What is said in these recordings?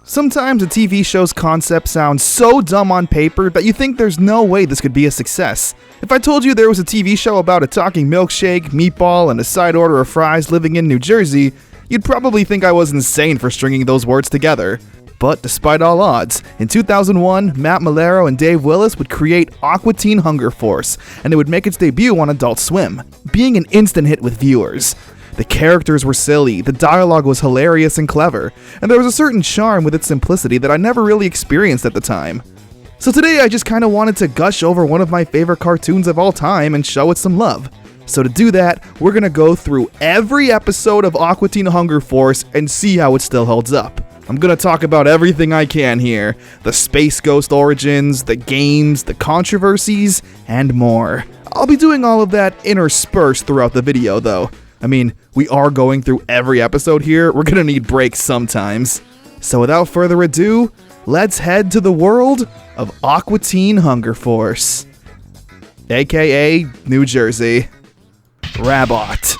Sometimes a TV show's concept sounds so dumb on paper that you think there's no way this could be a success. If I told you there was a TV show about a talking milkshake, meatball, and a side order of fries living in New Jersey, you'd probably think I was insane for stringing those words together. But despite all odds, in 2001, Matt Malero and Dave Willis would create Aqua Teen Hunger Force, and it would make its debut on Adult Swim, being an instant hit with viewers. The characters were silly, the dialogue was hilarious and clever, and there was a certain charm with its simplicity that I never really experienced at the time. So today I just kinda wanted to gush over one of my favorite cartoons of all time and show it some love. So to do that, we're gonna go through every episode of Aqua Teen Hunger Force and see how it still holds up. I'm gonna talk about everything I can here. The Space Ghost origins, the games, the controversies, and more. I'll be doing all of that interspersed throughout the video though. I mean, we are going through every episode here, we're gonna need breaks sometimes. So without further ado, let's head to the world of Aqua Teen Hunger Force. AKA New Jersey. Rabot.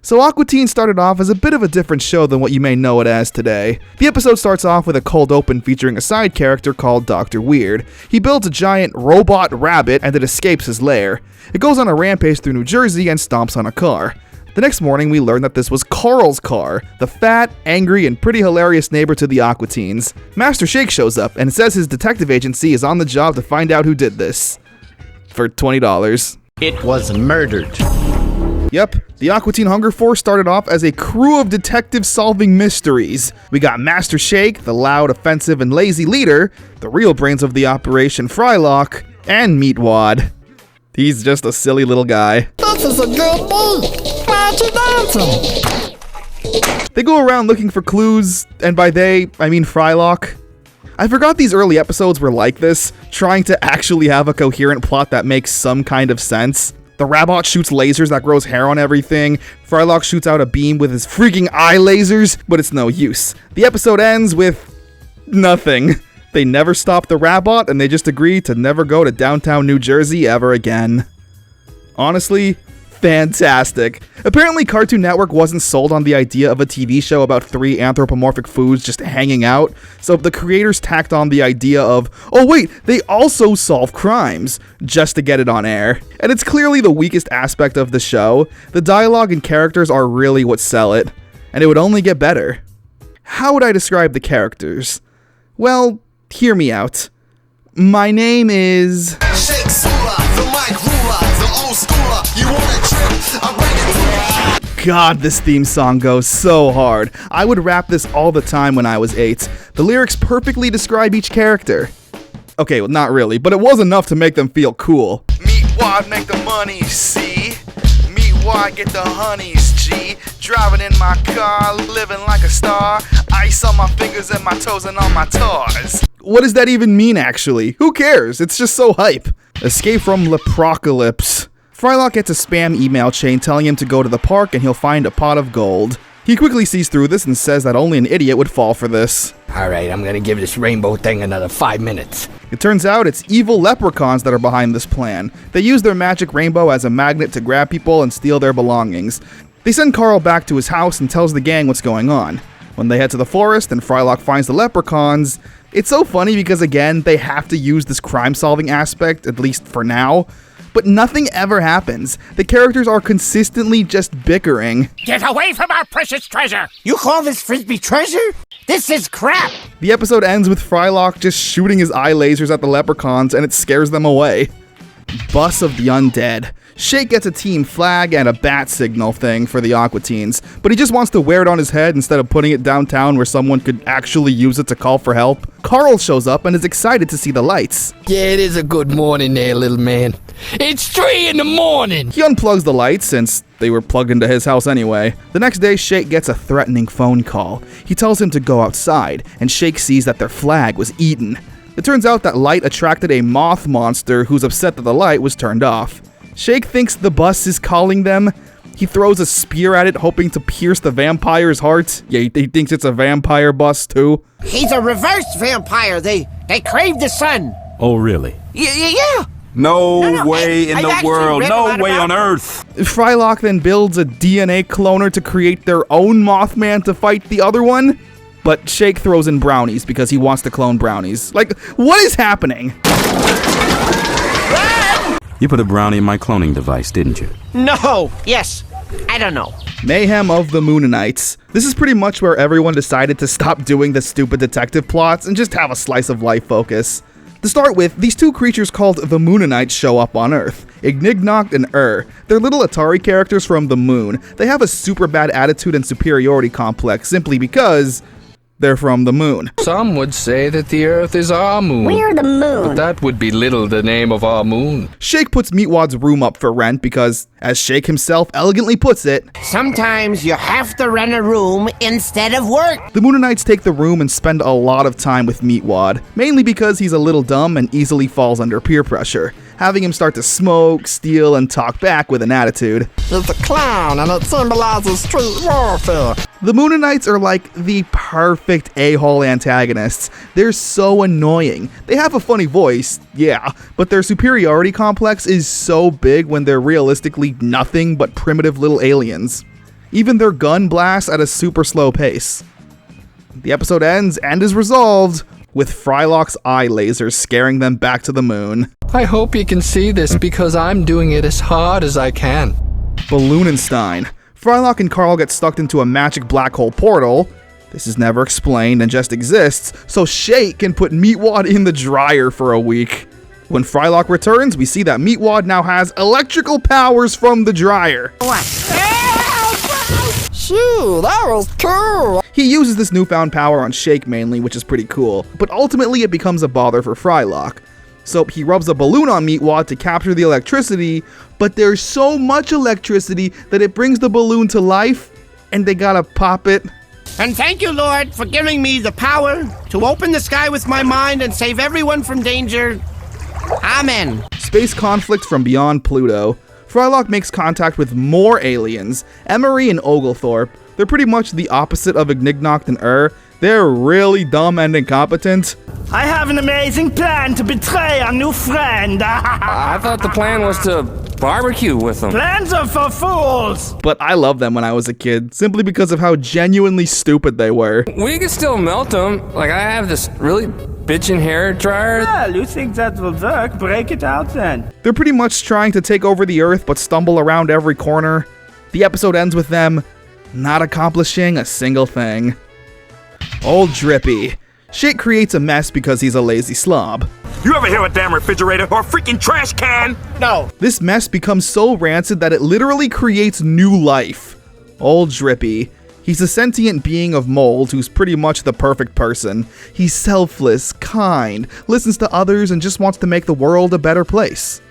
So Aqua Teen started off as a bit of a different show than what you may know it as today. The episode starts off with a cold open featuring a side character called Dr. Weird. He builds a giant robot rabbit and it escapes his lair. It goes on a rampage through New Jersey and stomps on a car. The next morning, we learn that this was Carl's car, the fat, angry, and pretty hilarious neighbor to the Aqua Teens. Master Shake shows up and says his detective agency is on the job to find out who did this. For $20. It was murdered. Yep, the Aqua Teen Hunger Force started off as a crew of detectives solving mysteries. We got Master Shake, the loud, offensive, and lazy leader, the real brains of the operation, Frylock, and Meatwad. He's just a silly little guy. This is a good beat. Why'd you dancing? They go around looking for clues, and by they, I mean Frylock. I forgot these early episodes were like this, trying to actually have a coherent plot that makes some kind of sense. The Rabot shoots lasers that grows hair on everything. Frylock shoots out a beam with his freaking eye lasers, but it's no use. The episode ends with nothing. They never stop the Rabot, and they just agree to never go to downtown New Jersey ever again. Honestly, fantastic. Apparently Cartoon Network wasn't sold on the idea of a TV show about three anthropomorphic foods just hanging out, so the creators tacked on the idea of, oh wait, they also solve crimes, just to get it on air. And it's clearly the weakest aspect of the show. The dialogue and characters are really what sell it, and it would only get better. How would I describe the characters? Well, hear me out. My name is... Shake Sula, the mic ruler, the old schooler. You want a trip? I bring it to you. God, this theme song goes so hard. I would rap this all the time when I was 8. The lyrics perfectly describe each character. Okay, well, not really, but it was enough to make them feel cool. Meatwad make the money, see? Meatwad get the honeys, G. Driving in my car, living like a star. Ice on my fingers and my toes and on my toes. What does that even mean, actually? Who cares? It's just so hype. Escape from Leprocalypse. Frylock gets a spam email chain telling him to go to the park and he'll find a pot of gold. He quickly sees through this and says that only an idiot would fall for this. Alright, I'm gonna give this rainbow thing another 5 minutes. It turns out it's evil leprechauns that are behind this plan. They use their magic rainbow as a magnet to grab people and steal their belongings. They send Carl back to his house and tells the gang what's going on. When they head to the forest and Frylock finds the leprechauns, it's so funny because again, they have to use this crime-solving aspect, at least for now, but nothing ever happens. The characters are consistently just bickering. Get away from our precious treasure! You call this frisbee treasure? This is crap! The episode ends with Frylock just shooting his eye lasers at the leprechauns and it scares them away. Bus of the Undead. Shake gets a team flag and a bat signal thing for the Aqua Teens, but he just wants to wear it on his head instead of putting it downtown where someone could actually use it to call for help. Carl shows up and is excited to see the lights. Yeah, it is a good morning there, little man. It's 3 in the morning! He unplugs the lights since they were plugged into his house anyway. The next day, Shake gets a threatening phone call. He tells him to go outside, and Shake sees that their flag was eaten. It turns out that light attracted a moth monster who's upset that the light was turned off. Shake thinks the bus is calling them. He throws a spear at it, hoping to pierce the vampire's heart. Yeah, he thinks it's a vampire bus, too. He's a reverse vampire. They crave the sun. Oh, really? Yeah. No way in the world. No way on Earth. Frylock then builds a DNA cloner to create their own Mothman to fight the other one. But Shake throws in brownies because he wants to clone brownies. Like, what is happening? You put a brownie in my cloning device, didn't you? No. Yes. I don't know. Mayhem of the Moonanites. This is pretty much where everyone decided to stop doing the stupid detective plots and just have a slice of life focus. To start with, these two creatures called the Moonanites show up on Earth. Ignignokt and They're little Atari characters from the moon. They have a super bad attitude and superiority complex simply because they're from the moon. Some would say that the Earth is our moon. We're the moon. But that would belittle the name of our moon. Shake puts Meatwad's room up for rent because, as Shake himself elegantly puts it, Sometimes you have to rent a room instead of work. the Moonanites take the room and spend a lot of time with Meatwad, mainly because he's a little dumb and easily falls under peer pressure, having him start to smoke, steal, and talk back with an attitude. It's a clown and it symbolizes street warfare. The Moonanites are like the perfect a-hole antagonists. They're so annoying. They have a funny voice, yeah, but their superiority complex is so big when they're realistically nothing but primitive little aliens. Even their gun blasts at a super slow pace. The episode ends and is resolved with Frylock's eye lasers scaring them back to the moon. I hope you can see this because I'm doing it as hard as I can. Balloonenstein. Frylock and Carl get sucked into a magic black hole portal. This is never explained and just exists, so Shake can put Meatwad in the dryer for a week. When Frylock returns, we see that Meatwad now has electrical powers from the dryer. Shoo, that was cool. He uses this newfound power on Shake mainly, which is pretty cool, but ultimately it becomes a bother for Frylock. So he rubs a balloon on Meatwad to capture the electricity, but there's so much electricity that it brings the balloon to life, and they gotta pop it. And thank you, Lord, for giving me the power to open the sky with my mind and save everyone from danger. Amen. Space conflict from beyond Pluto. Frylock makes contact with more aliens, Emery and Oglethorpe. They're pretty much the opposite of Ignignokt and They're really dumb and incompetent. I have an amazing plan to betray our new friend. I thought the plan was to barbecue with them. Plans are for fools. But I loved them when I was a kid, simply because of how genuinely stupid they were. We could still melt them. Like, I have this really bitchin' hair dryer. Well, you think that will work? Break it out then. They're pretty much trying to take over the Earth but stumble around every corner. The episode ends with them not accomplishing a single thing. Old Drippy. Shake creates a mess because he's a lazy slob. You ever hear a damn refrigerator or a freaking trash can? No. This mess becomes so rancid that it literally creates new life. Old Drippy. He's a sentient being of mold who's pretty much the perfect person. He's selfless, kind, listens to others, and just wants to make the world a better place.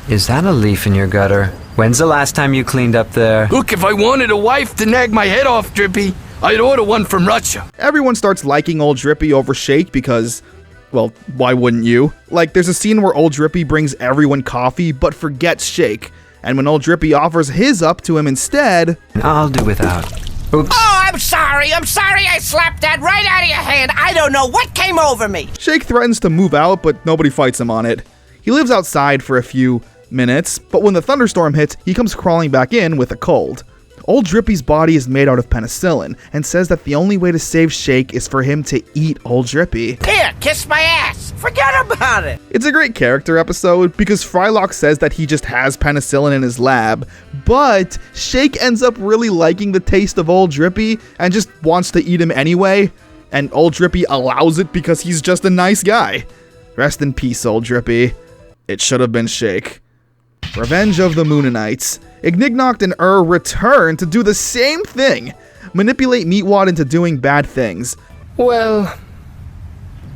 Is that a leaf in your gutter? When's the last time you cleaned up there? Look, if I wanted a wife to nag my head off, Drippy, I'd order one from Russia. Everyone starts liking Old Drippy over Shake because, well, why wouldn't you? Like, there's a scene where Old Drippy brings everyone coffee but forgets Shake. And when Old Drippy offers his up to him instead... I'll do without. Oops. Oh, I'm sorry I slapped that right out of your hand. I don't know what came over me. Shake threatens to move out, but nobody fights him on it. He lives outside for a few minutes, but when the thunderstorm hits, he comes crawling back in with a cold. Old Drippy's body is made out of penicillin, and says that the only way to save Shake is for him to eat Old Drippy. Here, kiss my ass. Forget about it. It's a great character episode, because Frylock says that he just has penicillin in his lab, but Shake ends up really liking the taste of Old Drippy, and just wants to eat him anyway, and Old Drippy allows it because he's just a nice guy. Rest in peace, Old Drippy. It should have been Shake. Revenge of the Moonanites. Ignignokt and return to do the same thing. Manipulate Meatwad into doing bad things. Well,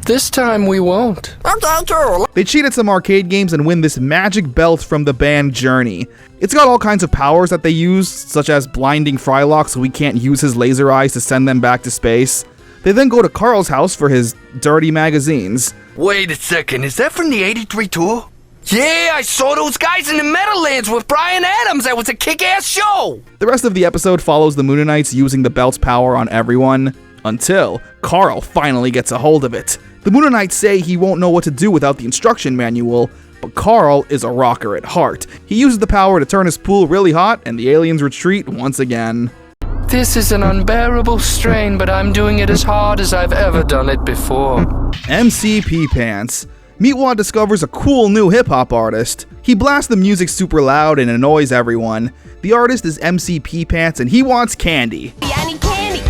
this time we won't. Okay, cool. They cheat at some arcade games and win this magic belt from the band Journey. It's got all kinds of powers that they use, such as blinding Frylock so he can't use his laser eyes to send them back to space. They then go to Carl's house for his dirty magazines. Wait a second, is that from the 83 tour? Yeah, I saw those guys in the Meadowlands with Bryan Adams. That was a kick-ass show. The rest of the episode follows the Moonanites using the belt's power on everyone, until Carl finally gets a hold of it. The Moonanites say he won't know what to do without the instruction manual, but Carl is a rocker at heart. He uses the power to turn his pool really hot, and the aliens retreat once again. This is an unbearable strain, but I'm doing it as hard as I've ever done it before. MCP Pants. Meatwad discovers a cool new hip-hop artist. He blasts the music super loud and annoys everyone. The artist is MCP Pants and he wants candy. I need candy.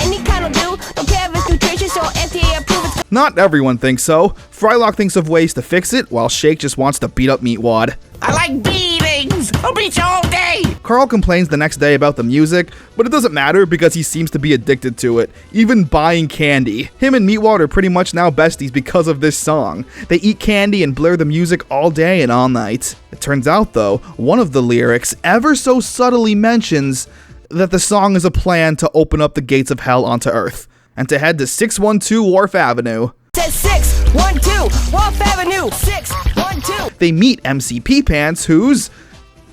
Any kind will do. Don't care if it's nutritious or FDA approved. Not everyone thinks so. Frylock thinks of ways to fix it, while Shake just wants to beat up Meatwad. I like beatings. I'll beat you all day. Carl complains the next day about the music, but it doesn't matter because he seems to be addicted to it, even buying candy. Him and Meatwad are pretty much now besties because of this song. They eat candy and blare the music all day and all night. It turns out though, one of the lyrics ever so subtly mentions that the song is a plan to open up the gates of hell onto Earth, and to head to 612 Wharf Avenue. Says 612 Wharf Avenue. 612. They meet MCP Pants,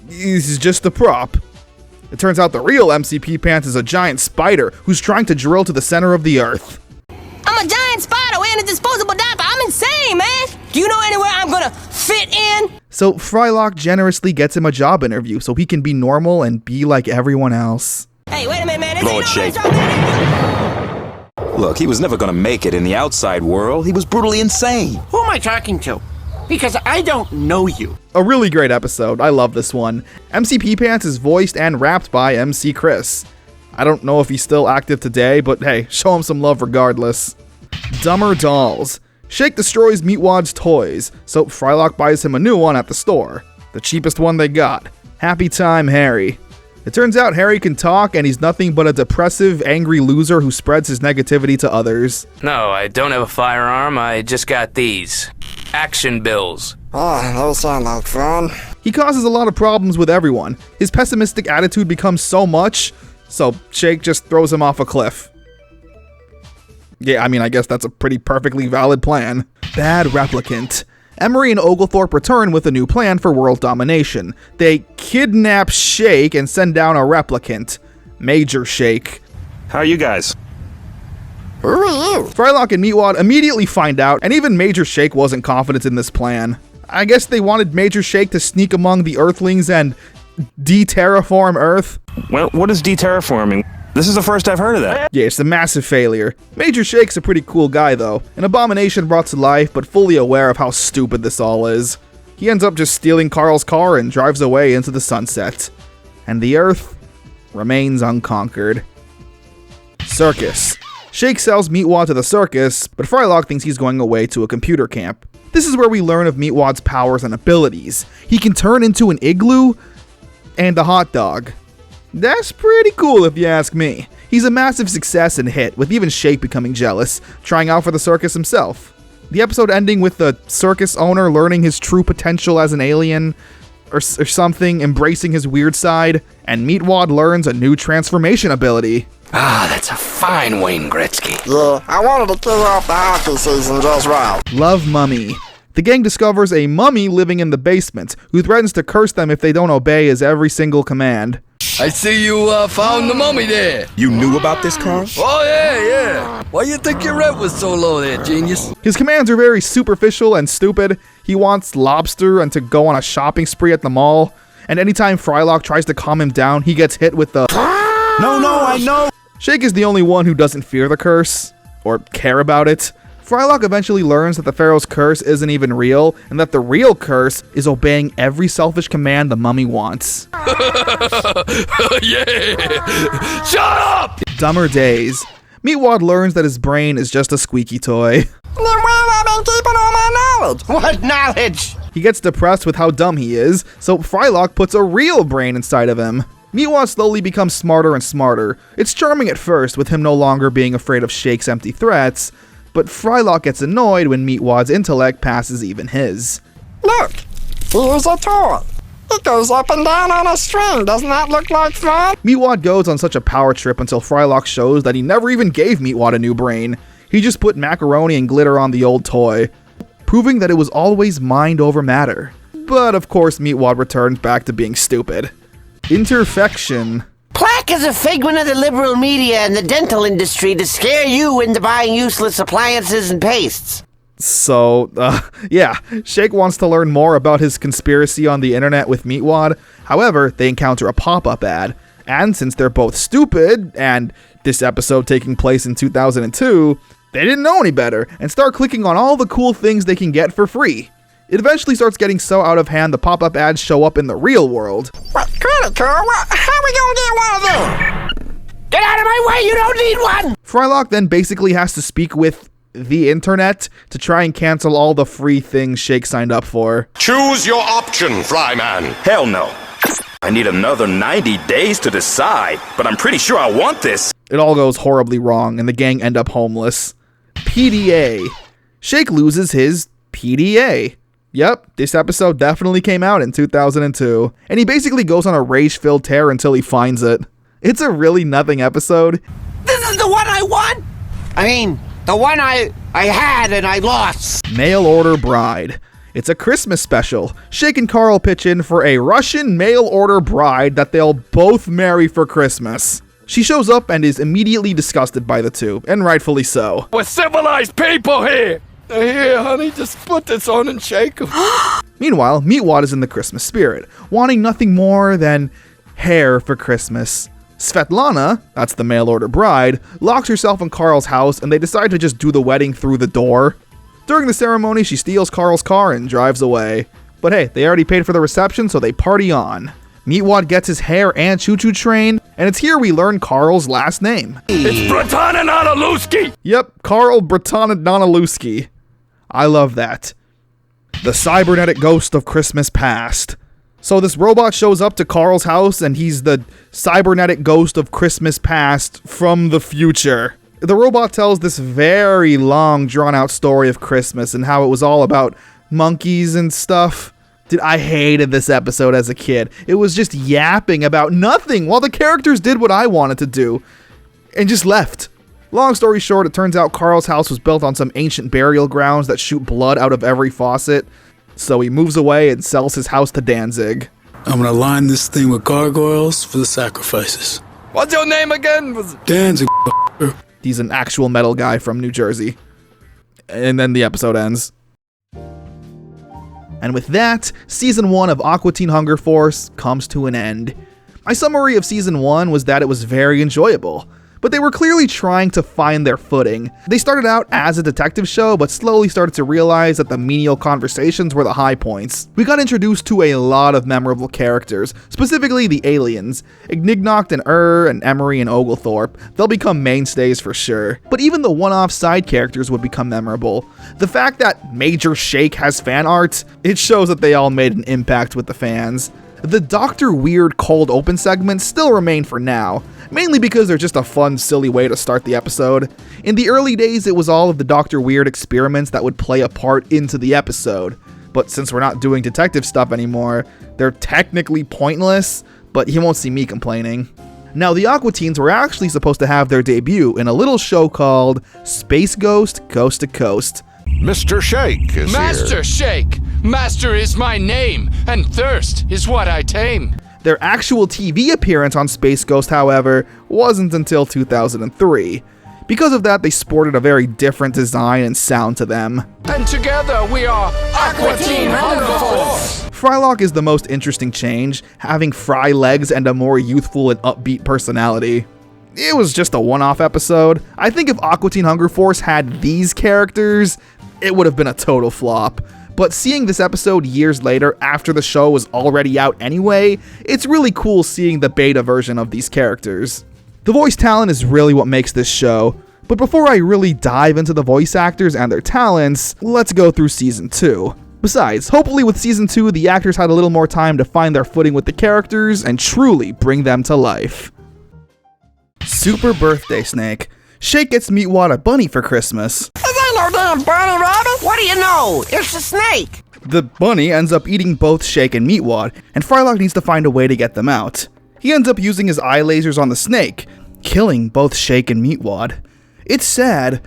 he's just a prop. It turns out the real MCP Pants is a giant spider who's trying to drill to the center of the Earth. I'm a giant spider wearing a disposable diaper. I'm insane, man. Do you know anywhere I'm gonna fit in? So Frylock generously gets him a job interview so he can be normal and be like everyone else. Hey, wait a minute, man. This Lord ain't Shake. no restaurant. Look, he was never gonna make it in the outside world. He was brutally insane. Who am I talking to? Because I don't know you. A really great episode. I love this one. MCP Pants is voiced and rapped by MC Chris. I don't know if he's still active today, but hey, show him some love regardless. Dumber Dolls. Shake destroys Meatwad's toys, so Frylock buys him a new one at the store. The cheapest one they got. Happy time Harry. It turns out Harry can talk and he's nothing but a depressive, angry loser who spreads his negativity to others. No, I don't have a firearm. I just got these. Action bills. Oh, those sound like fun. He causes a lot of problems with everyone. His pessimistic attitude becomes so much, so Shake just throws him off a cliff. Yeah, I mean, I guess that's a pretty perfectly valid plan. Bad Replicant. Emery and Oglethorpe return with a new plan for world domination. They kidnap Shake and send down a replicant, Major Shake. How are you guys? Who are you? Frylock and Meatwad immediately find out, and even Major Shake wasn't confident in this plan. I guess they wanted Major Shake to sneak among the Earthlings and de-terraform Earth. Well, what is de-terraforming? This is the first I've heard of that. Yeah, it's a massive failure. Major Shake's a pretty cool guy though, an abomination brought to life, but fully aware of how stupid this all is. He ends up just stealing Carl's car and drives away into the sunset. And the Earth remains unconquered. Circus. Shake sells Meatwad to the circus, but Frylock thinks he's going away to a computer camp. This is where we learn of Meatwad's powers and abilities. He can turn into an igloo and a hot dog. That's pretty cool if you ask me. He's a massive success and hit, with even Shake becoming jealous, trying out for the circus himself. The episode ending with the circus owner learning his true potential as an alien, or something, embracing his weird side, and Meatwad learns a new transformation ability. Ah, that's a fine Wayne Gretzky. Yeah, I wanted to kick off the hockey season just right. Love Mummy. The gang discovers a mummy living in the basement, who threatens to curse them if they don't obey his every single command. I see you found the mummy there. You knew about this, Carl? Oh, yeah. Why you think your rent was so low there, genius? His commands are very superficial and stupid. He wants lobster and to go on a shopping spree at the mall. And anytime Frylock tries to calm him down, he gets hit with the No, I know. Shake is the only one who doesn't fear the curse, or care about it. Frylock eventually learns that the Pharaoh's curse isn't even real, and that the real curse is obeying every selfish command the mummy wants. Yeah! Shut up! Dumber Days. Meatwad learns that his brain is just a squeaky toy. Then where have I been keeping all my knowledge? What knowledge? He gets depressed with how dumb he is, so Frylock puts a real brain inside of him. Meatwad slowly becomes smarter and smarter. It's charming at first, with him no longer being afraid of Shake's empty threats, but Frylock gets annoyed when Meatwad's intellect passes even his. Look, here's a toy. It goes up and down on a string. Doesn't that look like fun? Meatwad goes on such a power trip until Frylock shows that he never even gave Meatwad a new brain. He just put macaroni and glitter on the old toy, proving that it was always mind over matter. But of course Meatwad returns back to being stupid. Interfection. Plaque is a figment of the liberal media and the dental industry to scare you into buying useless appliances and pastes. So, yeah, Shake wants to learn more about his conspiracy on the internet with Meatwad. However, they encounter a pop-up ad, And since they're both stupid, and this episode taking place in 2002, they didn't know any better and start clicking on all the cool things they can get for free. It eventually starts getting so out of hand the pop-up ads show up in the real world. What credit card? How we gonna get one of them? Get out of my way, you don't need one! Frylock then basically has to speak with the internet to try and cancel all the free things Shake signed up for. Choose your option, Fryman. Hell no. I need another 90 days to decide, but I'm pretty sure I want this. It all goes horribly wrong and the gang end up homeless. PDA. Shake loses his PDA. Yep, this episode definitely came out in 2002, and he basically goes on a rage-filled tear until he finds it. It's a really nothing episode. This is the one I won? I mean, the one I had and I lost. Mail Order Bride. It's a Christmas special. Shake and Carl pitch in for a Russian mail order bride that they'll both marry for Christmas. She shows up and is immediately disgusted by the two, and rightfully so. We're civilized people here. Here, honey, just put this on and shake 'em. Meanwhile, Meatwad is in the Christmas spirit, wanting nothing more than hair for Christmas. Svetlana, that's the mail order bride, locks herself in Carl's house and they decide to just do the wedding through the door. During the ceremony, she steals Carl's car and drives away. But hey, they already paid for the reception, so they party on. Meatwad gets his hair and choo-choo train, and it's here we learn Carl's last name. It's Bretanananaluski! Yep, Carl Bretanananaluski. I love that. The cybernetic ghost of Christmas past. So this robot shows up to Carl's house and he's the cybernetic ghost of Christmas past from the future. The robot tells this very long, drawn-out story of Christmas and how it was all about monkeys and stuff. Dude, I hated this episode as a kid. It was just yapping about nothing while the characters did what I wanted to do and just left. Long story short, it turns out Carl's house was built on some ancient burial grounds that shoot blood out of every faucet. So he moves away and sells his house to Danzig. I'm gonna line this thing with gargoyles for the sacrifices. What's your name again? Danzig. He's an actual metal guy from New Jersey. And then the episode ends. And with that, Season 1 of Aqua Teen Hunger Force comes to an end. My summary of Season 1 was that it was very enjoyable, but they were clearly trying to find their footing. They started out as a detective show, but slowly started to realize that the menial conversations were the high points. We got introduced to a lot of memorable characters, specifically the aliens. Ignignokt and and Emery and Oglethorpe. They'll become mainstays for sure. But even the one-off side characters would become memorable. The fact that Major Shake has fan art, it shows that they all made an impact with the fans. The Dr. Weird cold open segments still remain for now, mainly because they're just a fun, silly way to start the episode. In the early days, it was all of the Dr. Weird experiments that would play a part into the episode. But since we're not doing detective stuff anymore, they're technically pointless, but you won't see me complaining. Now, the Aqua Teens were actually supposed to have their debut in a little show called Space Ghost Coast to Coast. Mr. Shake is Master here. Shake! Master is my name, and thirst is what I tame. Their actual TV appearance on Space Ghost, however, wasn't until 2003. Because of that, they sported a very different design and sound to them. And together we are Aqua Teen Hunger Force! Frylock is the most interesting change, having fry legs and a more youthful and upbeat personality. It was just a one-off episode. I think if Aqua Teen Hunger Force had these characters, it would have been a total flop. But seeing this episode years later, after the show was already out anyway, it's really cool seeing the beta version of these characters. The voice talent is really what makes this show, but before I really dive into the voice actors and their talents, let's go through Season 2. Besides, hopefully with Season 2, the actors had a little more time to find their footing with the characters and truly bring them to life. Super Birthday Snake. Shake gets Meatwad a bunny for Christmas. This ain't no damn bunny, rabbit. What do you know? It's a snake. The bunny ends up eating both Shake and Meatwad, and Frylock needs to find a way to get them out. He ends up using his eye lasers on the snake, killing both Shake and Meatwad. It's sad.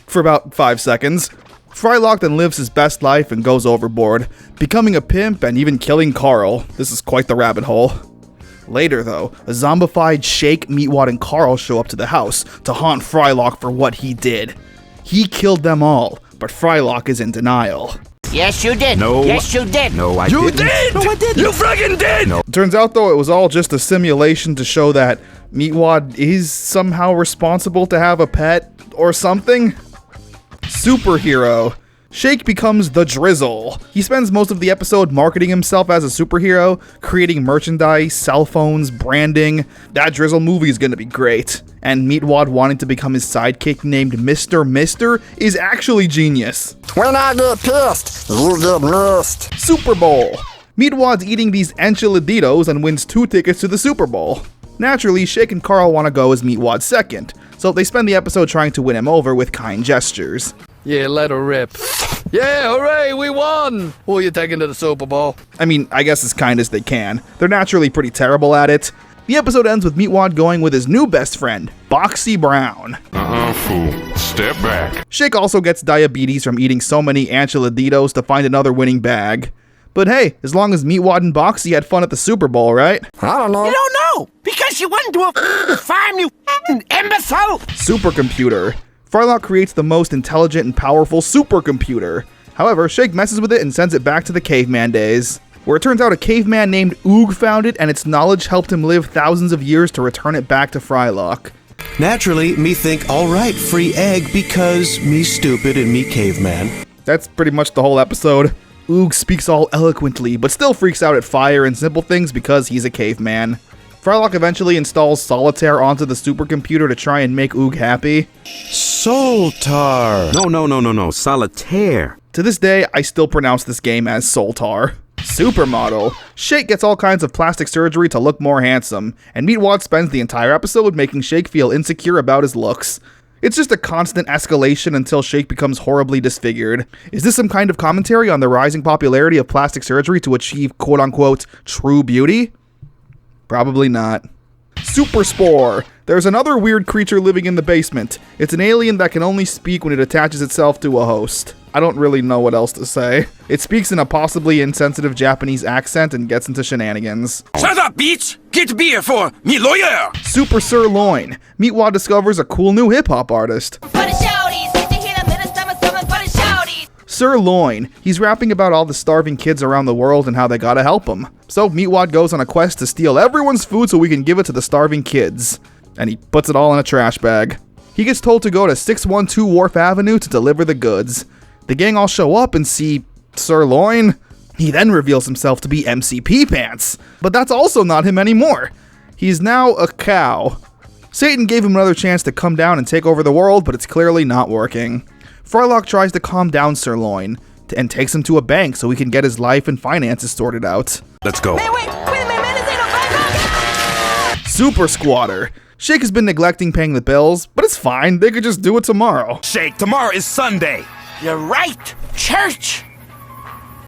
For about 5 seconds. Frylock then lives his best life and goes overboard, becoming a pimp and even killing Carl. This is quite the rabbit hole. Later, though, a zombified Shake, Meatwad, and Carl show up to the house to haunt Frylock for what he did. He killed them all, but Frylock is in denial. Yes, you did. No. Yes, you did. No, I You didn't. did! No, I didn't. You friggin' did! No. Turns out, though, it was all just a simulation to show that Meatwad is somehow responsible to have a pet or something. Superhero. Shake becomes the Drizzle. He spends most of the episode marketing himself as a superhero, creating merchandise, cell phones, branding. That Drizzle movie is gonna be great. And Meatwad wanting to become his sidekick named Mr. Mister is actually genius. When I get pissed, you get missed. Super Bowl. Meatwad's eating these enchiladitos and wins 2 tickets to the Super Bowl. Naturally, Shake and Carl want to go as Meatwad's second, so they spend the episode trying to win him over with kind gestures. Yeah, let her rip. Yeah, hooray, we won! Who are you taking to the Super Bowl? I mean, I guess as kind as they can. They're naturally pretty terrible at it. The episode ends with Meatwad going with his new best friend, Boxy Brown. Fool. Step back. Shake also gets diabetes from eating so many enchiladitos to find another winning bag. But hey, as long as Meatwad and Boxy had fun at the Super Bowl, right? I don't know. You don't know because you went to a farm, you imbecile. Supercomputer. Frylock creates the most intelligent and powerful supercomputer. However, Shake messes with it and sends it back to the caveman days, where it turns out a caveman named Oog found it and its knowledge helped him live thousands of years to return it back to Frylock. Naturally, me think, alright, free egg because me stupid and me caveman. That's pretty much the whole episode. Oog speaks all eloquently, but still freaks out at fire and simple things because he's a caveman. Frylock eventually installs Solitaire onto the supercomputer to try and make Oog happy. Soltar. No. Solitaire. To this day, I still pronounce this game as Soltar. Supermodel. Shake gets all kinds of plastic surgery to look more handsome, and Meatwad spends the entire episode making Shake feel insecure about his looks. It's just a constant escalation until Shake becomes horribly disfigured. Is this some kind of commentary on the rising popularity of plastic surgery to achieve quote-unquote true beauty? Probably not. Super Spore. There's another weird creature living in the basement. It's an alien that can only speak when it attaches itself to a host. I don't really know what else to say. It speaks in a possibly insensitive Japanese accent and gets into shenanigans. Shut up, bitch! Get beer for me lawyer! Super Sirloin. Meatwad discovers a cool new hip-hop artist. Sirloin. He's rapping about all the starving kids around the world and how they gotta help them. So Meatwad goes on a quest to steal everyone's food so we can give it to the starving kids. And he puts it all in a trash bag. He gets told to go to 612 Wharf Avenue to deliver the goods. The gang all show up and see Sirloin. He then reveals himself to be MCP Pants. But that's also not him anymore. He's now a cow. Satan gave him another chance to come down and take over the world, but it's clearly not working. Frylock tries to calm down Sirloin and takes him to a bank so he can get his life and finances sorted out. Let's go. Man, wait a minute, this ain't no bank. Super Squatter. Shake has been neglecting paying the bills, but it's fine, they could just do it tomorrow. Shake, tomorrow is Sunday. You're right, church.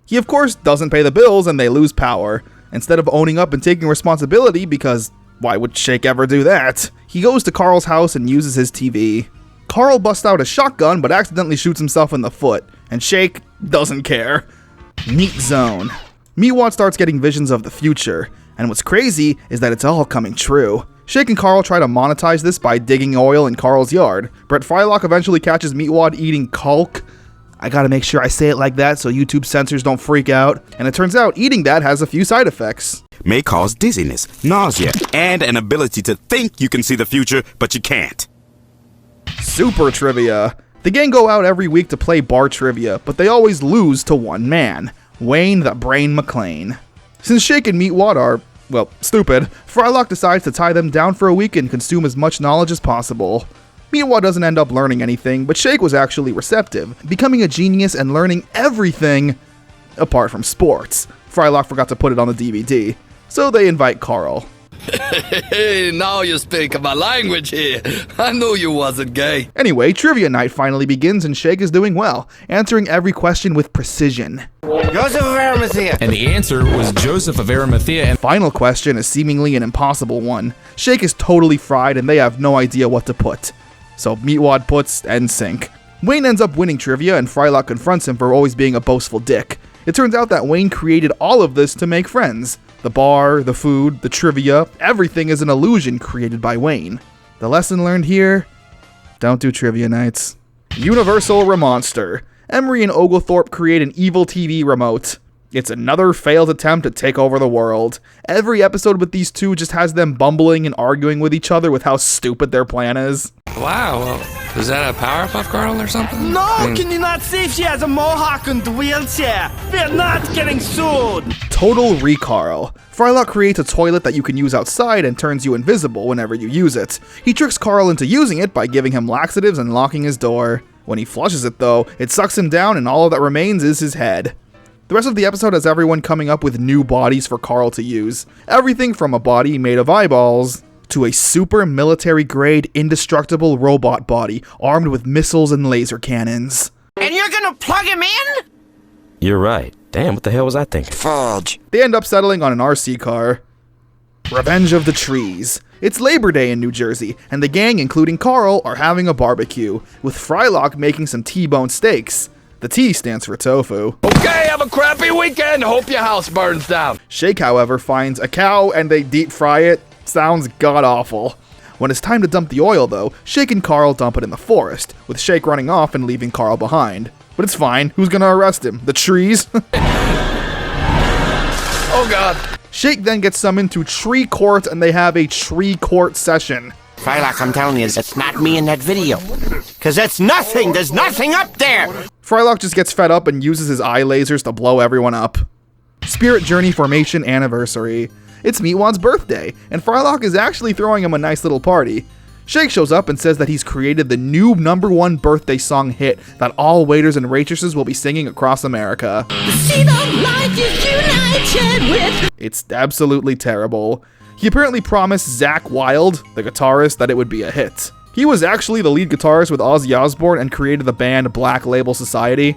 He of course doesn't pay the bills and they lose power. Instead of owning up and taking responsibility, because why would Shake ever do that? He goes to Carl's house and uses his TV. Carl busts out a shotgun but accidentally shoots himself in the foot, and Shake doesn't care. Meat Zone. Meatwad starts getting visions of the future, and what's crazy is that it's all coming true. Shake and Carl try to monetize this by digging oil in Carl's yard. Brett Frylock eventually catches Meatwad eating Culk. I gotta make sure I say it like that so YouTube censors don't freak out, and it turns out eating that has a few side effects. May cause dizziness, nausea, and an ability to think you can see the future, but you can't. Super Trivia. The gang go out every week to play bar trivia, but they always lose to one man, Wayne the Brain McLean. Since Shake and Meatwad are, well, stupid, Frylock decides to tie them down for a week and consume as much knowledge as possible. Meatwad doesn't end up learning anything, but Shake was actually receptive, becoming a genius and learning everything apart from sports. Frylock forgot to put it on the DVD, so they invite Carl. Hey, now you speak my language here. I knew you wasn't gay. Anyway, trivia night finally begins and Shake is doing well, answering every question with precision. Joseph of Arimathea. And the answer was Joseph of Arimathea. And final question is seemingly an impossible one. Shake is totally fried and they have no idea what to put. So Meatwad puts NSYNC. Wayne ends up winning trivia and Frylock confronts him for always being a boastful dick. It turns out that Wayne created all of this to make friends. The bar, the food, the trivia, everything is an illusion created by Wayne. The lesson learned here? Don't do trivia nights. Universal Remonster. Emery and Oglethorpe create an evil TV remote. It's another failed attempt to take over the world. Every episode with these two just has them bumbling and arguing with each other with how stupid their plan is. Wow, well, is that a Powerpuff Girl or something? No, can you not see she has a mohawk and wheelchair? We're not getting sued. Total Recarl. Frylock creates a toilet that you can use outside and turns you invisible whenever you use it. He tricks Carl into using it by giving him laxatives and locking his door. When he flushes it though, it sucks him down and all that remains is his head. The rest of the episode has everyone coming up with new bodies for Carl to use. Everything from a body made of eyeballs to a super military-grade indestructible robot body armed with missiles and laser cannons. And you're gonna plug him in? You're right. Damn, what the hell was I thinking? Fudge. They end up settling on an RC car. Revenge of the Trees. It's Labor Day in New Jersey, and the gang, including Carl, are having a barbecue, with Frylock making some T-bone steaks. The T stands for tofu. Okay, have a crappy weekend. Hope your house burns down. Shake, however, finds a cow and they deep fry it. Sounds god-awful. When it's time to dump the oil, though, Shake and Carl dump it in the forest, with Shake running off and leaving Carl behind. But it's fine. Who's gonna arrest him? The trees? Oh god. Shake then gets summoned to tree court and they have a tree court session. Frylock, I'm telling you, it's not me in that video. Cause it's nothing! There's nothing up there! Frylock just gets fed up and uses his eye lasers to blow everyone up. Spirit Journey Formation Anniversary. It's Meatwad's birthday, and Frylock is actually throwing him a nice little party. Shake shows up and says that he's created the new #1 birthday song hit that all waiters and waitresses will be singing across America. The seed of life is united with. It's absolutely terrible. He apparently promised Zakk Wylde, the guitarist, that it would be a hit. He was actually the lead guitarist with Ozzy Osbourne and created the band Black Label Society.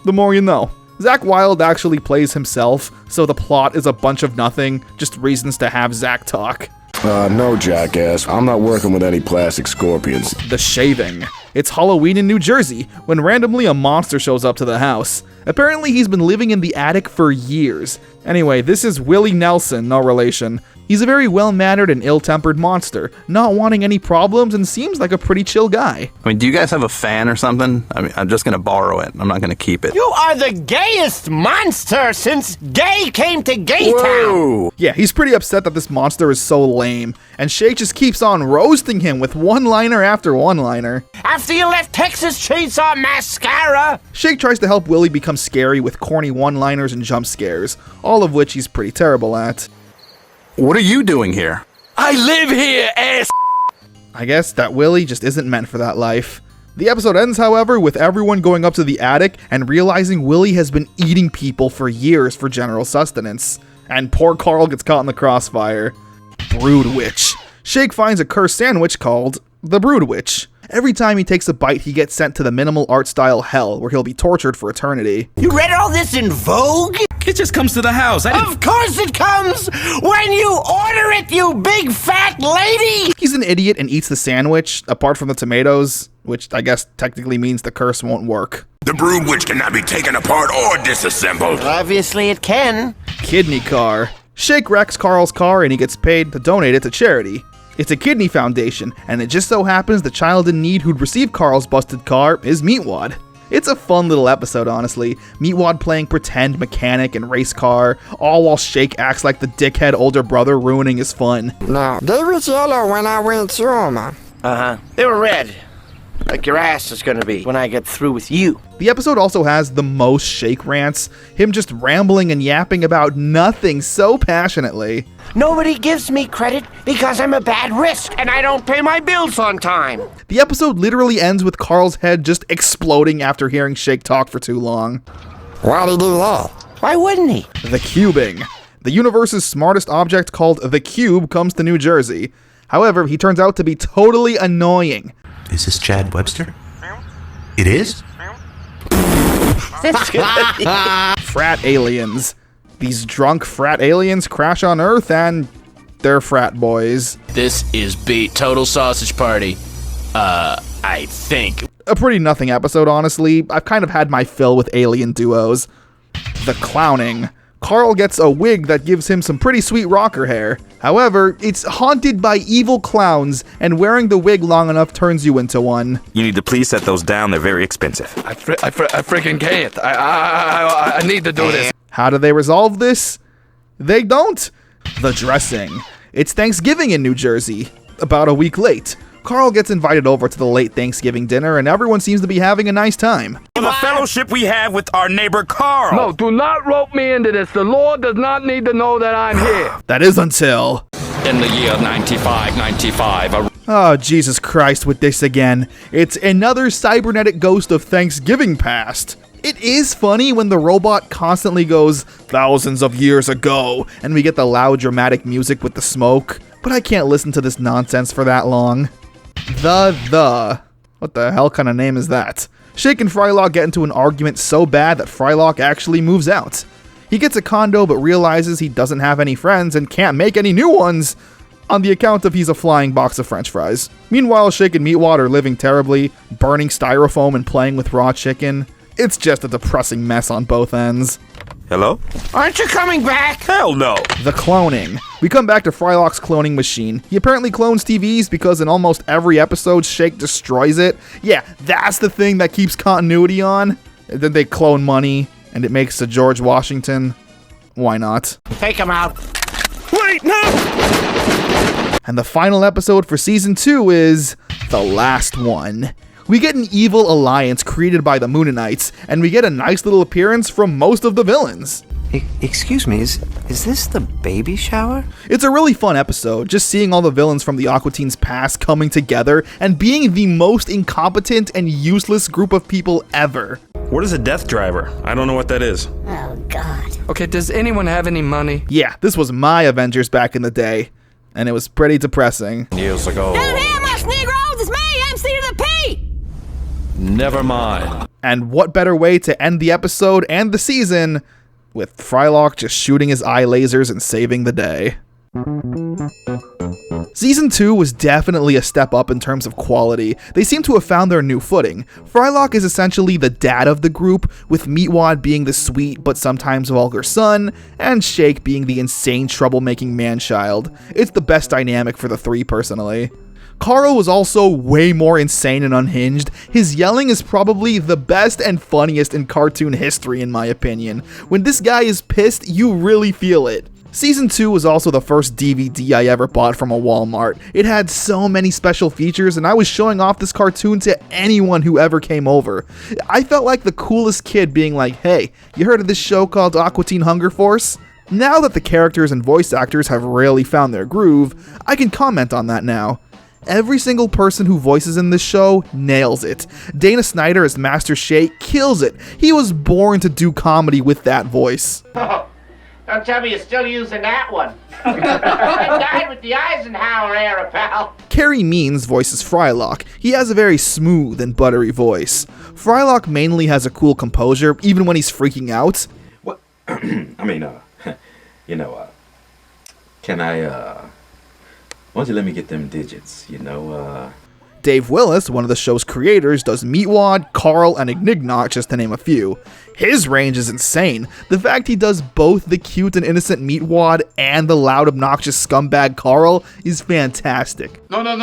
The more you know. Zakk Wylde actually plays himself, so the plot is a bunch of nothing, just reasons to have Zakk talk. No, jackass. I'm not working with any plastic scorpions. The Shaving. It's Halloween in New Jersey, when randomly a monster shows up to the house. Apparently he's been living in the attic for years. Anyway, this is Willie Nelson, no relation. He's a very well-mannered and ill-tempered monster, not wanting any problems and seems like a pretty chill guy. I mean, do you guys have a fan or something? I mean, I'm just gonna borrow it. I'm not gonna keep it. You are the gayest monster since gay came to Gaytown! Yeah, he's pretty upset that this monster is so lame, and Shake just keeps on roasting him with one-liner after one-liner. After you left Texas Chainsaw Mascara! Shake tries to help Willie become scary with corny one-liners and jump scares, all of which he's pretty terrible at. What are you doing here? I live here, ass. I guess that Willie just isn't meant for that life. The episode ends, however, with everyone going up to the attic and realizing Willie has been eating people for years for general sustenance. And poor Carl gets caught in the crossfire. Brood Witch. Shake finds a cursed sandwich called the Brood Witch. Every time he takes a bite, he gets sent to the minimal art style hell, where he'll be tortured for eternity. You read all this in Vogue? It just comes to the house. Of course it comes! When you order it, you big fat lady! He's an idiot and eats the sandwich, apart from the tomatoes, which I guess technically means the curse won't work. The Brood Witch cannot be taken apart or disassembled. Obviously it can. Kidney car. Shake wrecks Carl's car and he gets paid to donate it to charity. It's a kidney foundation, and it just so happens the child in need who'd receive Carl's busted car is Meatwad. It's a fun little episode, honestly. Meatwad playing pretend mechanic and race car, all while Shake acts like the dickhead older brother, ruining his fun. No, they was yellow when I went to them. Uh-huh. They were red. Like your ass is gonna be when I get through with you. The episode also has the most Shake rants, him just rambling and yapping about nothing so passionately. Nobody gives me credit because I'm a bad risk and I don't pay my bills on time. The episode literally ends with Carl's head just exploding after hearing Shake talk for too long. Why'd he do that? Why wouldn't he? The cubing. The universe's smartest object called the Cube comes to New Jersey. However, he turns out to be totally annoying. Is this Chad Webster? It is? Frat aliens. These drunk frat aliens crash on Earth and they're frat boys. This is beat total sausage party. I think. A pretty nothing episode, honestly. I've kind of had my fill with alien duos. The clowning. Carl gets a wig that gives him some pretty sweet rocker hair. However, it's haunted by evil clowns, and wearing the wig long enough turns you into one. You need to please set those down. They're very expensive. I freaking can't. I need to do this. How do they resolve this? They don't. The dressing. It's Thanksgiving in New Jersey. About a week late. Carl gets invited over to the late Thanksgiving dinner, and everyone seems to be having a nice time. The fellowship we have with our neighbor Carl. No, do not rope me into this. The Lord does not need to know that I'm here. That is until... In the year 95, Oh, Jesus Christ, with this again. It's another cybernetic ghost of Thanksgiving past. It is funny when the robot constantly goes, thousands of years ago, and we get the loud dramatic music with the smoke, but I can't listen to this nonsense for that long. What the hell kind of name is that? Shake and Frylock get into an argument so bad that Frylock actually moves out. He gets a condo but realizes he doesn't have any friends and can't make any new ones on the account of he's a flying box of french fries. Meanwhile, Shake and Meatwad are living terribly, burning styrofoam and playing with raw chicken. It's just a depressing mess on both ends. Hello? Aren't you coming back? Hell no. The cloning. We come back to Frylock's cloning machine. He apparently clones TVs because in almost every episode, Shake destroys it. Yeah, that's the thing that keeps continuity on. And then they clone money, and it makes a George Washington. Why not? Take him out. Wait, no! And the final episode for Season 2 is the last one. We get an evil alliance created by the Moonanites, and we get a nice little appearance from most of the villains. Excuse me, is this the baby shower? It's a really fun episode, just seeing all the villains from the Aqua Teens past coming together and being the most incompetent and useless group of people ever. What is a death driver? I don't know what that is. Oh, God. Okay, does anyone have any money? Yeah, this was my Avengers back in the day, and it was pretty depressing. Years ago. Down here, my Negroes, it's me, MC to the P! Never mind. And what better way to end the episode and the season with Frylock just shooting his eye lasers and saving the day. Season 2 was definitely a step up in terms of quality. They seem to have found their new footing. Frylock is essentially the dad of the group, with Meatwad being the sweet but sometimes vulgar son, and Shake being the insane troublemaking man-child. It's the best dynamic for the three, personally. Carl was also way more insane and unhinged. His yelling is probably the best and funniest in cartoon history, in my opinion. When this guy is pissed, you really feel it. Season 2 was also the first DVD I ever bought from a Walmart. It had so many special features, and I was showing off this cartoon to anyone who ever came over. I felt like the coolest kid being like, hey, you heard of this show called Aqua Teen Hunger Force? Now that the characters and voice actors have really found their groove, I can comment on that now. Every single person who voices in this show nails it. Dana Snyder as Master Shake kills it. He was born to do comedy with that voice. Don't tell me you're still using that one. I died with the Eisenhower era, pal. Carrie Means voices Frylock. He has a very smooth and buttery voice. Frylock mainly has a cool composure, even when he's freaking out. What? I mean, can I, why don't you let me get them digits, Dave Willis, one of the show's creators, does Meatwad, Carl, and Ignignot, just to name a few. His range is insane. The fact he does both the cute and innocent Meatwad and the loud, obnoxious scumbag Carl is fantastic. No, get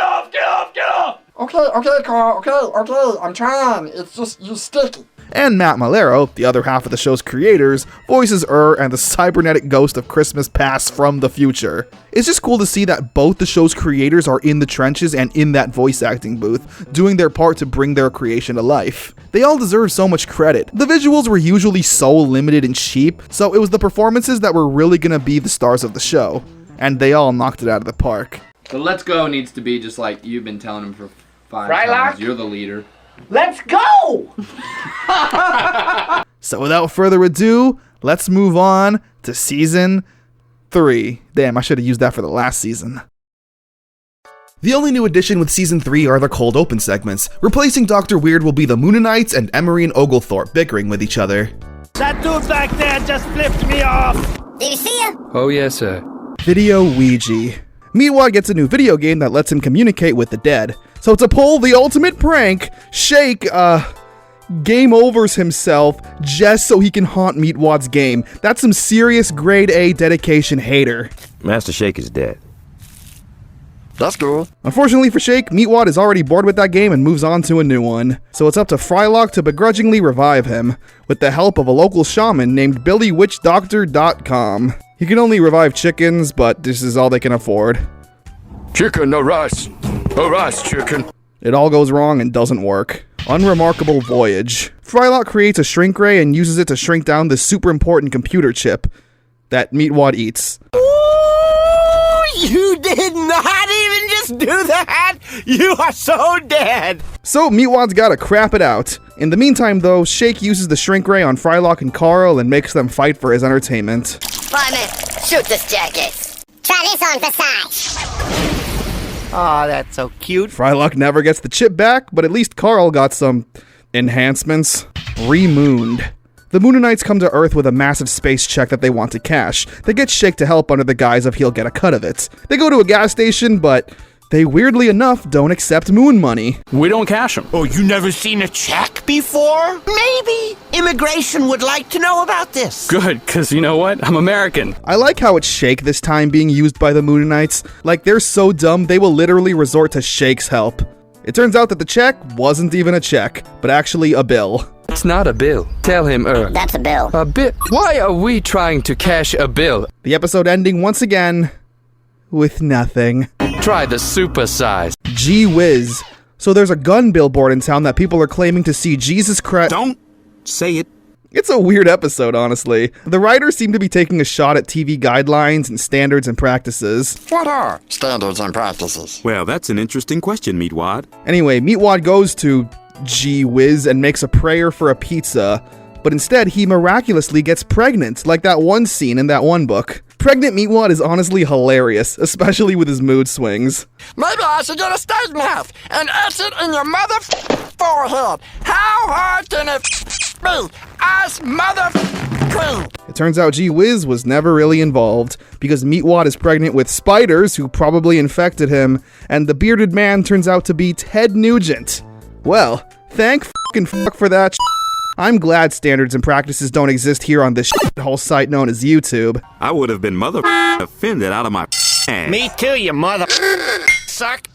off! Okay, Carl, okay, I'm trying. It's just, you sticky. And Matt Malero, the other half of the show's creators, voices and the cybernetic ghost of Christmas past from the future. It's just cool to see that both the show's creators are in the trenches and in that voice acting booth, doing their part to bring their creation to life. They all deserve so much credit. The visuals were usually so limited and cheap, so it was the performances that were really gonna be the stars of the show. And they all knocked it out of the park. The Let's Go needs to be just like you've been telling him for 5 Frylock? times. You're the leader. Let's go! So without further ado, let's move on to Season 3. Damn, I should have used that for the last season. The only new addition with Season 3 are the cold open segments. Replacing Dr. Weird will be the Moonanites and Emery and Oglethorpe bickering with each other. That dude back there just flipped me off. Did you see him? Oh, yes, sir. Video Ouija. Meatwad gets a new video game that lets him communicate with the dead. So to pull the ultimate prank, Shake, game overs himself just so he can haunt Meatwad's game. That's some serious grade A dedication hater. Master Shake is dead. That's cool. Unfortunately for Shake, Meatwad is already bored with that game and moves on to a new one. So it's up to Frylock to begrudgingly revive him, with the help of a local shaman named BillyWitchDoctor.com. He can only revive chickens, but this is all they can afford. Chicken, no rice. No rice, chicken. It all goes wrong and doesn't work. Unremarkable voyage. Frylock creates a shrink ray and uses it to shrink down this super important computer chip that Meatwad eats. You did not even just do that! You are so dead! So Meatwad's gotta crap it out. In the meantime though, Shake uses the shrink ray on Frylock and Carl and makes them fight for his entertainment. Fireman, shoot this jackass. Try this on for size. Aw, that's so cute. Frylock never gets the chip back, but at least Carl got some enhancements. Remooned. The Moonanites come to Earth with a massive space check that they want to cash. They get Shake to help under the guise of he'll get a cut of it. They go to a gas station, but they weirdly enough don't accept moon money. We don't cash them. Oh, you never seen a check before? Maybe immigration would like to know about this. Good, because you know what? I'm American. I like how it's Shake this time being used by the Moonanites. Like, they're so dumb, they will literally resort to Shake's help. It turns out that the check wasn't even a check, but actually a bill. It's not a bill. Tell him, That's a bill. A bill? Why are we trying to cash a bill? The episode ending once again with nothing. Try the super size. Gee whiz. So there's a gun billboard in town that people are claiming to see Jesus Christ. Don't say it. It's a weird episode, honestly. The writers seem to be taking a shot at TV guidelines and standards and practices. What are standards and practices? Well, that's an interesting question, Meatwad. Anyway, Meatwad goes to Gee whiz and makes a prayer for a pizza, but instead he miraculously gets pregnant, like that one scene in that one book. Pregnant Meatwad is honestly hilarious, especially with his mood swings. Maybe I should get a steak knife and etch it in your mother forehead. How hard can it be? Us mother. It turns out Gee whiz was never really involved, because Meatwad is pregnant with spiders who probably infected him, and the bearded man turns out to be Ted Nugent. Well, thank fuck for that. I'm glad standards and practices don't exist here on this whole site known as YouTube. I would have been offended out of my ass. Me too, you mother suck.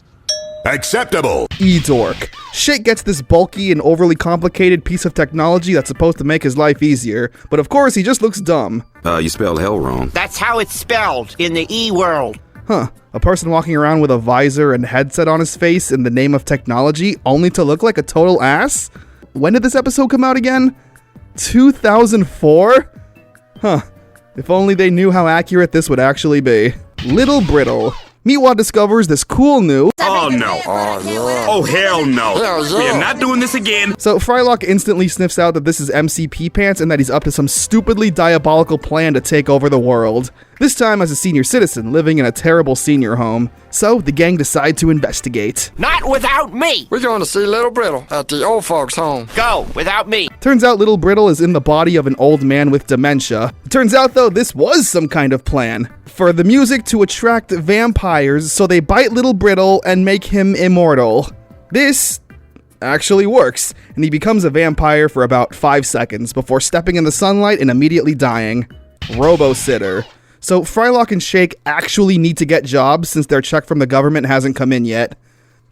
Acceptable. E-dork. Shake gets this bulky and overly complicated piece of technology that's supposed to make his life easier, but of course he just looks dumb. You spelled hell wrong. That's how it's spelled in the E-world. Huh. A person walking around with a visor and headset on his face in the name of technology only to look like a total ass? When did this episode come out again? 2004? Huh. If only they knew how accurate this would actually be. Little Brittle. Meatwad discovers this cool new... Oh no. Oh hell no. We are not doing this again. So Frylock instantly sniffs out that this is MCP Pants and that he's up to some stupidly diabolical plan to take over the world. This time as a senior citizen living in a terrible senior home. So the gang decide to investigate. Not without me. We're going to see Little Brittle at the old folks' home. Go without me. Turns out Little Brittle is in the body of an old man with dementia. Turns out though this was some kind of plan. For the music to attract vampires, so they bite Little Brittle and make him immortal. This actually works, and he becomes a vampire for about 5 seconds before stepping in the sunlight and immediately dying. Robo-sitter. So Frylock and Shake actually need to get jobs since their check from the government hasn't come in yet.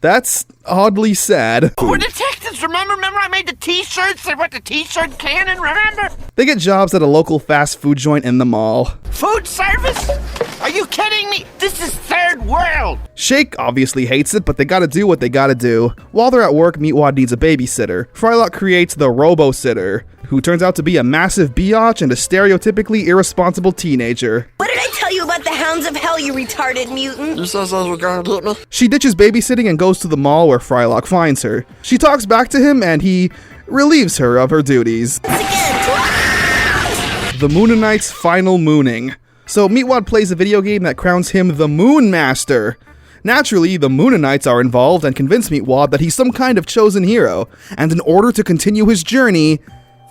That's oddly sad. We're detectives, remember I made the t-shirts? They went the t-shirt cannon, remember? They get jobs at a local fast food joint in the mall. Food service? Are you kidding me? This is third world. Shake obviously hates it, but they gotta do what they gotta do. While they're at work, Meatwad needs a babysitter. Frylock creates the Robo-sitter, who turns out to be a massive biatch and a stereotypically irresponsible teenager. What did I tell you about the hounds of hell, you retarded mutant? You said those were gonna get me? She ditches babysitting and goes to the mall where Frylock finds her. She talks back to him and he relieves her of her duties. The Moonanite's final mooning. So Meatwad plays a video game that crowns him the Moon Master. Naturally, the Moonanites are involved and convince Meatwad that he's some kind of chosen hero, and in order to continue his journey,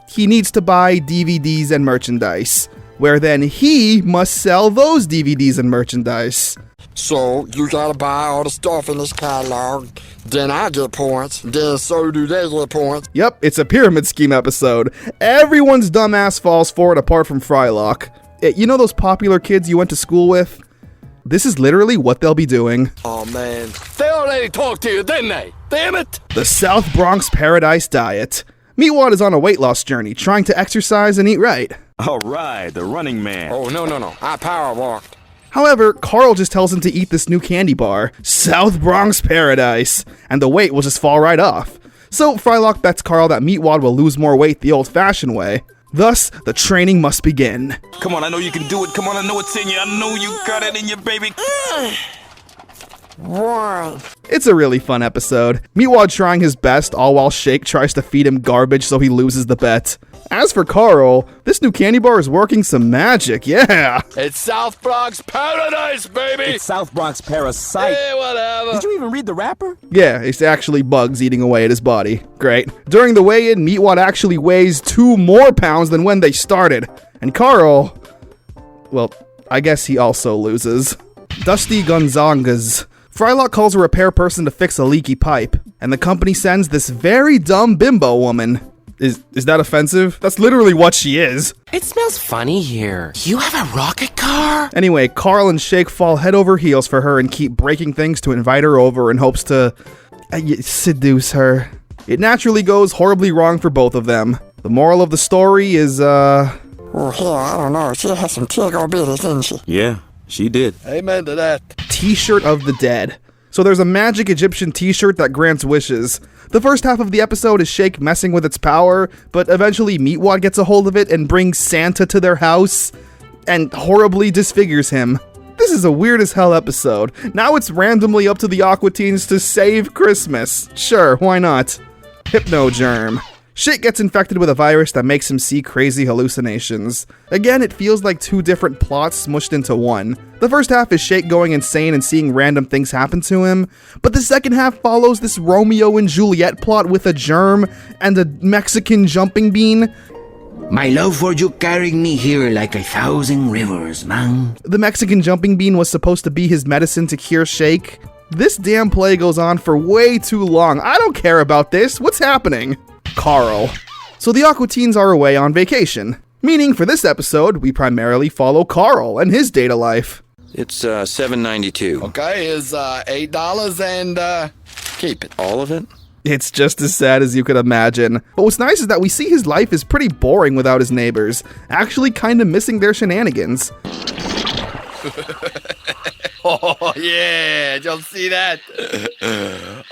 he needs to buy DVDs and merchandise, where then he must sell those DVDs and merchandise. So you gotta buy all the stuff in this catalog. Then I get points. Then so do they get points. Yep, it's a pyramid scheme episode. Everyone's dumbass falls for it apart from Frylock. You know those popular kids you went to school with? This is literally what they'll be doing. Oh man, they already talked to you, didn't they? Damn it! The South Bronx Paradise Diet. Meatwad is on a weight loss journey, trying to exercise and eat right. All right, the running man. Oh, no. I power walked. However, Carl just tells him to eat this new candy bar, South Bronx Paradise, and the weight will just fall right off. So Frylock bets Carl that Meatwad will lose more weight the old-fashioned way. Thus, the training must begin. Come on, I know you can do it. Come on, I know it's in you. I know you got it in you, baby. Why? It's a really fun episode. Meatwad trying his best, all while Shake tries to feed him garbage so he loses the bet. As for Carl, this new candy bar is working some magic, yeah! It's South Bronx Paradise, baby! It's South Bronx Parasite. Hey, whatever. Did you even read the rapper? Yeah, it's actually bugs eating away at his body. Great. During the weigh-in, Meatwad actually weighs 2 more pounds than when they started. And Carl, well, I guess he also loses. Dusty Gonzangas. Frylock calls a repair person to fix a leaky pipe, and the company sends this very dumb bimbo woman. Is that offensive? That's literally what she is. It smells funny here. You have a rocket car? Anyway, Carl and Shake fall head over heels for her and keep breaking things to invite her over in hopes to seduce her. It naturally goes horribly wrong for both of them. The moral of the story is, Oh, hell, I don't know. She has some tickle bitties, didn't she? Yeah, she did. Amen to that. T-shirt of the dead. So there's a magic Egyptian t-shirt that grants wishes. The first half of the episode is Shake messing with its power, but eventually Meatwad gets a hold of it and brings Santa to their house and horribly disfigures him. This is a weird as hell episode. Now it's randomly up to the Aqua teens to save Christmas. Sure, why not? Hypnogerm. Shake gets infected with a virus that makes him see crazy hallucinations. Again, it feels like 2 different plots smushed into one. The first half is Shake going insane and seeing random things happen to him, but the second half follows this Romeo and Juliet plot with a germ and a Mexican jumping bean. My love for you carried me here like 1,000 rivers, man. The Mexican jumping bean was supposed to be his medicine to cure Shake. This damn play goes on for way too long. I don't care about this. What's happening? Carl. So the Aqua teens are away on vacation, meaning for this episode, we primarily follow Carl and his data life. It's $7.92. Okay, is $8 and keep it. All of it? It's just as sad as you could imagine. But what's nice is that we see his life is pretty boring without his neighbors, actually kind of missing their shenanigans. Oh, yeah, did y'all see that?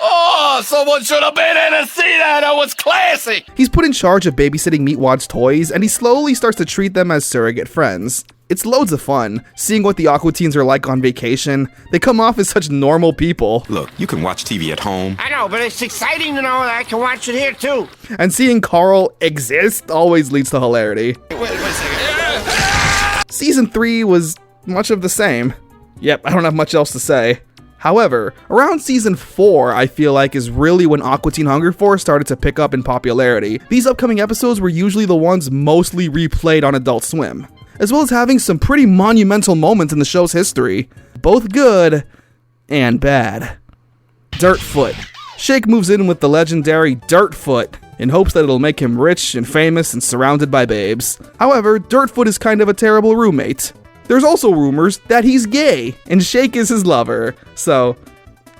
Oh, someone should have been in to see that. That was classic. He's put in charge of babysitting Meatwad's toys, and he slowly starts to treat them as surrogate friends. It's loads of fun, seeing what the Aqua teens are like on vacation. They come off as such normal people. Look, you can watch TV at home. I know, but it's exciting to know that I can watch it here, too. And seeing Carl exist always leads to hilarity. Wait a second. Season 3 was much of the same. Yep, I don't have much else to say. However, around Season 4, I feel like, is really when Aqua Teen Hunger Force started to pick up in popularity. These upcoming episodes were usually the ones mostly replayed on Adult Swim, as well as having some pretty monumental moments in the show's history. Both good and bad. Dirtfoot. Shake moves in with the legendary Dirtfoot in hopes that it'll make him rich and famous and surrounded by babes. However, Dirtfoot is kind of a terrible roommate. There's also rumors that he's gay, and Shake is his lover, so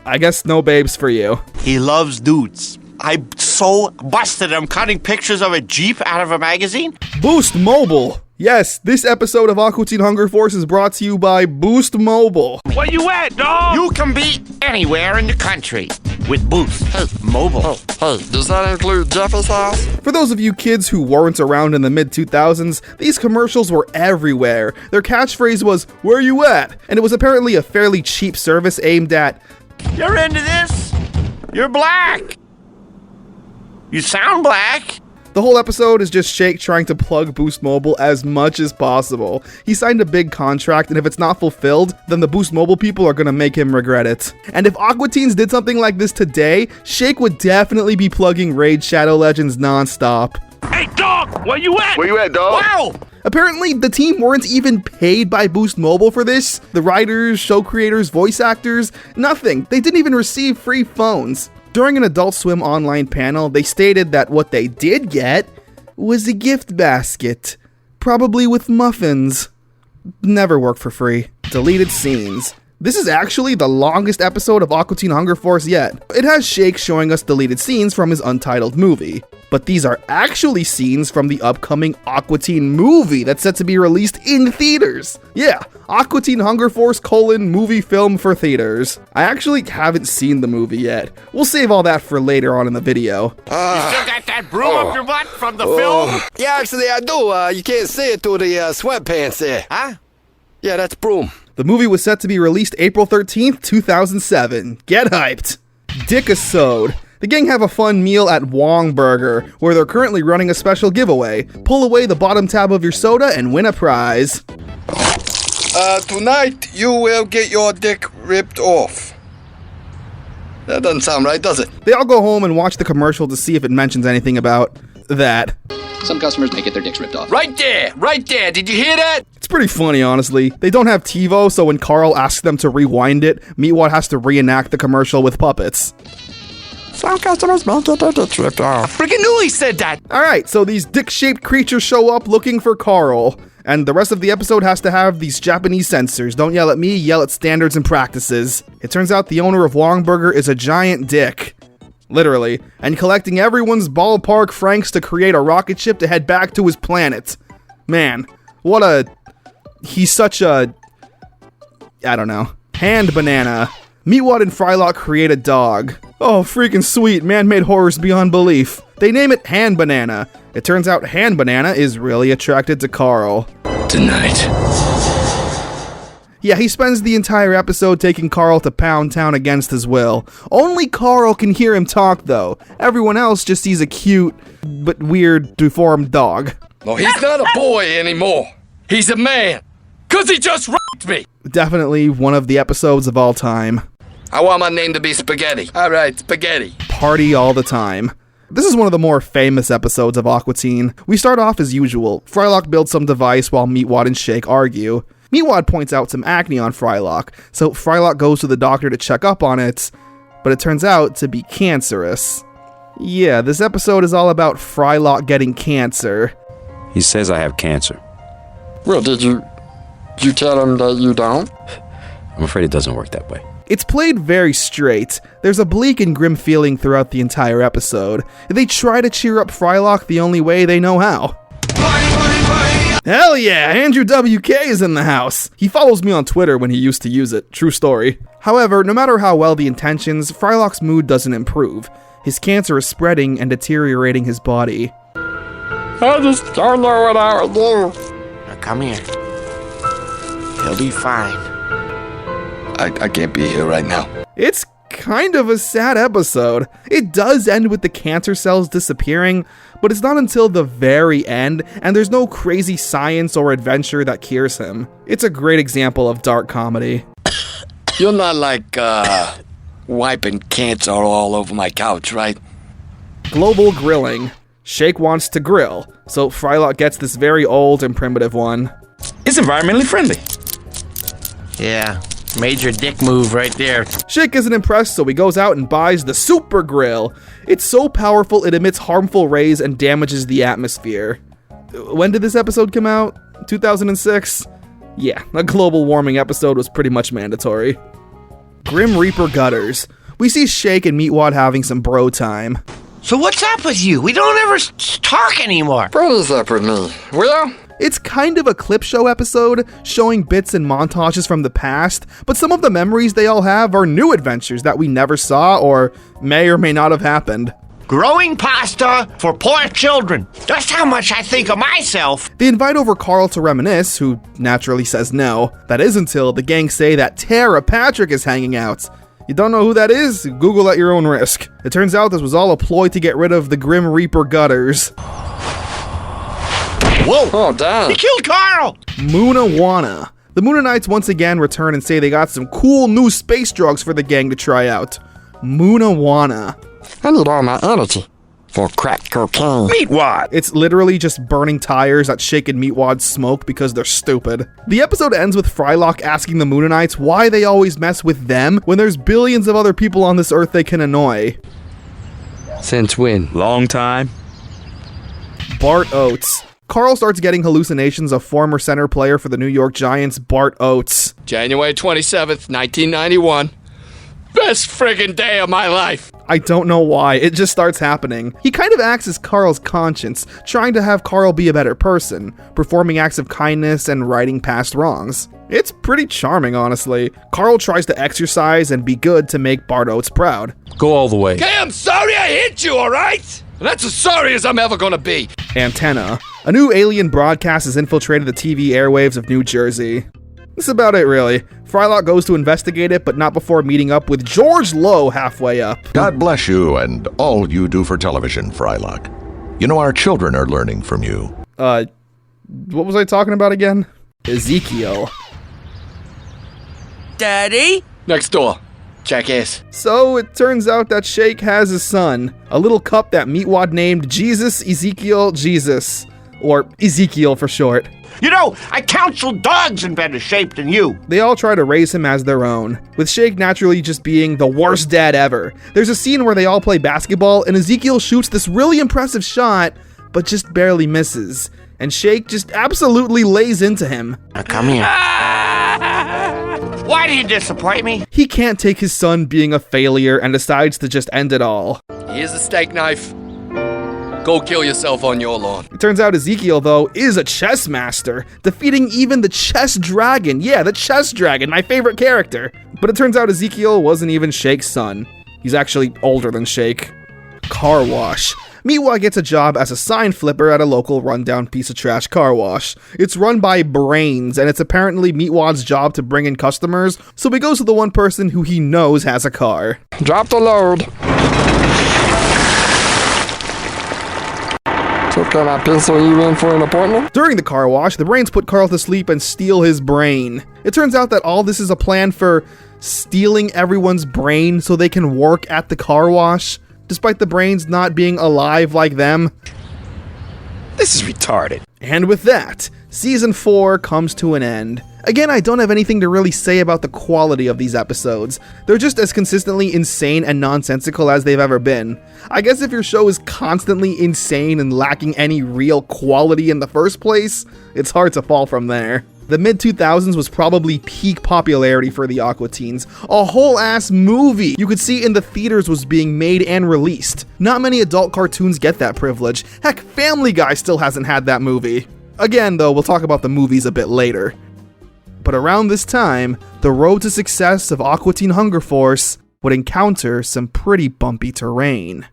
I guess no babes for you. He loves dudes. I'm so busted. I'm cutting pictures of a Jeep out of a magazine. Boost Mobile. Yes, this episode of Aqua Teen Hunger Force is brought to you by Boost Mobile. Where you at, dog? You can be anywhere in the country with Boost Mobile. Hey, does that include Jeffy's house? For those of you kids who weren't around in the mid-2000s, these commercials were everywhere. Their catchphrase was, "Where you at?" And it was apparently a fairly cheap service aimed at, You're into this? You're black. You sound black. The whole episode is just Shake trying to plug Boost Mobile as much as possible. He signed a big contract, and if it's not fulfilled, then the Boost Mobile people are gonna make him regret it. And if Aqua Teens did something like this today, Shake would definitely be plugging Raid Shadow Legends non-stop. Hey, dog, where you at? Where you at, dog? Wow! Apparently, the team weren't even paid by Boost Mobile for this. The writers, show creators, voice actors, nothing. They didn't even receive free phones. During an Adult Swim online panel, they stated that what they did get was a gift basket, probably with muffins. Never worked for free. Deleted scenes. This is actually the longest episode of Aqua Teen Hunger Force yet. It has Shake showing us deleted scenes from his untitled movie. But these are actually scenes from the upcoming Aqua Teen movie that's set to be released in theaters. Yeah, Aqua Teen Hunger Force : movie film for theaters. I actually haven't seen the movie yet. We'll save all that for later on in the video. You still got that broom up your butt from the film? Yeah, actually I do. You can't see it through the sweatpants there. Huh? Yeah, that's broom. The movie was set to be released April 13th, 2007. Get hyped! Dickasode. The gang have a fun meal at Wong Burger, where they're currently running a special giveaway. Pull away the bottom tab of your soda and win a prize. Tonight you will get your dick ripped off. That doesn't sound right, does it? They all go home and watch the commercial to see if it mentions anything about that. Some customers may get their dicks ripped off. Right there! Right there! Did you hear that? It's pretty funny, honestly. They don't have TiVo, so when Carl asks them to rewind it, Meatwad has to reenact the commercial with puppets. Some customers may get their dicks ripped off. Freaking knew he said that! Alright, so these dick-shaped creatures show up looking for Carl, and the rest of the episode has to have these Japanese censors. Don't yell at me, yell at standards and practices. It turns out the owner of Wong Burger is a giant dick. Literally, and collecting everyone's ballpark francs to create a rocket ship to head back to his planet. Man, he's such a, I don't know, hand banana. Meatwad and Frylock create a dog. Oh, freaking sweet, man-made horrors beyond belief. They name it Hand Banana. It turns out Hand Banana is really attracted to Carl. Tonight. Yeah, he spends the entire episode taking Carl to Pound Town against his will. Only Carl can hear him talk, though. Everyone else just sees a cute, but weird, deformed dog. No, he's not a boy anymore. He's a man. 'Cause he just raped me. Definitely one of the episodes of all time. I want my name to be Spaghetti. Alright, Spaghetti. Party all the time. This is one of the more famous episodes of Aqua Teen. We start off as usual. Frylock builds some device while Meatwad and Shake argue. Meatwad points out some acne on Frylock, so Frylock goes to the doctor to check up on it, but it turns out to be cancerous. Yeah, this episode is all about Frylock getting cancer. He says I have cancer. Well, did you tell him that you don't? I'm afraid it doesn't work that way. It's played very straight. There's a bleak and grim feeling throughout the entire episode. They try to cheer up Frylock the only way they know how. Hell yeah, Andrew WK is in the house. He follows me on Twitter when he used to use it. True story. However, no matter how well the intentions, Frylock's mood doesn't improve. His cancer is spreading and deteriorating his body. I just don't know what I would do. Now come here. He'll be fine. I can't be here right now. It's kind of a sad episode. It does end with the cancer cells disappearing, but it's not until the very end, and there's no crazy science or adventure that cures him. It's a great example of dark comedy. You're not like, wiping cancer all over my couch, right? Global grilling. Shake wants to grill, so Frylock gets this very old and primitive one. It's environmentally friendly. Yeah, major dick move right there. Shake isn't impressed, so he goes out and buys the Super Grill. It's so powerful it emits harmful rays and damages the atmosphere. When did this episode come out? 2006? Yeah, a global warming episode was pretty much mandatory. Grim Reaper Gutters. We see Shake and Meatwad having some bro time. So what's up with you? We don't ever talk anymore. What is up with me? Well, it's kind of a clip show episode, showing bits and montages from the past, but some of the memories they all have are new adventures that we never saw or may or may not have happened. Growing pasta for poor children. That's how much I think of myself. They invite over Carl to reminisce, who naturally says no. That is until the gang say that Tara Patrick is hanging out. You don't know who that is? Google at your own risk. It turns out this was all a ploy to get rid of the Grim Reaper Gutters. Whoa! Oh, damn. He killed Carl! Moonawana. The Moonanites once again return and say they got some cool new space drugs for the gang to try out. Moonawana. I need all my energy. for crack cocaine. Meatwad! It's literally just burning tires that Shake and Meatwad smoke because they're stupid. The episode ends with Frylock asking the Moonanites why they always mess with them when there's billions of other people on this earth they can annoy. Since when? Long time. Bart Oates. Carl starts getting hallucinations of former center player for the New York Giants, Bart Oates. January 27th, 1991. Best friggin' day of my life. I don't know why, it just starts happening. He kind of acts as Carl's conscience, trying to have Carl be a better person, performing acts of kindness and righting past wrongs. It's pretty charming, honestly. Carl tries to exercise and be good to make Bart Oates proud. Go all the way. Okay, I'm sorry I hit you, alright? And that's as sorry as I'm ever gonna be. Antenna. A new alien broadcast has infiltrated the TV airwaves of New Jersey. That's about it, really. Frylock goes to investigate it, but not before meeting up with George Lowe halfway up. God bless you and all you do for television, Frylock. You know, our children are learning from you. What was I talking about again? Ezekiel. Daddy? Next door. Jackass. So it turns out that Shake has a son, a little cup that Meatwad named Jesus Ezekiel Jesus, or Ezekiel for short. You know, I counsel dogs in better shape than you. They all try to raise him as their own, with Shake naturally just being the worst dad ever. There's a scene where they all play basketball and Ezekiel shoots this really impressive shot, but just barely misses. And Shake just absolutely lays into him. Now come here. Why do you disappoint me? He can't take his son being a failure and decides to just end it all. Here's a steak knife. Go kill yourself on your lawn. It turns out Ezekiel, though, is a chess master, defeating even the chess dragon. Yeah, the chess dragon, my favorite character. But it turns out Ezekiel wasn't even Shake's son. He's actually older than Shake. Car wash. Meatwad gets a job as a sign flipper at a local rundown piece of trash car wash. It's run by Brains, and it's apparently Meatwad's job to bring in customers, so he goes to the one person who he knows has a car. Drop the load. So can I pencil you in for an appointment? During the car wash, the Brains put Carl to sleep and steal his brain. It turns out that all this is a plan for stealing everyone's brain so they can work at the car wash, despite the Brains not being alive like them. This is retarded. And with that, Season 4 comes to an end. Again, I don't have anything to really say about the quality of these episodes. They're just as consistently insane and nonsensical as they've ever been. I guess if your show is constantly insane and lacking any real quality in the first place, it's hard to fall from there. The mid-2000s was probably peak popularity for the Aqua teens. A whole-ass movie you could see in the theaters was being made and released. Not many adult cartoons get that privilege. Heck, Family Guy still hasn't had that movie. Again, though, we'll talk about the movies a bit later. But around this time, the road to success of Aqua Teen Hunger Force would encounter some pretty bumpy terrain.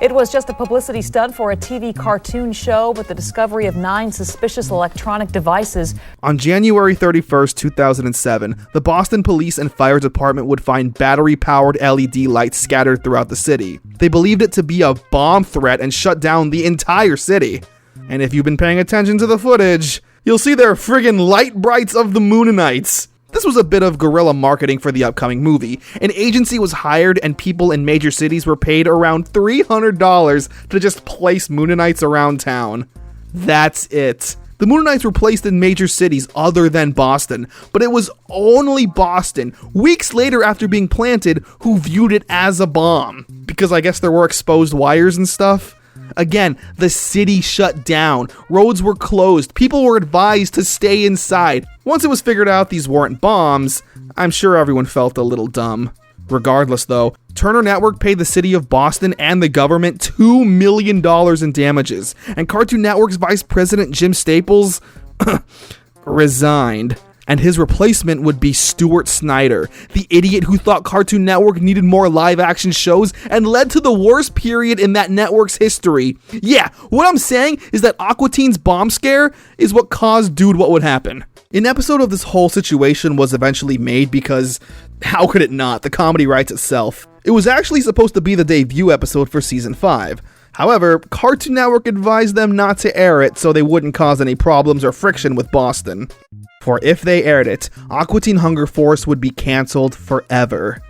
It was just a publicity stunt for a TV cartoon show with the discovery of 9 suspicious electronic devices. On January 31st, 2007, the Boston Police and Fire Department would find battery-powered LED lights scattered throughout the city. They believed it to be a bomb threat and shut down the entire city. And if you've been paying attention to the footage, you'll see their friggin' light brights of the Moonanites. This was a bit of guerrilla marketing for the upcoming movie. An agency was hired and people in major cities were paid around $300 to just place Moonanites around town. That's it. The Moonanites were placed in major cities other than Boston, but it was only Boston, weeks later after being planted, who viewed it as a bomb. Because I guess there were exposed wires and stuff. Again, the city shut down, roads were closed, people were advised to stay inside. Once it was figured out these weren't bombs, I'm sure everyone felt a little dumb. Regardless though, Turner Network paid the city of Boston and the government $2 million in damages, and Cartoon Network's vice president Jim Staples resigned. And his replacement would be Stuart Snyder, the idiot who thought Cartoon Network needed more live-action shows and led to the worst period in that network's history. Yeah, what I'm saying is that Aqua Teen's bomb scare is what caused Dude What Would Happen. An episode of this whole situation was eventually made because, how could it not? The comedy writes itself. It was actually supposed to be the debut episode for Season 5. However, Cartoon Network advised them not to air it so they wouldn't cause any problems or friction with Boston. For if they aired it, Aqua Teen Hunger Force would be cancelled forever.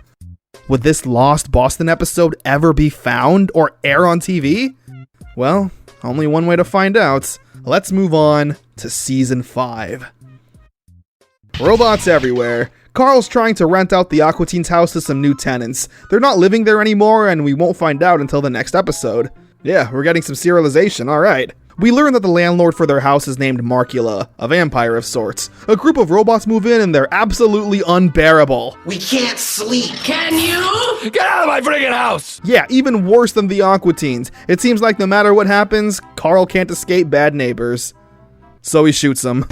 Would this lost Boston episode ever be found or air on TV? Well, only one way to find out. Let's move on to Season 5. Robots everywhere. Carl's trying to rent out the Aqua Teen's house to some new tenants. They're not living there anymore, and we won't find out until the next episode. Yeah, we're getting some serialization, alright. We learn that the landlord for their house is named Markula, a vampire of sorts. A group of robots move in and they're absolutely unbearable. We can't sleep. Can you? Get out of my friggin' house! Yeah, even worse than the Aqua Teens. It seems like no matter what happens, Carl can't escape bad neighbors. So he shoots them.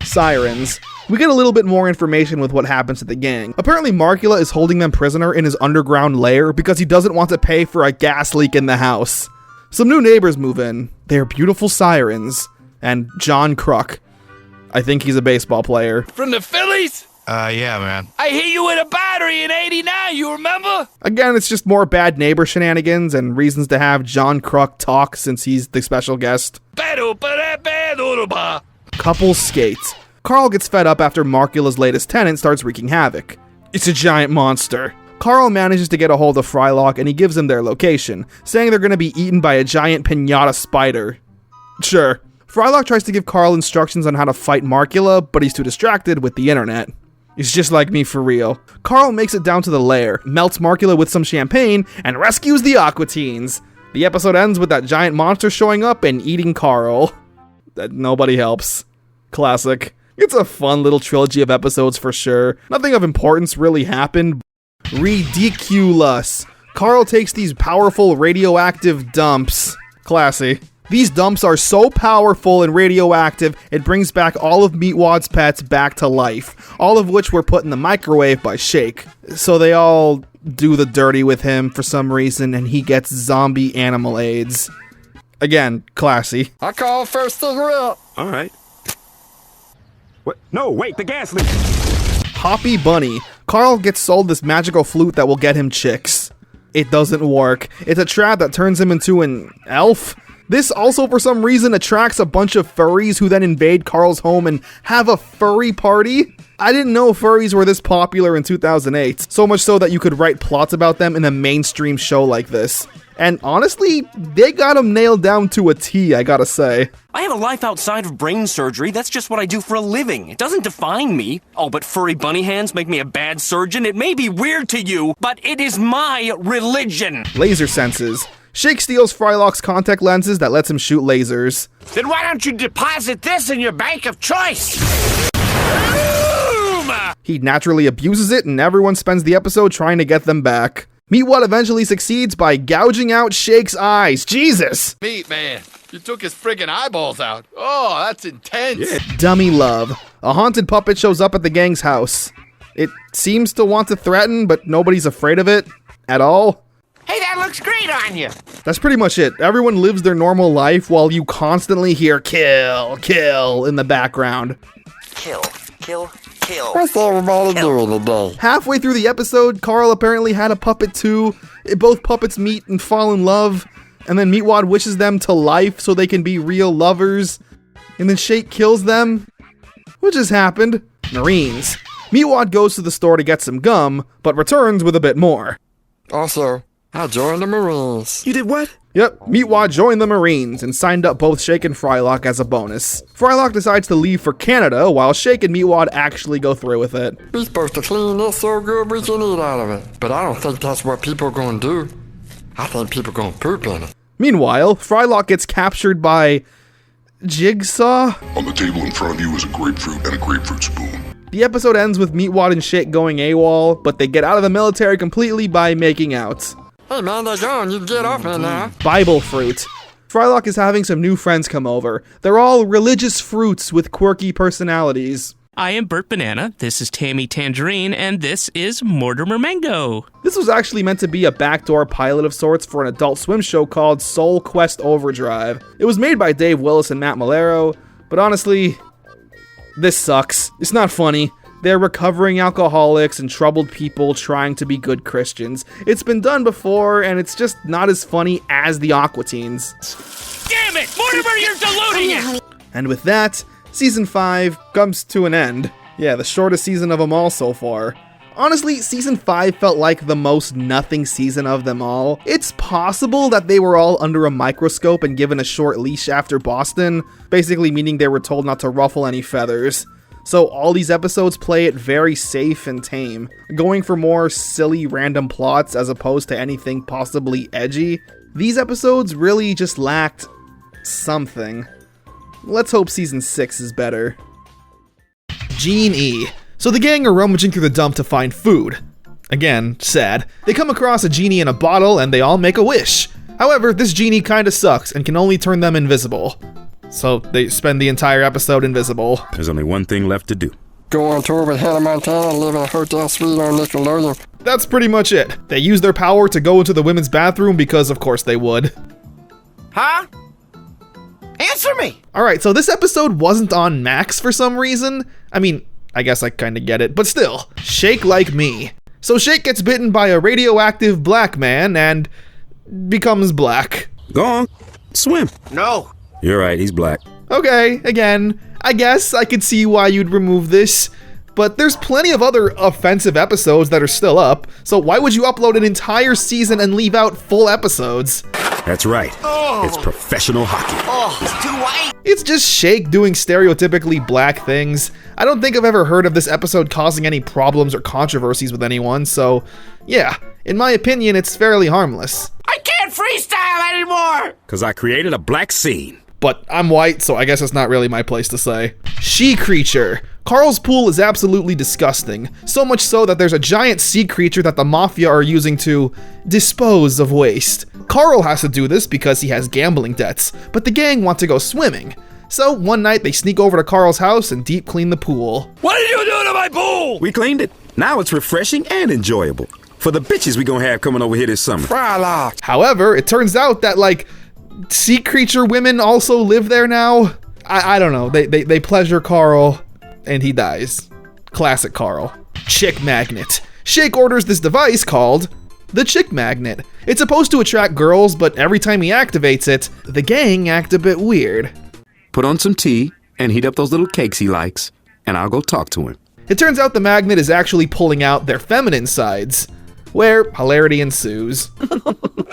Sirens. We get a little bit more information with what happens to the gang. Apparently Markula is holding them prisoner in his underground lair because he doesn't want to pay for a gas leak in the house. Some new neighbors move in. They're beautiful sirens. And John Kruk. I think he's a baseball player. From the Phillies? Yeah, man. I hit you with a battery in 89, you remember? Again, it's just more bad neighbor shenanigans and reasons to have John Kruk talk since he's the special guest. Couple skates. Carl gets fed up after Markula's latest tenant starts wreaking havoc. It's a giant monster. Carl manages to get a hold of Frylock and he gives them their location, saying they're going to be eaten by a giant piñata spider. Sure. Frylock tries to give Carl instructions on how to fight Markula, but he's too distracted with the internet. He's just like me for real. Carl makes it down to the lair, melts Markula with some champagne, and rescues the Aqua Teens. The episode ends with that giant monster showing up and eating Carl. Nobody helps. Classic. It's a fun little trilogy of episodes for sure. Nothing of importance really happened. Ridiculous. Carl takes these powerful radioactive dumps. Classy. These dumps are so powerful and radioactive, it brings back all of Meatwad's pets back to life, all of which were put in the microwave by Shake. So they all do the dirty with him for some reason, and he gets zombie animal AIDS. Again, classy. I call for a cigarette. All right. What? No, wait, the gas leak. Hoppy Bunny. Carl gets sold this magical flute that will get him chicks. It doesn't work. It's a trap that turns him into an elf. This also for some reason attracts a bunch of furries who then invade Carl's home and have a furry party. I didn't know furries were this popular in 2008, so much so that you could write plots about them in a mainstream show like this. And honestly, they got them nailed down to a T, I gotta say. I have a life outside of brain surgery. That's just what I do for a living. It doesn't define me. Oh, but furry bunny hands make me a bad surgeon. It may be weird to you, but it is my religion. Laser senses. Shake steals Frylock's contact lenses that lets him shoot lasers. Then why don't you deposit this in your bank of choice? He naturally abuses it, and everyone spends the episode trying to get them back. Meatwad eventually succeeds by gouging out Shake's eyes. Jesus! Meat, man. You took his friggin' eyeballs out. Oh, that's intense. Yeah. Dummy love. A haunted puppet shows up at the gang's house. It seems to want to threaten, but nobody's afraid of it at all. Hey, that looks great on you. That's pretty much it. Everyone lives their normal life while you constantly hear kill, kill in the background. Kill, kill, kill. What's everybody doing today? Halfway through the episode, Carl apparently had a puppet too. Both puppets meet and fall in love, and then Meatwad wishes them to life so they can be real lovers, and then Shake kills them. What just happened? Marines. Meatwad goes to the store to get some gum, but returns with a bit more. Also, I joined the Marines. You did what? Yep, Meatwad joined the Marines and signed up both Shake and Frylock as a bonus. Frylock decides to leave for Canada, while Shake and Meatwad actually go through with it. We're supposed to clean this so good we can eat out of it. But I don't think that's what people are gonna do. I think people are gonna poop in it. Meanwhile, Frylock gets captured by Jigsaw? On the table in front of you is a grapefruit and a grapefruit spoon. The episode ends with Meatwad and Shake going AWOL, but they get out of the military completely by making out. Hey man, they're gone. You can get off here now. Bible fruit. Frylock is having some new friends come over. They're all religious fruits with quirky personalities. I am Bert Banana, this is Tammy Tangerine, and this is Mortimer Mango. This was actually meant to be a backdoor pilot of sorts for an Adult Swim show called Soul Quest Overdrive. It was made by Dave Willis and Matt Malero, but honestly, this sucks. It's not funny. They're recovering alcoholics and troubled people trying to be good Christians. It's been done before, and it's just not as funny as the Aqua Teens. Damn it! Mortimer, you're diluting it! And with that, Season 5 comes to an end. Yeah, the shortest season of them all so far. Honestly, Season 5 felt like the most nothing season of them all. It's possible that they were all under a microscope and given a short leash after Boston, basically meaning they were told not to ruffle any feathers. So all these episodes play it very safe and tame, going for more silly random plots as opposed to anything possibly edgy. These episodes really just lacked something. Let's hope Season 6 is better. Gene E. So the gang are rummaging through the dump to find food. Again, sad. They come across a genie in a bottle and they all make a wish. However, this genie kinda sucks and can only turn them invisible. So they spend the entire episode invisible. There's only one thing left to do. Go on tour with Hannah Montana and live in a hotel suite on Nickelodeon. That's pretty much it. They use their power to go into the women's bathroom because of course they would. Huh? Answer me! Alright, so this episode wasn't on Max for some reason. I mean, I guess I kinda get it, but still. Shake like me. So Shake gets bitten by a radioactive black man and becomes black. Go on, swim. No. You're right, he's black. Okay, again, I guess I could see why you'd remove this, but there's plenty of other offensive episodes that are still up, so why would you upload an entire season and leave out full episodes? That's right. Oh. It's professional hockey. Oh, it's too white. It's just Shake doing stereotypically black things. I don't think I've ever heard of this episode causing any problems or controversies with anyone, so yeah, in my opinion, it's fairly harmless. I can't freestyle anymore! Cause I created a black scene. But I'm white, so I guess it's not really my place to say. She creature. Carl's pool is absolutely disgusting. So much so that there's a giant sea creature that the mafia are using to dispose of waste. Carl has to do this because he has gambling debts, but the gang want to go swimming. So one night they sneak over to Carl's house and deep clean the pool. What are you doing to my pool? We cleaned it. Now it's refreshing and enjoyable. For the bitches we gonna have coming over here this summer. However, it turns out that sea creature women also live there now. I don't know. They pleasure Carl and he dies. Classic Carl. Chick magnet. Shake orders this device called the Chick Magnet. It's supposed to attract girls, but every time he activates it, the gang act a bit weird. Put on some tea and heat up those little cakes he likes, and I'll go talk to him. It turns out the magnet is actually pulling out their feminine sides, where hilarity ensues.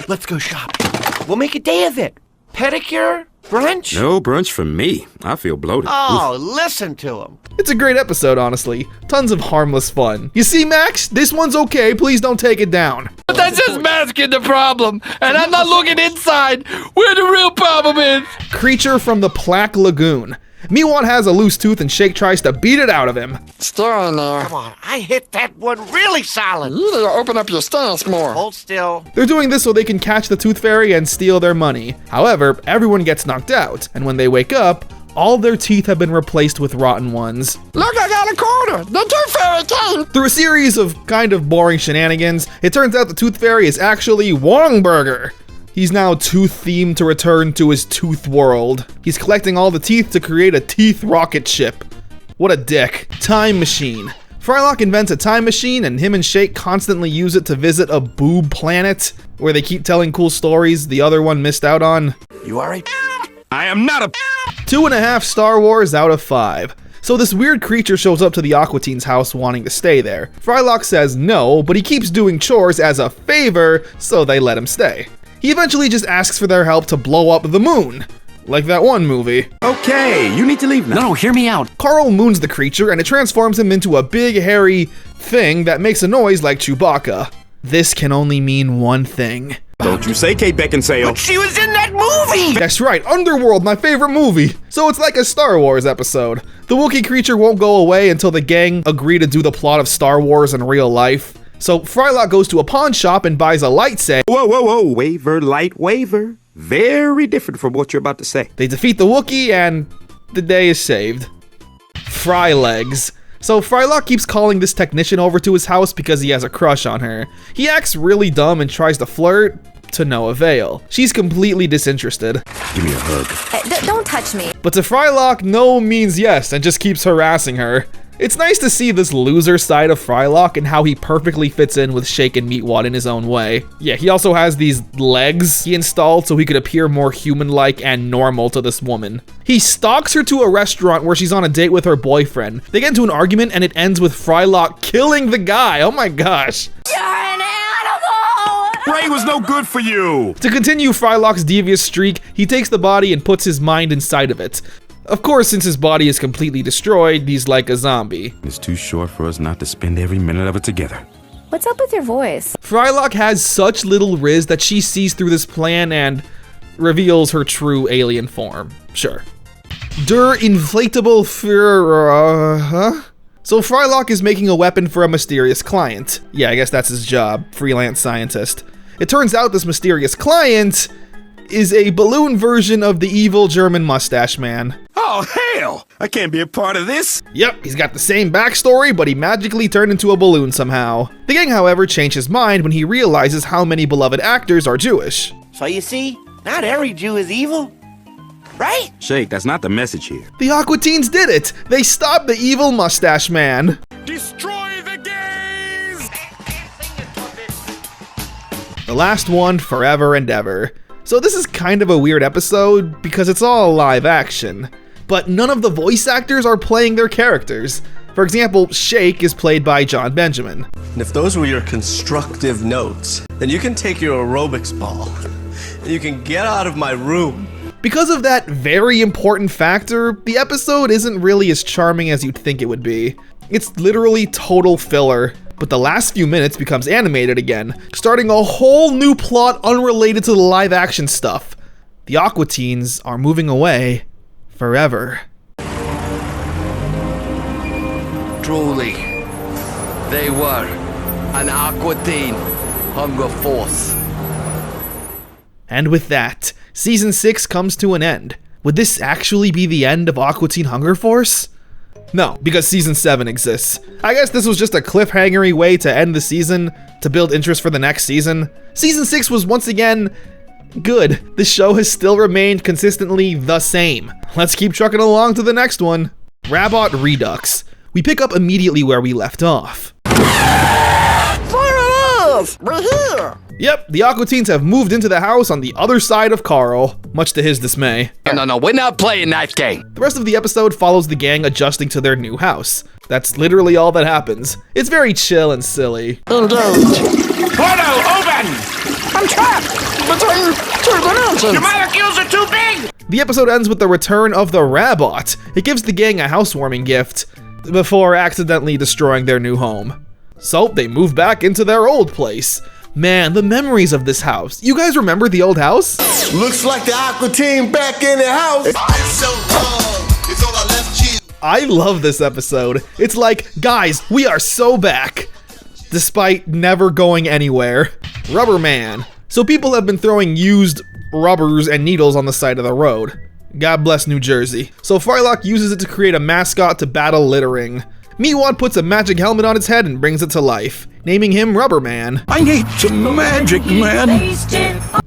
Let's go shopping. We'll make a day of it. Pedicure? Brunch? No brunch for me. I feel bloated. Oh, listen to him. It's a great episode, honestly. Tons of harmless fun. You see, Max? This one's okay. Please don't take it down. But that's just masking the problem, and I'm not looking inside where the real problem is. Creature from the Plaque Lagoon. Miwon has a loose tooth and Shake tries to beat it out of him. Stay in there. Come on, I hit that one really solid. You need to open up your stance more. Hold still. They're doing this so they can catch the Tooth Fairy and steal their money. However, everyone gets knocked out, and when they wake up, all their teeth have been replaced with rotten ones. Look, I got a quarter. The Tooth Fairy came. Through a series of kind of boring shenanigans, it turns out the Tooth Fairy is actually Wongburger. He's now tooth-themed to return to his tooth world. He's collecting all the teeth to create a teeth rocket ship. What a dick. Time machine. Frylock invents a time machine and him and Shake constantly use it to visit a boob planet where they keep telling cool stories the other one missed out on. You alright? I am not a 2.5 Star Wars out of 5. So this weird creature shows up to the Aqua Teen's house wanting to stay there. Frylock says no, but he keeps doing chores as a favor, so they let him stay. He eventually just asks for their help to blow up the moon. Like that one movie. Okay, you need to leave now. No, hear me out. Carl moons the creature and it transforms him into a big hairy thing that makes a noise like Chewbacca. This can only mean one thing. Don't you say Kate Beckinsale. But she was in that movie! That's right, Underworld, my favorite movie. So it's like a Star Wars episode. The Wookiee creature won't go away until the gang agree to do the plot of Star Wars in real life. So Frylock goes to a pawn shop and buys a lightsaber. Whoa, waiver, light waiver. Very different from what you're about to say. They defeat the Wookiee and the day is saved. Fry legs. So Frylock keeps calling this technician over to his house because he has a crush on her. He acts really dumb and tries to flirt, to no avail. She's completely disinterested. Give me a hug. Don't touch me. But to Frylock, no means yes and just keeps harassing her. It's nice to see this loser side of Frylock and how he perfectly fits in with Shake and Meatwad in his own way. Yeah, he also has these legs he installed so he could appear more human-like and normal to this woman. He stalks her to a restaurant where she's on a date with her boyfriend. They get into an argument and it ends with Frylock killing the guy. Oh my gosh. You're an animal! Ray was no good for you! To continue Frylock's devious streak, he takes the body and puts his mind inside of it. Of course, since his body is completely destroyed, he's like a zombie. It's too short for us not to spend every minute of it together. What's up with your voice? Frylock has such little riz that she sees through this plan and reveals her true alien form. Sure. Der inflatable So Frylock is making a weapon for a mysterious client. Yeah, I guess that's his job, freelance scientist. It turns out this mysterious client is a balloon version of the evil German mustache man. Oh, hell! I can't be a part of this! Yep, he's got the same backstory, but he magically turned into a balloon somehow. The gang, however, changed his mind when he realizes how many beloved actors are Jewish. So you see, not every Jew is evil, right? Shake, that's not the message here. The Aqua Teens did it! They stopped the evil mustache man. Destroy the gays! The last one, forever and ever. So this is kind of a weird episode because it's all live action, but none of the voice actors are playing their characters. For example, Shake is played by John Benjamin. And if those were your constructive notes, then you can take your aerobics ball and you can get out of my room. Because of that very important factor, the episode isn't really as charming as you'd think it would be. It's literally total filler. But the last few minutes becomes animated again, starting a whole new plot unrelated to the live action stuff. The Aqua Teens are moving away forever. Truly, they were an Aqua Teen hunger force. And with that, Season 6 comes to an end. Would this actually be the end of Aqua Teen Hunger Force? No, because Season 7 exists. I guess this was just a cliffhangery way to end the season, to build interest for the next season. Season 6 was once again good. The show has still remained consistently the same. Let's keep trucking along to the next one. Rabot Redux. We pick up immediately where we left off. There it is! We're here! Yep, the Aqua Teens have moved into the house on the other side of Carl, much to his dismay. No, we're not playing that game. The rest of the episode follows the gang adjusting to their new house. That's literally all that happens. It's very chill and silly. Engage. Portal, open! I'm trapped between two dimensions. Your molecules are too big! The episode ends with the return of the Rabot. It gives the gang a housewarming gift before accidentally destroying their new home. So they move back into their old place. Man, the memories of this house. You guys remember the old house? Looks like the Aqua Team back in the house. I love this episode. It's like, guys, we are so back. Despite never going anywhere. Rubber Man. So people have been throwing used rubbers and needles on the side of the road. God bless New Jersey. So Frylock uses it to create a mascot to battle littering. Meatwad puts a magic helmet on its head and brings it to life, naming him Rubber Man. I need some magic, man.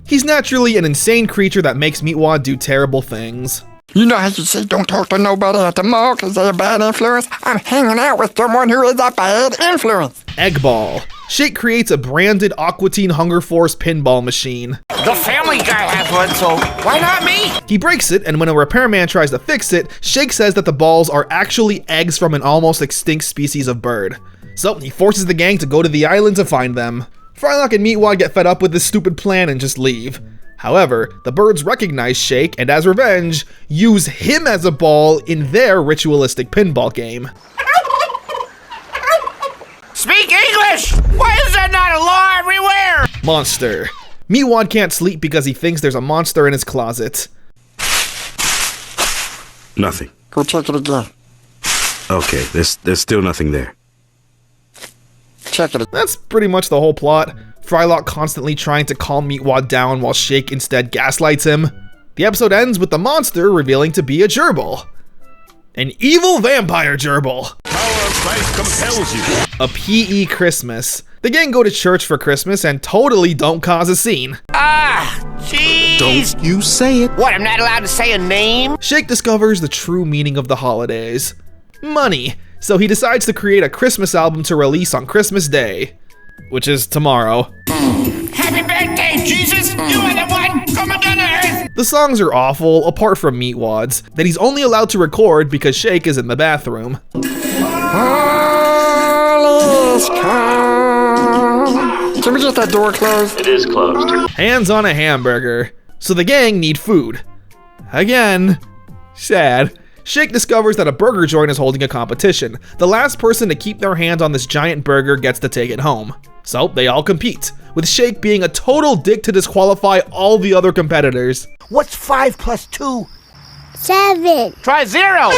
He's naturally an insane creature that makes Meatwad do terrible things. You know how you say don't talk to nobody at the mall because they're a bad influence? I'm hanging out with someone who is a bad influence. Eggball. Shake creates a branded Aqua Teen Hunger Force pinball machine. The Family Guy has one, so why not me? He breaks it, and when a repairman tries to fix it, Shake says that the balls are actually eggs from an almost extinct species of bird. So he forces the gang to go to the island to find them. Frylock and Meatwad get fed up with this stupid plan and just leave. However, the birds recognize Shake and as revenge, use him as a ball in their ritualistic pinball game. Speak English! Why is that not a law everywhere? Monster. Meatwad can't sleep because he thinks there's a monster in his closet. Nothing. Go check it again. Okay, there's still nothing there. Check it. That's pretty much the whole plot. Frylock constantly trying to calm Meatwad down while Shake instead gaslights him. The episode ends with the monster revealing to be a gerbil. An evil vampire gerbil. Power of Christ compels you. A PE Christmas. The gang go to church for Christmas and totally don't cause a scene. Ah, jeez. Don't you say it. What, I'm not allowed to say a name? Shake discovers the true meaning of the holidays. Money. so he decides to create a Christmas album to release on Christmas Day, which is tomorrow. Happy birthday, Jesus! You are the one coming down to earth! The songs are awful, apart from Meatwads, that he's only allowed to record because Shake is in the bathroom. Can we get that door closed? It is closed. Hands on a hamburger. So the gang need food. Again. Sad. Shake discovers that a burger joint is holding a competition. The last person to keep their hand on this giant burger gets to take it home. So they all compete, with Shake being a total dick to disqualify all the other competitors. What's 5 plus 2? 7. Try 0.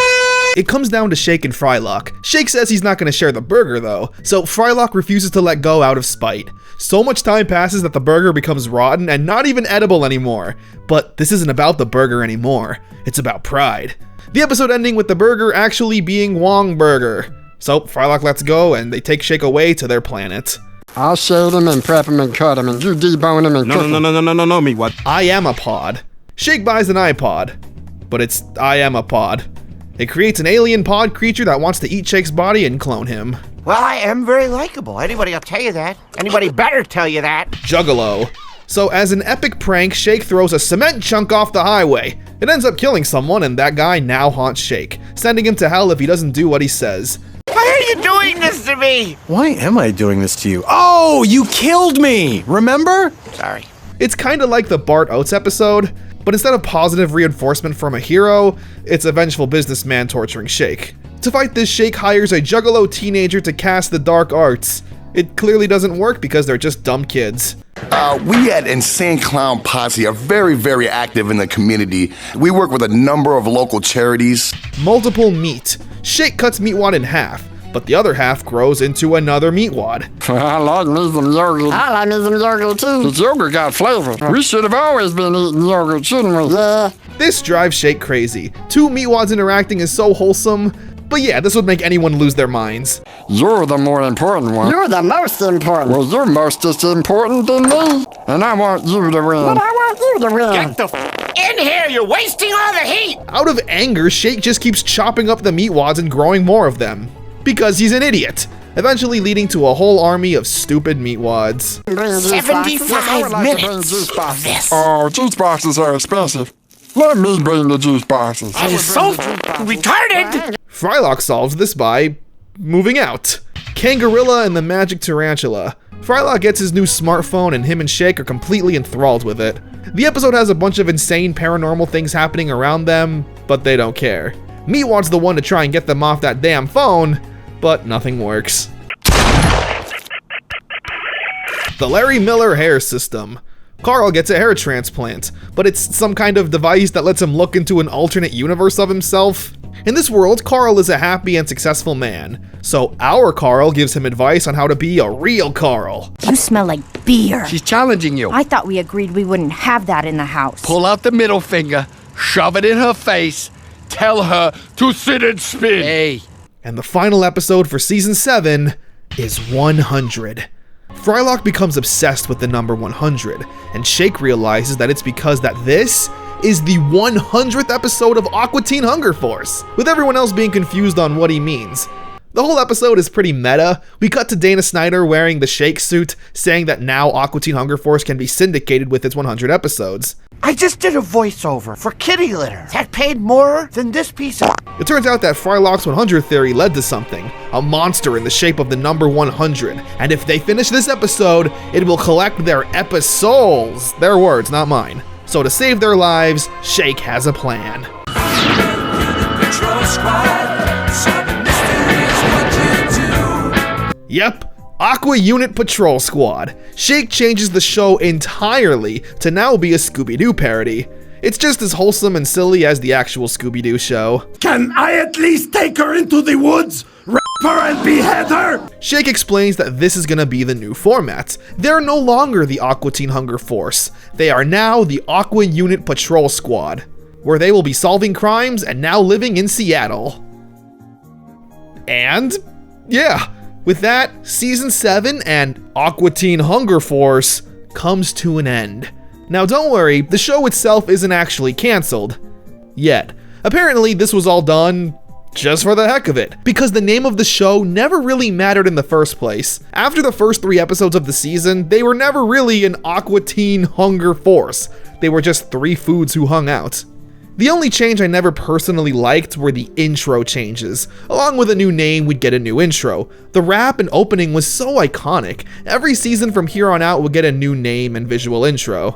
It comes down to Shake and Frylock. Shake says he's not going to share the burger though, so Frylock refuses to let go out of spite. So much time passes that the burger becomes rotten and not even edible anymore. But this isn't about the burger anymore, it's about pride. The episode ending with the burger actually being Wong Burger. So Frylock lets go and they take Shake away to their planet. I'll shave him and prep him and cut him and you debone him and cook him. No, me what? I am a pod. Shake buys an iPod, but it's I am a pod. It creates an alien pod creature that wants to eat Shake's body and clone him. Well, I am very likable. Anybody will tell you that. Anybody better tell you that. Juggalo. So as an epic prank, Shake throws a cement chunk off the highway. It ends up killing someone and that guy now haunts Shake, sending him to hell if he doesn't do what he says. Why are you doing this to me? Why am I doing this to you? Oh, you killed me! Remember? Sorry. It's kinda like the Bart Oates episode, but instead of positive reinforcement from a hero, it's a vengeful businessman torturing Shake. To fight this, Shake hires a juggalo teenager to cast the dark arts. It clearly doesn't work because they're just dumb kids. We at Insane Clown Posse are very, very active in the community. We work with a number of local charities. Multiple meat. Shake cuts Meatwad in half, but the other half grows into another Meatwad. I like me some yogurt. I like me some yogurt too. This yogurt got flavor. We should have always been eating yogurt, shouldn't we? Yeah. This drives Shake crazy. Two Meatwads interacting is so wholesome, but yeah, this would make anyone lose their minds. You're the more important one. You're the most important. Well, you're most as important than me. And I want you to win. But I want you to win. Get the in here! You're wasting all the heat! Out of anger, Shake just keeps chopping up the Meatwads and growing more of them. Because he's an idiot. Eventually leading to a whole army of stupid Meatwads. 75 minutes of this. Oh, juice boxes are expensive. Let me bring the juice boxes. That is so retarded! Frylock solves this by moving out. Kangorilla and the Magic Tarantula. Frylock gets his new smartphone and him and Shake are completely enthralled with it. The episode has a bunch of insane paranormal things happening around them, but they don't care. Meatwad's the one to try and get them off that damn phone, but nothing works. The Larry Miller hair system. Carl gets a hair transplant, but it's some kind of device that lets him look into an alternate universe of himself. In this world, Carl is a happy and successful man, so our Carl gives him advice on how to be a real Carl. You smell like beer. She's challenging you. I thought we agreed we wouldn't have that in the house. Pull out the middle finger, shove it in her face, tell her to sit and spin. Hey. And the final episode for season 7 is 100. Frylock becomes obsessed with the number 100, and Shake realizes that it's because that this is the 100th episode of Aqua Teen Hunger Force, with everyone else being confused on what he means. The whole episode is pretty meta. We cut to Dana Snyder wearing the Shake suit, saying that now Aqua Teen Hunger Force can be syndicated with its 100 episodes. I just did a voiceover for Kitty Litter. That paid more than this piece of... It turns out that Frylock's 100 theory led to something, a monster in the shape of the number 100, and if they finish this episode, it will collect their episouls. Their words, not mine. So to save their lives, Shake has a plan. Yep. Aqua Unit Patrol Squad. Shake changes the show entirely to now be a Scooby-Doo parody. It's just as wholesome and silly as the actual Scooby-Doo show. Can I at least take her into the woods, rape her and behead her? Shake explains that this is gonna be the new format. They're no longer the Aqua Teen Hunger Force. They are now the Aqua Unit Patrol Squad, where they will be solving crimes and now living in Seattle. And yeah. With that, Season 7 and Aqua Teen Hunger Force comes to an end. Now don't worry, the show itself isn't actually cancelled. Yet. Apparently this was all done just for the heck of it, because the name of the show never really mattered in the first place. After the first 3 episodes of the season, they were never really an Aqua Teen hunger force. They were just 3 foods who hung out. The only change I never personally liked were the intro changes. Along with a new name, we'd get a new intro. The rap and opening was so iconic. Every season from here on out would get a new name and visual intro.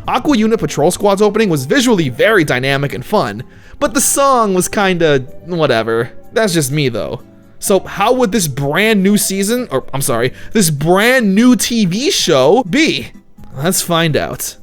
Aqua Unit Patrol Squad's opening was visually very dynamic and fun, but the song was kinda whatever. That's just me though. So how would this brand new season, or I'm sorry, this brand new TV show be? Let's find out.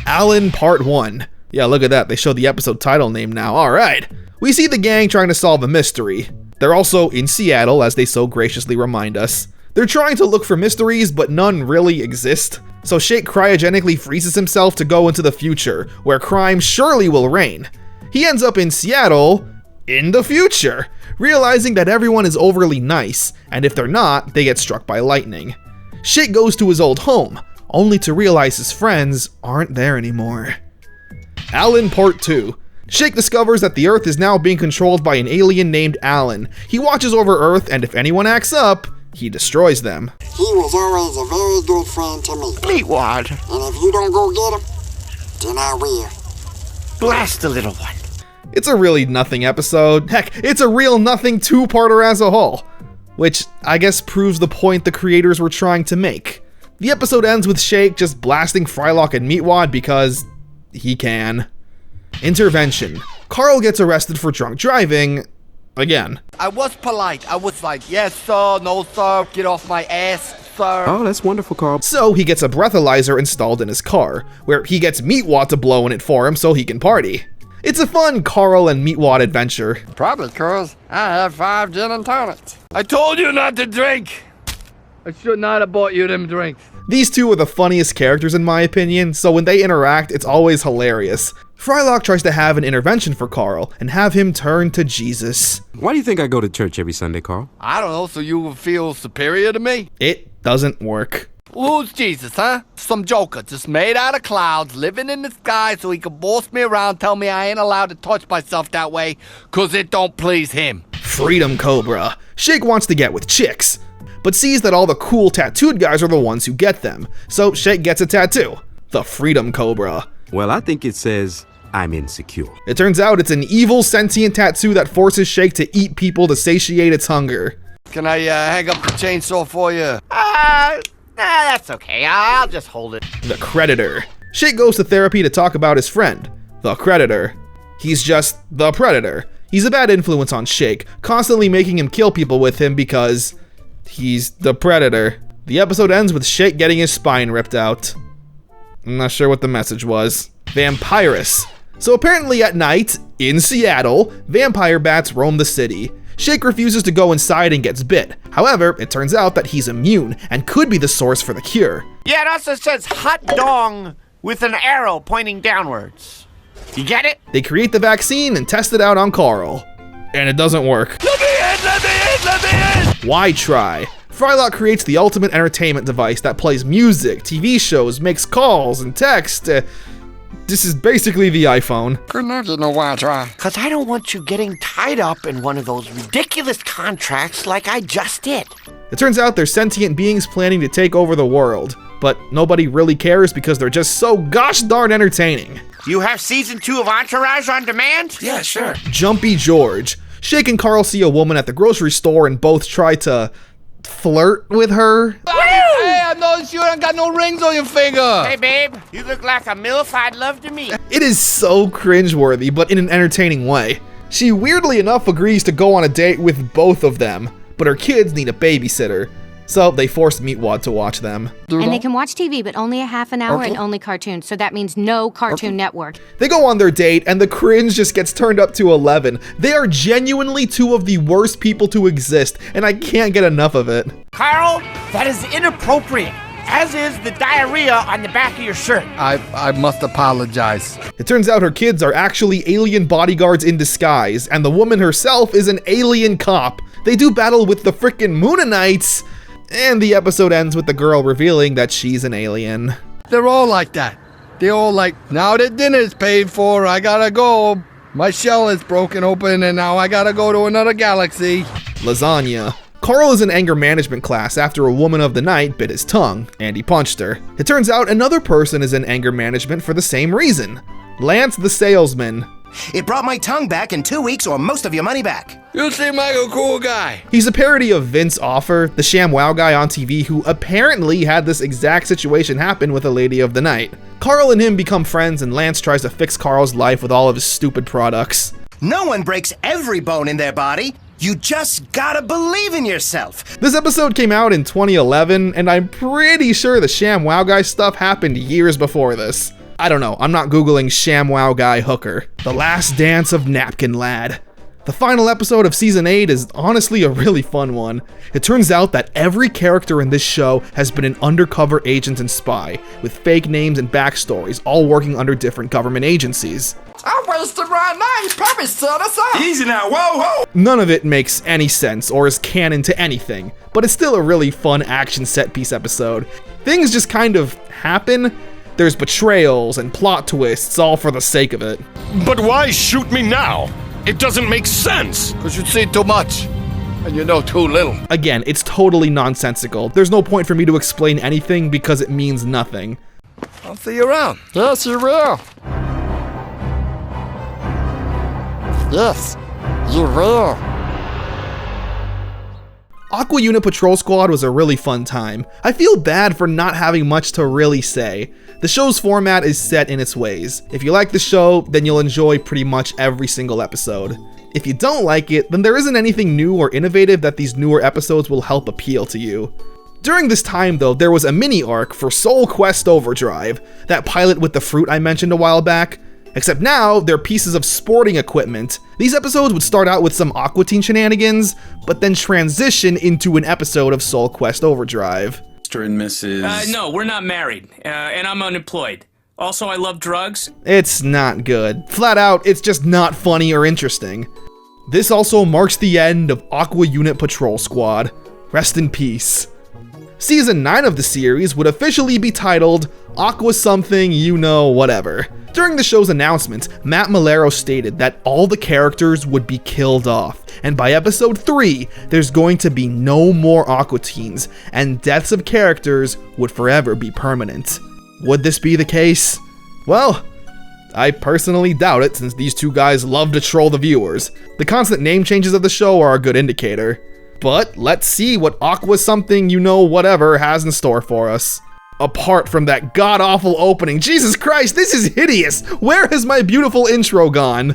Alan Part 1. Yeah, look at that, they show the episode title name now, alright. We see the gang trying to solve a mystery. They're also in Seattle, as they so graciously remind us. They're trying to look for mysteries, but none really exist. So Shake cryogenically freezes himself to go into the future, where crime surely will reign. He ends up in Seattle, in the future, realizing that everyone is overly nice, and if they're not, they get struck by lightning. Shake goes to his old home, only to realize his friends aren't there anymore. Alan Part 2. Shake discovers that the Earth is now being controlled by an alien named Alan. He watches over Earth, and if anyone acts up, he destroys them. He was always a very good friend to me. Meatwad. And if you don't go get him, then I will. Blast the little one. It's a really nothing episode. Heck, it's a real nothing 2-parter as a whole. Which I guess proves the point the creators were trying to make. The episode ends with Shake just blasting Frylock and Meatwad because he can. Intervention. Carl gets arrested for drunk driving. Again. I was polite. I was like, yes, sir, no, sir, get off my ass, sir. Oh, that's wonderful, Carl. So he gets a breathalyzer installed in his car, where he gets Meatwad to blow in it for him so he can party. It's a fun Carl and Meatwad adventure. Probably cause I have 5 gin and tonics. I told you not to drink. I should not have bought you them drinks. These two are the funniest characters in my opinion, so when they interact, it's always hilarious. Frylock tries to have an intervention for Carl and have him turn to Jesus. Why do you think I go to church every Sunday, Carl? I don't know, so you will feel superior to me? It doesn't work. Who's Jesus, huh? Some joker just made out of clouds, living in the sky so he can boss me around, tell me I ain't allowed to touch myself that way, cause it don't please him. Freedom Cobra. Shake wants to get with chicks, but sees that all the cool tattooed guys are the ones who get them. So Shake gets a tattoo. The Freedom Cobra. Well, I think it says, I'm insecure. It turns out it's an evil sentient tattoo that forces Shake to eat people to satiate its hunger. Can I hang up the chainsaw for you? That's okay. I'll just hold it. The Creditor. Shake goes to therapy to talk about his friend, the Creditor. He's just the Predator. He's a bad influence on Shake, constantly making him kill people with him because he's the Predator. The episode ends with Shake getting his spine ripped out. I'm not sure what the message was. Vampirus. So apparently at night, in Seattle, vampire bats roam the city. Shake refuses to go inside and gets bit. However, it turns out that he's immune and could be the source for the cure. Yeah, it also says hot dong with an arrow pointing downwards. You get it? They create the vaccine and test it out on Carl. And it doesn't work. Let me in! Let me in! Let me in! Why try? Frylock creates the ultimate entertainment device that plays music, TV shows, makes calls, and text. This is basically the iPhone. Couldn't I get no why try? Cause I don't want you getting tied up in one of those ridiculous contracts like I just did. It turns out they're sentient beings planning to take over the world, but nobody really cares because they're just so gosh darn entertaining. You have season 2 of Entourage on demand? Yeah, sure. Jumpy George. Shake and Carl see a woman at the grocery store and both try to flirt with her. Hey, I noticed you ain't got no rings on your finger. Hey, babe, you look like a MILF I'd love to meet. It is so cringeworthy, but in an entertaining way. She weirdly enough agrees to go on a date with both of them, but her kids need a babysitter. So they force Meatwad to watch them. And they can watch TV, but only a half an hour and only cartoons. So that means no Cartoon Network. They go on their date and the cringe just gets turned up to 11. They are genuinely 2 of the worst people to exist, and I can't get enough of it. Carl, that is inappropriate. As is the diarrhea on the back of your shirt. I must apologize. It turns out her kids are actually alien bodyguards in disguise, and the woman herself is an alien cop. They do battle with the frickin' Moonanites, and the episode ends with the girl revealing that she's an alien. They're all like that. They're all like, now that dinner's paid for, I gotta go. My shell is broken open and now I gotta go to another galaxy. Lasagna. Carl is in anger management class after a woman of the night bit his tongue, and he punched her. It turns out another person is in anger management for the same reason. Lance the salesman. It brought my tongue back in 2 weeks or most of your money back. You seem like a cool guy. He's a parody of Vince Offer, the ShamWow guy on TV who apparently had this exact situation happen with a lady of the night. Carl and him become friends and Lance tries to fix Carl's life with all of his stupid products. No one breaks every bone in their body. You just gotta believe in yourself. This episode came out in 2011, and I'm pretty sure the ShamWow guy stuff happened years before this. I don't know, I'm not Googling ShamWow guy hooker. The Last Dance of Napkin Lad. The final episode of Season 8 is honestly a really fun one. It turns out that every character in this show has been an undercover agent and spy, with fake names and backstories, all working under different government agencies. I wasted right now. You probably set us up. Easy now, whoa, whoa. None of it makes any sense or is canon to anything, but it's still a really fun action set piece episode. Things just kind of happen. There's betrayals and plot twists, all for the sake of it. But why shoot me now? It doesn't make sense. Because you see too much, and you know too little. Again, it's totally nonsensical. There's no point for me to explain anything because it means nothing. I'll see you around. Yes, you will. Yes, you will. Aqua Unit Patrol Squad was a really fun time. I feel bad for not having much to really say. The show's format is set in its ways. If you like the show, then you'll enjoy pretty much every single episode. If you don't like it, then there isn't anything new or innovative that these newer episodes will help appeal to you. During this time though, there was a mini arc for Soul Quest Overdrive, that pilot with the fruit I mentioned a while back. Except now, they're pieces of sporting equipment. These episodes would start out with some Aqua Teen shenanigans, but then transition into an episode of Soul Quest Overdrive. Mr. and Mrs. No, we're not married, and I'm unemployed. Also, I love drugs. It's not good. Flat out, it's just not funny or interesting. This also marks the end of Aqua Unit Patrol Squad. Rest in peace. Season 9 of the series would officially be titled Aqua Something You Know Whatever. During the show's announcement, Matt Malero stated that all the characters would be killed off, and by episode 3, there's going to be no more Aqua Teens, and deaths of characters would forever be permanent. Would this be the case? Well, I personally doubt it, since these two guys love to troll the viewers. The constant name changes of the show are a good indicator. But let's see what Aqua Something You Know Whatever has in store for us. Apart from that god-awful opening, Jesus Christ, this is hideous! Where has my beautiful intro gone?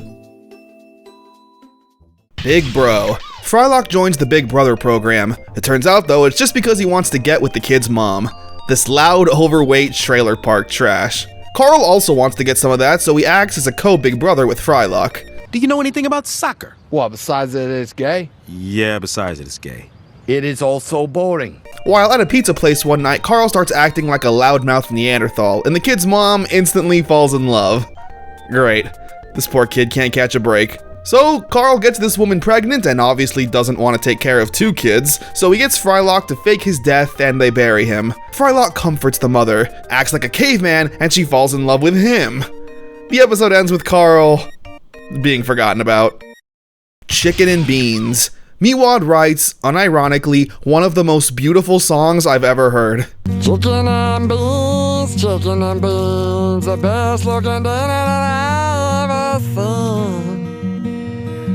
Big Bro. Frylock joins the Big Brother program. It turns out though, it's just because he wants to get with the kid's mom. This loud, overweight trailer park trash. Carl also wants to get some of that, so he acts as a co-Big Brother with Frylock. Do you know anything about soccer? Well, besides that it's gay, Yeah, besides it's gay. it is also boring. While at a pizza place one night, Carl starts acting like a loudmouth Neanderthal, and the kid's mom instantly falls in love. Great. This poor kid can't catch a break. So, Carl gets this woman pregnant and obviously doesn't want to take care of 2 kids, so he gets Frylock to fake his death and they bury him. Frylock comforts the mother, acts like a caveman, and she falls in love with him. The episode ends with Carl being forgotten about. Chicken and Beans. Meatwad writes, unironically, one of the most beautiful songs I've ever heard. Chicken and beans, the best looking dinner that I've ever seen.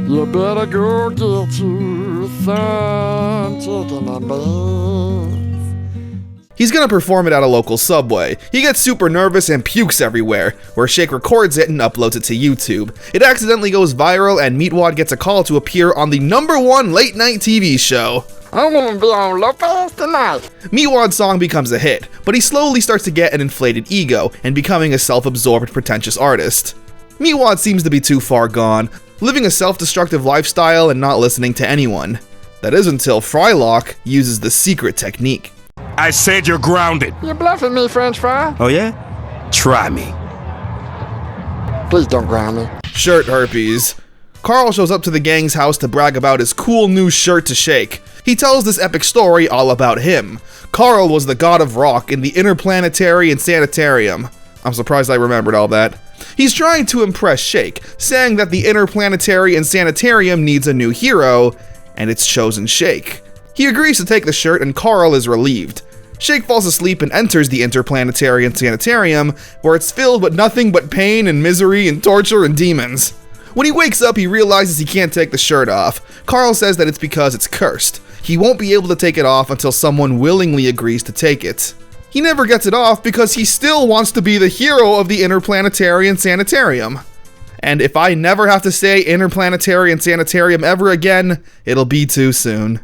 You better go get you some chicken and beans. He's gonna perform it at a local Subway. He gets super nervous and pukes everywhere, where Shake records it and uploads it to YouTube. It accidentally goes viral and Meatwad gets a call to appear on the #1 late night TV show. I'm gonna be on Lopez tonight. Meatwad's song becomes a hit, but he slowly starts to get an inflated ego and becoming a self-absorbed pretentious artist. Meatwad seems to be too far gone, living a self-destructive lifestyle and not listening to anyone. That is until Frylock uses the secret technique. I said you're grounded. You're bluffing me, French fry. Oh yeah? Try me. Please don't ground me. Shirt herpes. Carl shows up to the gang's house to brag about his cool new shirt to Shake. He tells this epic story all about him. Carl was the god of rock in the interplanetary and sanitarium. I'm surprised I remembered all that. He's trying to impress Shake, saying that the Interplanetary and Sanitarium needs a new hero, and it's chosen Shake. He agrees to take the shirt and Carl is relieved. Shake falls asleep and enters the Interplanetary and Sanitarium, where it's filled with nothing but pain and misery and torture and demons. When he wakes up, he realizes he can't take the shirt off. Carl says that it's because it's cursed. He won't be able to take it off until someone willingly agrees to take it. He never gets it off because he still wants to be the hero of the Interplanetary and Sanitarium. And if I never have to say Interplanetary and Sanitarium ever again, it'll be too soon.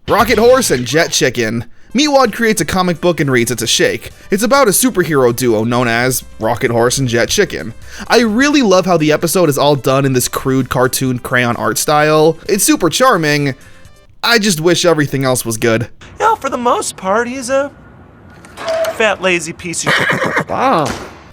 Rocket Horse and Jet Chicken. Meatwad creates a comic book and reads it to Shake. It's about a superhero duo known as Rocket Horse and Jet Chicken. I really love how the episode is all done in this crude cartoon crayon art style. It's super charming. I just wish everything else was good. Yeah, for the most part, he's a fat, lazy piece of shit. Wow.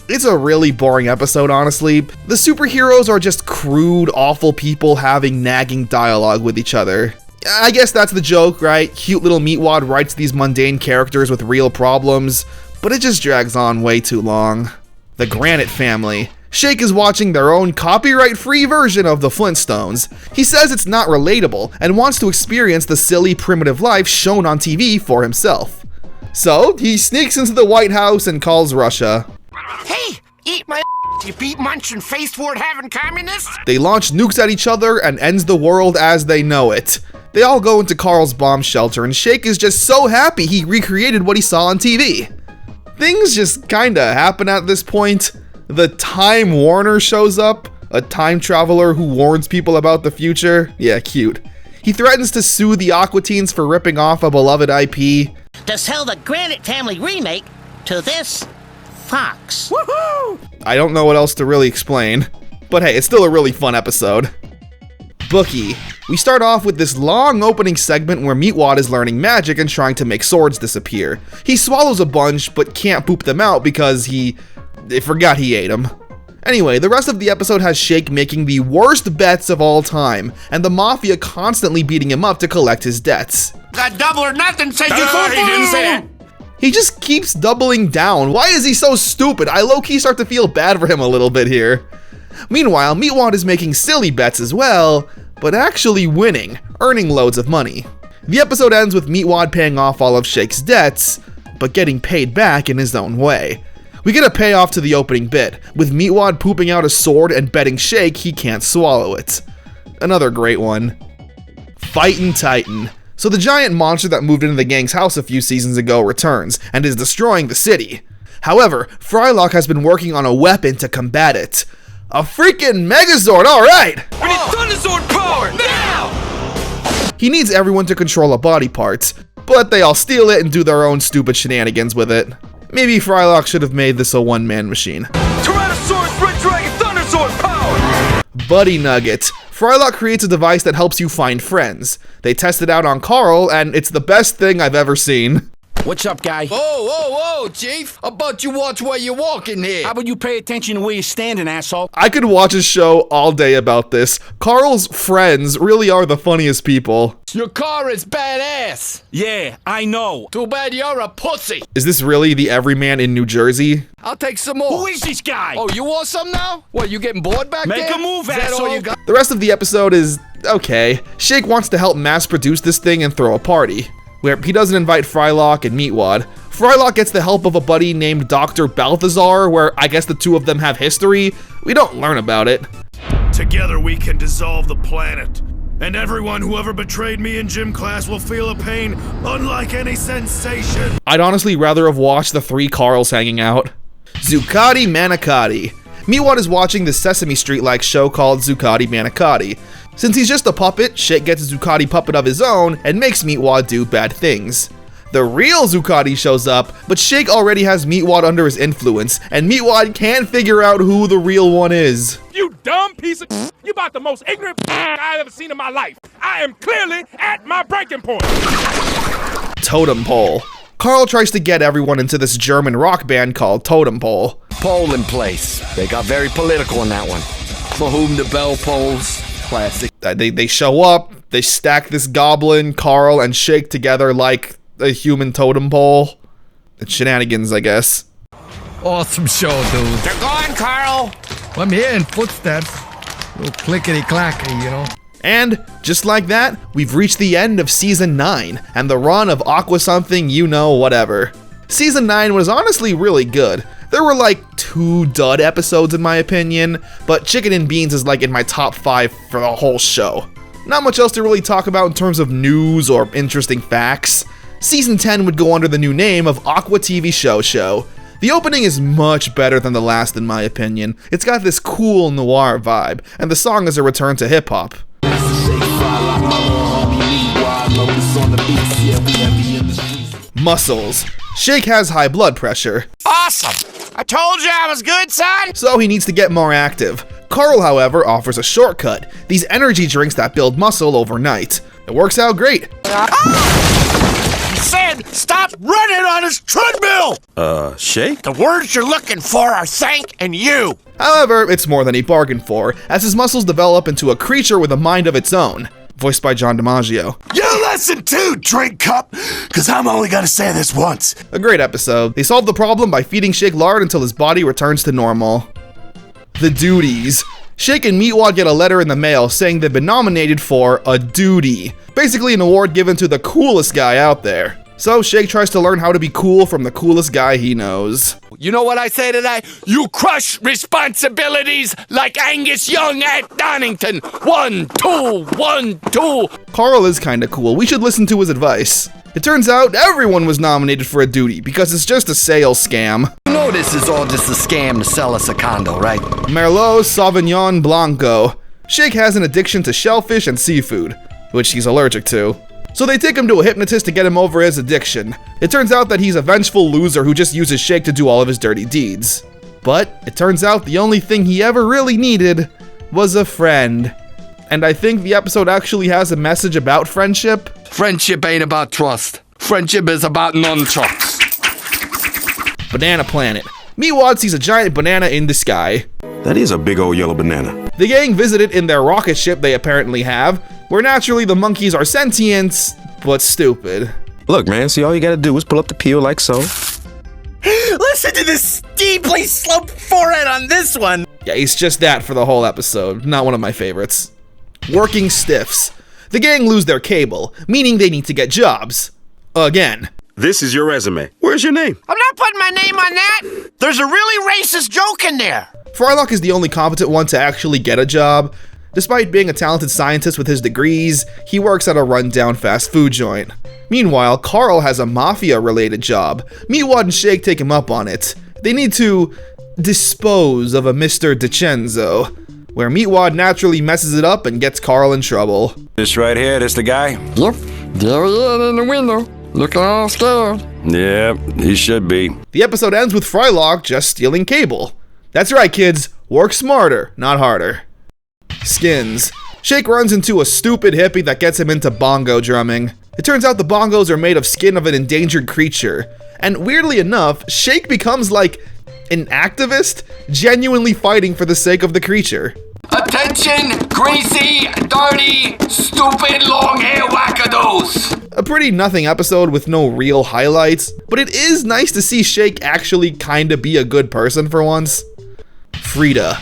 It's a really boring episode, honestly. The superheroes are just crude, awful people having nagging dialogue with each other. I guess that's the joke, right? Cute little Meatwad writes these mundane characters with real problems, but it just drags on way too long. The Granite Family. Shake is watching their own copyright-free version of the Flintstones. He says it's not relatable and wants to experience the silly, primitive life shown on TV for himself. So, he sneaks into the White House and calls Russia. Hey, eat my you beat munching face-ward having communists? They launch nukes at each other and ends the world as they know it. They all go into Carl's bomb shelter and Shake is just so happy he recreated what he saw on TV. Things just kinda happen at this point. The Time Warner shows up, a time traveler who warns people about the future. Yeah, cute. He threatens to sue the Aqua teens for ripping off a beloved IP. To sell the Granite Family remake to this Fox. Woohoo! I don't know what else to really explain, but hey, it's still a really fun episode. Bookie. We start off with this long opening segment where Meatwad is learning magic and trying to make swords disappear. He swallows a bunch, but can't poop them out because he forgot he ate them. Anyway, the rest of the episode has Shake making the worst bets of all time, and the Mafia constantly beating him up to collect his debts. That double or nothing said He didn't say that. He just keeps doubling down. Why is he so stupid? I low-key start to feel bad for him a little bit here. Meanwhile, Meatwad is making silly bets as well, but actually winning, earning loads of money. The episode ends with Meatwad paying off all of Shake's debts, but getting paid back in his own way. We get a payoff to the opening bit, with Meatwad pooping out a sword and betting Shake he can't swallow it. Another great one. Fightin' Titan. So the giant monster that moved into the gang's house a few seasons ago returns, and is destroying the city. However, Frylock has been working on a weapon to combat it. A freaking Megazord, alright! We need Thunderzord power, now! He needs everyone to control a body part, but they all steal it and do their own stupid shenanigans with it. Maybe Frylock should have made this a one-man machine. Tyrannosaurus Red Dragon Thunderzord power! Buddy Nugget. Frylock creates a device that helps you find friends. They test it out on Carl, and it's the best thing I've ever seen. What's up, guy? Whoa, Chief. How about you watch where you're walking here? How about you pay attention to where you're standing, asshole? I could watch a show all day about this. Carl's friends really are the funniest people. Your car is badass. Yeah, I know. Too bad you're a pussy. Is this really the everyman in New Jersey? I'll take some more. Who is this guy? Oh, you want some now? What, you getting bored back there? Make a move, asshole. You got? The rest of the episode is okay. Shake wants to help mass produce this thing and throw a party, where he doesn't invite Frylock and Meatwad. Frylock gets the help of a buddy named Dr. Balthazar, where I guess the two of them have history. We don't learn about it. Together we can dissolve the planet, and everyone who ever betrayed me in gym class will feel a pain unlike any sensation. I'd honestly rather have watched the three Carls hanging out. Zuccotti Manicotti. Meatwad is watching the Sesame Street-like show called Zuccotti Manicotti. Since he's just a puppet, Shake gets a Zuccotti puppet of his own and makes Meatwad do bad things. The real Zuccotti shows up, but Shake already has Meatwad under his influence, and Meatwad can't figure out who the real one is. You dumb piece of you about the most ignorant I've ever seen in my life. I am clearly at my breaking point. Totem Pole. Carl tries to get everyone into this German rock band called Totem Pole. Pole in place. They got very political in that one. For whom the bell pulls. Classic. They show up, they stack this goblin, Carl, and Shake together like a human totem pole. It's shenanigans, I guess. Awesome show, dude. They're gone, Carl. I'm hearing footsteps. Little clickety-clackety, you know. And just like that, we've reached the end of Season 9 and the run of Aqua something you know whatever. Season 9 was honestly really good. There were like 2 dud episodes in my opinion, but Chicken and Beans is like in my top 5 for the whole show. Not much else to really talk about in terms of news or interesting facts. Season 10 would go under the new name of Aqua TV Show. The opening is much better than the last in my opinion. It's got this cool noir vibe, and the song is a return to hip-hop. Muscles. Shake has high blood pressure. Awesome. I told you I was good, son. So he needs to get more active. Carl, however, offers a shortcut. These energy drinks that build muscle overnight. It works out great. He said stop running on his treadmill. Shake? The words you're looking for are thank and you. However, it's more than he bargained for, as his muscles develop into a creature with a mind of its own. Voiced by John DiMaggio. You listen too, drink cup, because I'm only gonna say this once. A great episode. They solve the problem by feeding Shake lard until his body returns to normal. The duties. Shake and Meatwad get a letter in the mail saying they've been nominated for a duty. Basically an award given to the coolest guy out there. So Shake tries to learn how to be cool from the coolest guy he knows. You know what I say to that? You crush responsibilities like Angus Young at Donington. 1, 2, 1, 2. Carl is kinda cool. We should listen to his advice. It turns out everyone was nominated for a duty because it's just a sales scam. You know this is all just a scam to sell us a condo, right? Merlot Sauvignon Blanco. Shake has an addiction to shellfish and seafood, which he's allergic to. So they take him to a hypnotist to get him over his addiction. It turns out that he's a vengeful loser who just uses Shake to do all of his dirty deeds. But it turns out the only thing he ever really needed was a friend. And I think the episode actually has a message about friendship. Friendship ain't about trust. Friendship is about nunchucks. Banana Planet. Meatwad sees a giant banana in the sky. That is a big old yellow banana. The gang visit it in their rocket ship they apparently have, where naturally the monkeys are sentient, but stupid. Look, man, see, all you gotta do is pull up the peel like so. Listen to this steeply sloped forehead on this one. Yeah, he's just that for the whole episode. Not one of my favorites. Working stiffs. The gang lose their cable, meaning they need to get jobs. Again. This is your resume. Where's your name? I'm not putting my name on that. There's a really racist joke in there. Frylock is the only competent one to actually get a job. Despite being a talented scientist with his degrees, he works at a rundown fast food joint. Meanwhile, Carl has a mafia-related job. Meatwad and Shake take him up on it. They need to dispose of a Mr. DiCenzo, where Meatwad naturally messes it up and gets Carl in trouble. This right here, this the guy? Yep, there he is in the window, looking all scared. Yeah, he should be. The episode ends with Frylock just stealing cable. That's right, kids. Work smarter, not harder. Skins. Shake runs into a stupid hippie that gets him into bongo drumming. It turns out the bongos are made of skin of an endangered creature. And weirdly enough, Shake becomes like an activist, genuinely fighting for the sake of the creature. Attention, greasy, dirty, stupid, long hair wackadoos. A pretty nothing episode with no real highlights, but it is nice to see Shake actually kinda be a good person for once. Frida.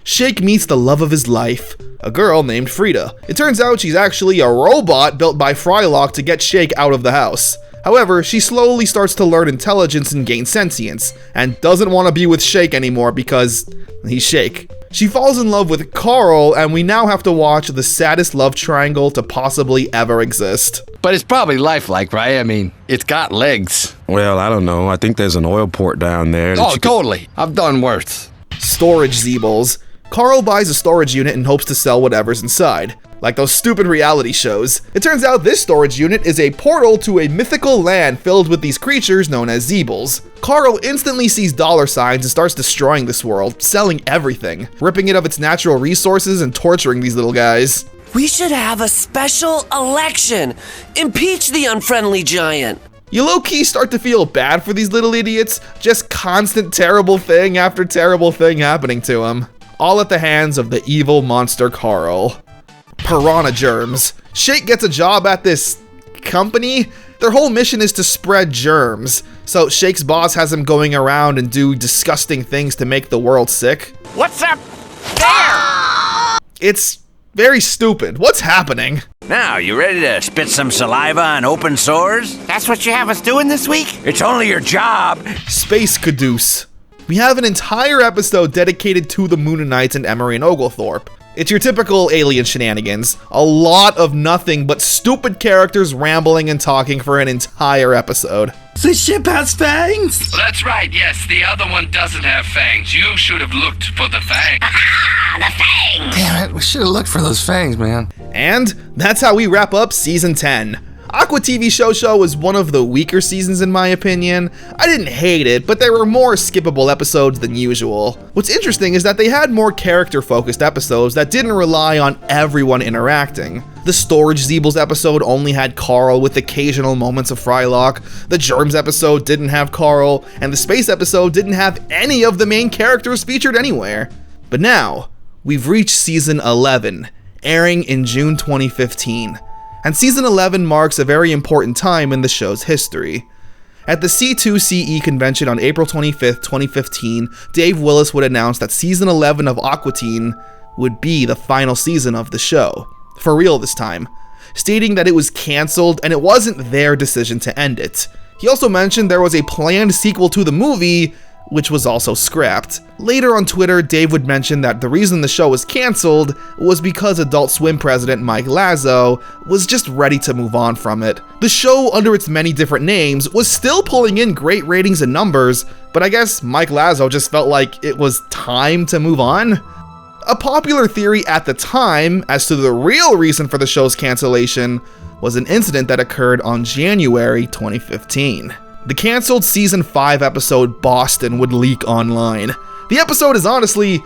Shake meets the love of his life, a girl named Frida. It turns out she's actually a robot built by Frylock to get Shake out of the house. However, she slowly starts to learn intelligence and gain sentience, and doesn't want to be with Shake anymore because he's Shake. She falls in love with Carl, and we now have to watch the saddest love triangle to possibly ever exist. But it's probably lifelike, right? I mean, it's got legs. Well, I don't know. I think there's an oil port down there. Oh, totally. I've done worse. Storage Zeebles. Carl buys a storage unit and hopes to sell whatever's inside. Like those stupid reality shows. It turns out this storage unit is a portal to a mythical land filled with these creatures known as Zeebles. Carl instantly sees dollar signs and starts destroying this world, selling everything, ripping it of its natural resources and torturing these little guys. We should have a special election. Impeach the unfriendly giant. You low-key start to feel bad for these little idiots, just constant terrible thing after terrible thing happening to them. All at the hands of the evil monster Carl. Piranha germs. Shake gets a job at this company. Their whole mission is to spread germs. So Shake's boss has him going around and do disgusting things to make the world sick. What's up there? It's very stupid. What's happening? Now, you ready to spit some saliva on open sores? That's what you have us doing this week? It's only your job. Space Caduce. We have an entire episode dedicated to the Moonanites and Emery and Oglethorpe. It's your typical alien shenanigans. A lot of nothing but stupid characters rambling and talking for an entire episode. The ship has fangs? That's right, yes. The other one doesn't have fangs. You should have looked for the fangs. The fangs! Damn it, we should have looked for those fangs, man. And that's how we wrap up Season 10. Aqua TV Show was one of the weaker seasons in my opinion. I didn't hate it, but there were more skippable episodes than usual. What's interesting is that they had more character-focused episodes that didn't rely on everyone interacting. The Storage Zeebles episode only had Carl with occasional moments of Frylock, the Germs episode didn't have Carl, and the Space episode didn't have any of the main characters featured anywhere. But now, we've reached Season 11, airing in June 2015. And Season 11 marks a very important time in the show's history. At the C2CE convention on April 25th, 2015, Dave Willis would announce that Season 11 of Aqua Teen would be the final season of the show. For real this time. Stating that it was cancelled and it wasn't their decision to end it. He also mentioned there was a planned sequel to the movie, which was also scrapped. Later on Twitter, Dave would mention that the reason the show was cancelled was because Adult Swim president Mike Lazo was just ready to move on from it. The show, under its many different names, was still pulling in great ratings and numbers, but I guess Mike Lazo just felt like it was time to move on. A popular theory at the time as to the real reason for the show's cancellation was an incident that occurred on January 2015. The cancelled Season 5 episode Boston would leak online. The episode is honestly,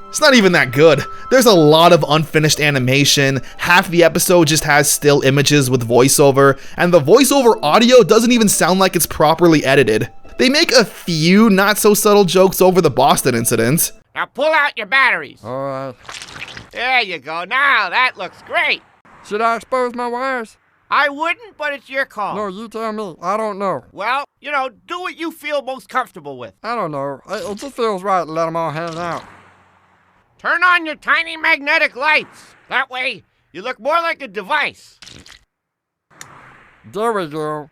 it's not even that good. There's a lot of unfinished animation, half the episode just has still images with voiceover, and the voiceover audio doesn't even sound like it's properly edited. They make a few not so subtle jokes over the Boston incident. Now pull out your batteries. All right. There you go. Now that looks great. Should I expose my wires? I wouldn't, but it's your call. No, you tell me. I don't know. Well, do what you feel most comfortable with. I don't know. It just feels right to let them all hang out. Turn on your tiny magnetic lights. That way, you look more like a device. There we go.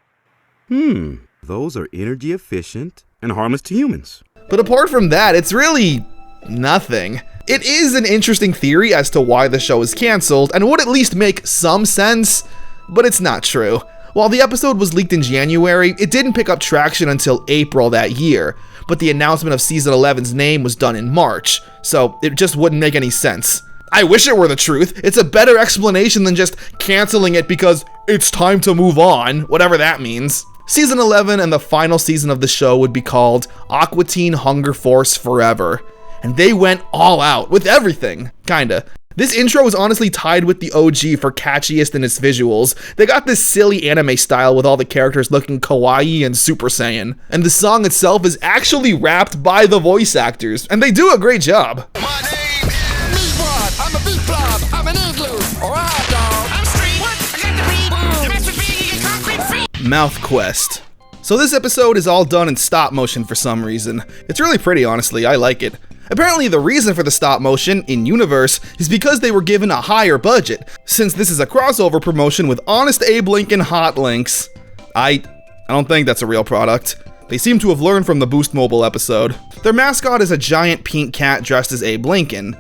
Those are energy efficient and harmless to humans. But apart from that, it's really nothing. It is an interesting theory as to why the show is cancelled and would at least make some sense, but it's not true. While the episode was leaked in January, it didn't pick up traction until April that year, but the announcement of Season 11's name was done in March, so it just wouldn't make any sense. I wish it were the truth. It's a better explanation than just canceling it because it's time to move on, whatever that means. Season 11 and the final season of the show would be called Aqua Teen Hunger Force Forever, and they went all out with everything, kinda. This intro is honestly tied with the OG for catchiest in its visuals. They got this silly anime style with all the characters looking kawaii and Super Saiyan. And the song itself is actually rapped by the voice actors, and they do a great job. My name is Meatwad. I'm a beef blob. I'm an igloo. Or a hot dog. I'm Street. What? I got the beat. You mess with me, you get concrete feet. Mouth Quest. So this episode is all done in stop motion for some reason. It's really pretty, honestly. I like it. Apparently the reason for the stop motion in-universe is because they were given a higher budget, since this is a crossover promotion with Honest Abe Lincoln Hot Links. I don't think that's a real product. They seem to have learned from the Boost Mobile episode. Their mascot is a giant pink cat dressed as Abe Lincoln,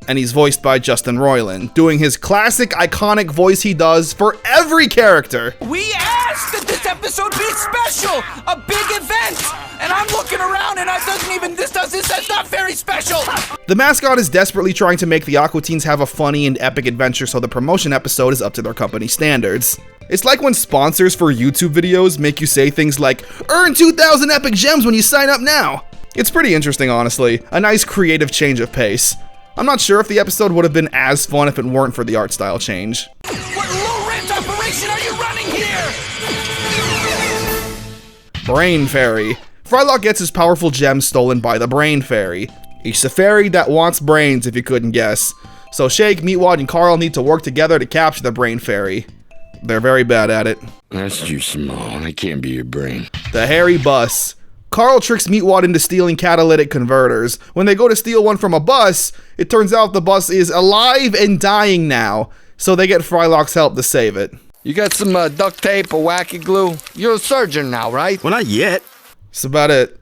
and he's voiced by Justin Roiland, doing his classic iconic voice he does for every character. We asked that this episode be special, a big event, and I'm looking around and that's not very special. The mascot is desperately trying to make the Aqua Teens have a funny and epic adventure, so the promotion episode is up to their company standards. It's like when sponsors for YouTube videos make you say things like, "Earn 2,000 epic gems when you sign up now." It's pretty interesting, honestly. A nice creative change of pace. I'm not sure if the episode would have been as fun if it weren't for the art style change. What low-rent operation are you running here? Brain Fairy. Frylock gets his powerful gems stolen by the Brain Fairy. He's a fairy that wants brains, if you couldn't guess. So Shake, Meatwad, and Carl need to work together to capture the Brain Fairy. They're very bad at it. That's too small. I can't be your brain. The hairy bus. Carl tricks Meatwad into stealing catalytic converters. When they go to steal one from a bus, it turns out the bus is alive and dying now, so they get Frylock's help to save it. You got some duct tape or wacky glue? You're a surgeon now, right? Well, not yet. That's about it.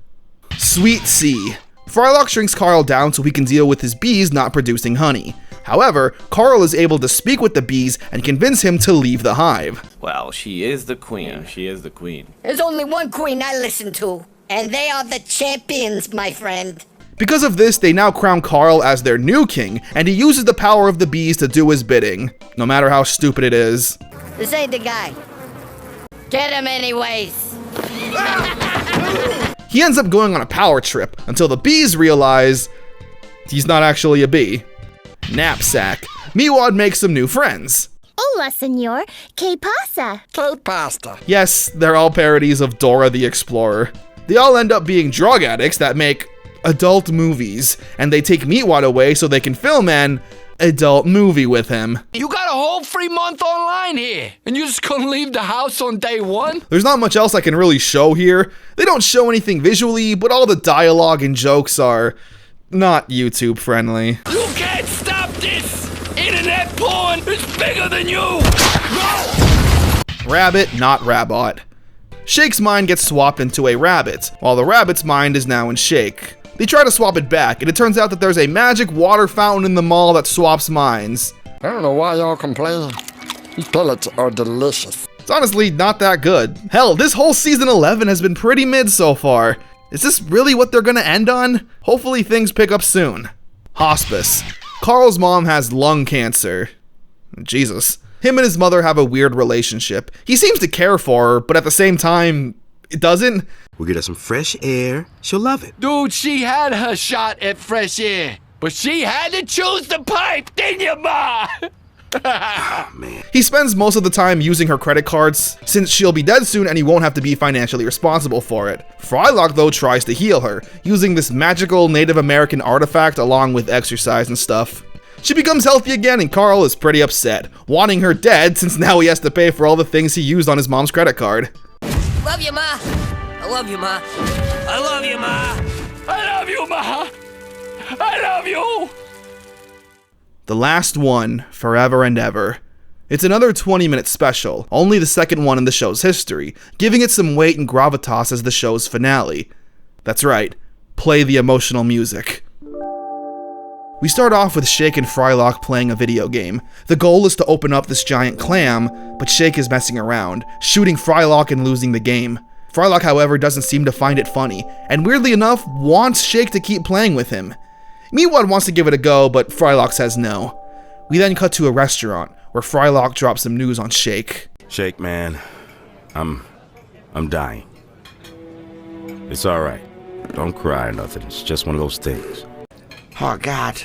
Sweet C. Frylock shrinks Carl down so he can deal with his bees not producing honey. However, Carl is able to speak with the bees and convince him to leave the hive. Well, she is the queen. She is the queen. There's only one queen I listen to, and they are the champions, my friend. Because of this, they now crown Carl as their new king, and he uses the power of the bees to do his bidding, no matter how stupid it is. This ain't the guy. Get him anyways. He ends up going on a power trip until the bees realize he's not actually a bee. Knapsack. Meatwad makes some new friends. Hola, senor. ¿Qué pasa? Toad pasta. Yes, they're all parodies of Dora the Explorer. They all end up being drug addicts that make adult movies, and they take Meatwad away so they can film an adult movie with him. You got a whole free month online here, and you're just gonna leave the house on day one? There's not much else I can really show here. They don't show anything visually, but all the dialogue and jokes are not YouTube friendly. You can't stop this! Internet porn is bigger than you! Rabbit, not Rabot. Shake's mind gets swapped into a rabbit, while the rabbit's mind is now in Shake. They try to swap it back, and it turns out that there's a magic water fountain in the mall that swaps minds. I don't know why y'all complain. These pellets are delicious. It's honestly not that good. Hell, this whole season 11 has been pretty mid so far. Is this really what they're gonna end on? Hopefully things pick up soon. Hospice. Carl's mom has lung cancer. Jesus. Him and his mother have a weird relationship. He seems to care for her, but at the same time, it doesn't. We'll get her some fresh air. She'll love it. Dude, she had her shot at fresh air, but she had to choose the pipe, didn't you, Ma? Oh, man. He spends most of the time using her credit cards, since she'll be dead soon and he won't have to be financially responsible for it. Frylock, though, tries to heal her, using this magical Native American artifact along with exercise and stuff. She becomes healthy again and Carl is pretty upset, wanting her dead since now he has to pay for all the things he used on his mom's credit card. Love you, Ma. I love you, Ma. I love you, Ma. I love you, Ma. I love you. The last one, forever and ever. It's another 20-minute special, only the second one in the show's history, giving it some weight and gravitas as the show's finale. That's right, play the emotional music. We start off with Shake and Frylock playing a video game. The goal is to open up this giant clam, but Shake is messing around, shooting Frylock and losing the game. Frylock, however, doesn't seem to find it funny, and weirdly enough, wants Shake to keep playing with him. Meatwad wants to give it a go, but Frylock says no. We then cut to a restaurant, where Frylock drops some news on Shake. Shake, man, I'm dying. It's alright. Don't cry or nothing. It's just one of those things. Oh, God.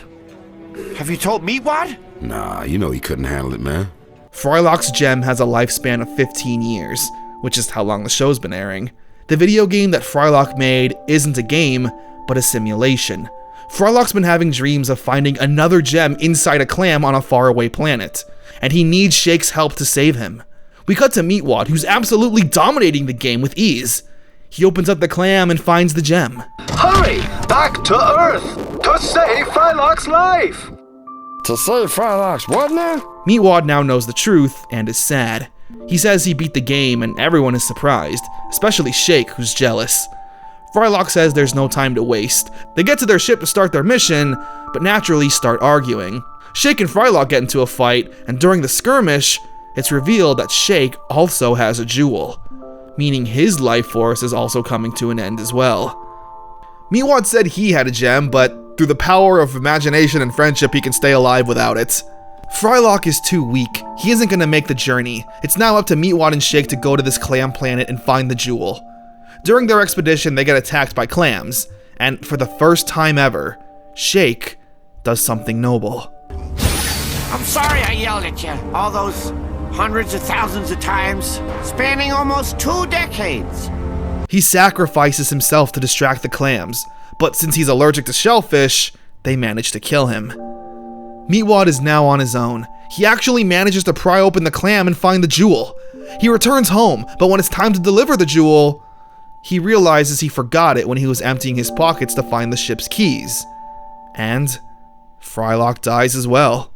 Have you told Meatwad? Nah, you know he couldn't handle it, man. Frylock's gem has a lifespan of 15 years, which is how long the show's been airing. The video game that Frylock made isn't a game, but a simulation. Frylock's been having dreams of finding another gem inside a clam on a faraway planet, and he needs Shake's help to save him. We cut to Meatwad, who's absolutely dominating the game with ease. He opens up the clam and finds the gem. Hurry! Back to Earth! To save Frylock's life! To save Frylock's what now? Meatwad now knows the truth and is sad. He says he beat the game and everyone is surprised, especially Shake, who's jealous. Frylock says there's no time to waste. They get to their ship to start their mission, but naturally start arguing. Shake and Frylock get into a fight, and during the skirmish, it's revealed that Shake also has a jewel, meaning his life force is also coming to an end as well. Meatwad said he had a gem, but through the power of imagination and friendship, he can stay alive without it. Frylock is too weak. He isn't going to make the journey. It's now up to Meatwad and Shake to go to this clam planet and find the jewel. During their expedition, they get attacked by clams, and for the first time ever, Shake does something noble. I'm sorry I yelled at you all those hundreds of thousands of times, spanning almost 2 decades. He sacrifices himself to distract the clams, but since he's allergic to shellfish, they manage to kill him. Meatwad is now on his own. He actually manages to pry open the clam and find the jewel. He returns home, but when it's time to deliver the jewel, he realizes he forgot it when he was emptying his pockets to find the ship's keys. And Frylock dies as well.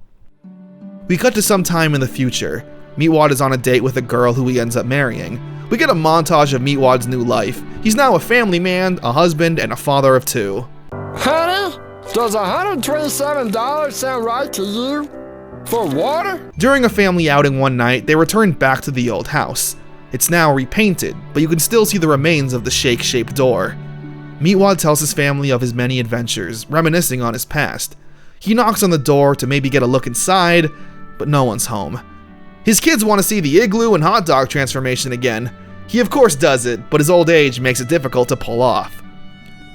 We cut to some time in the future. Meatwad is on a date with a girl who he ends up marrying. We get a montage of Meatwad's new life. He's now a family man, a husband, and a father of 2. Honey, does $127 sound right to you? For water? During a family outing one night, they return back to the old house. It's now repainted, but you can still see the remains of the shake-shaped door. Meatwad tells his family of his many adventures, reminiscing on his past. He knocks on the door to maybe get a look inside, but no one's home. His kids want to see the igloo and hot dog transformation again. He of course does it, but his old age makes it difficult to pull off.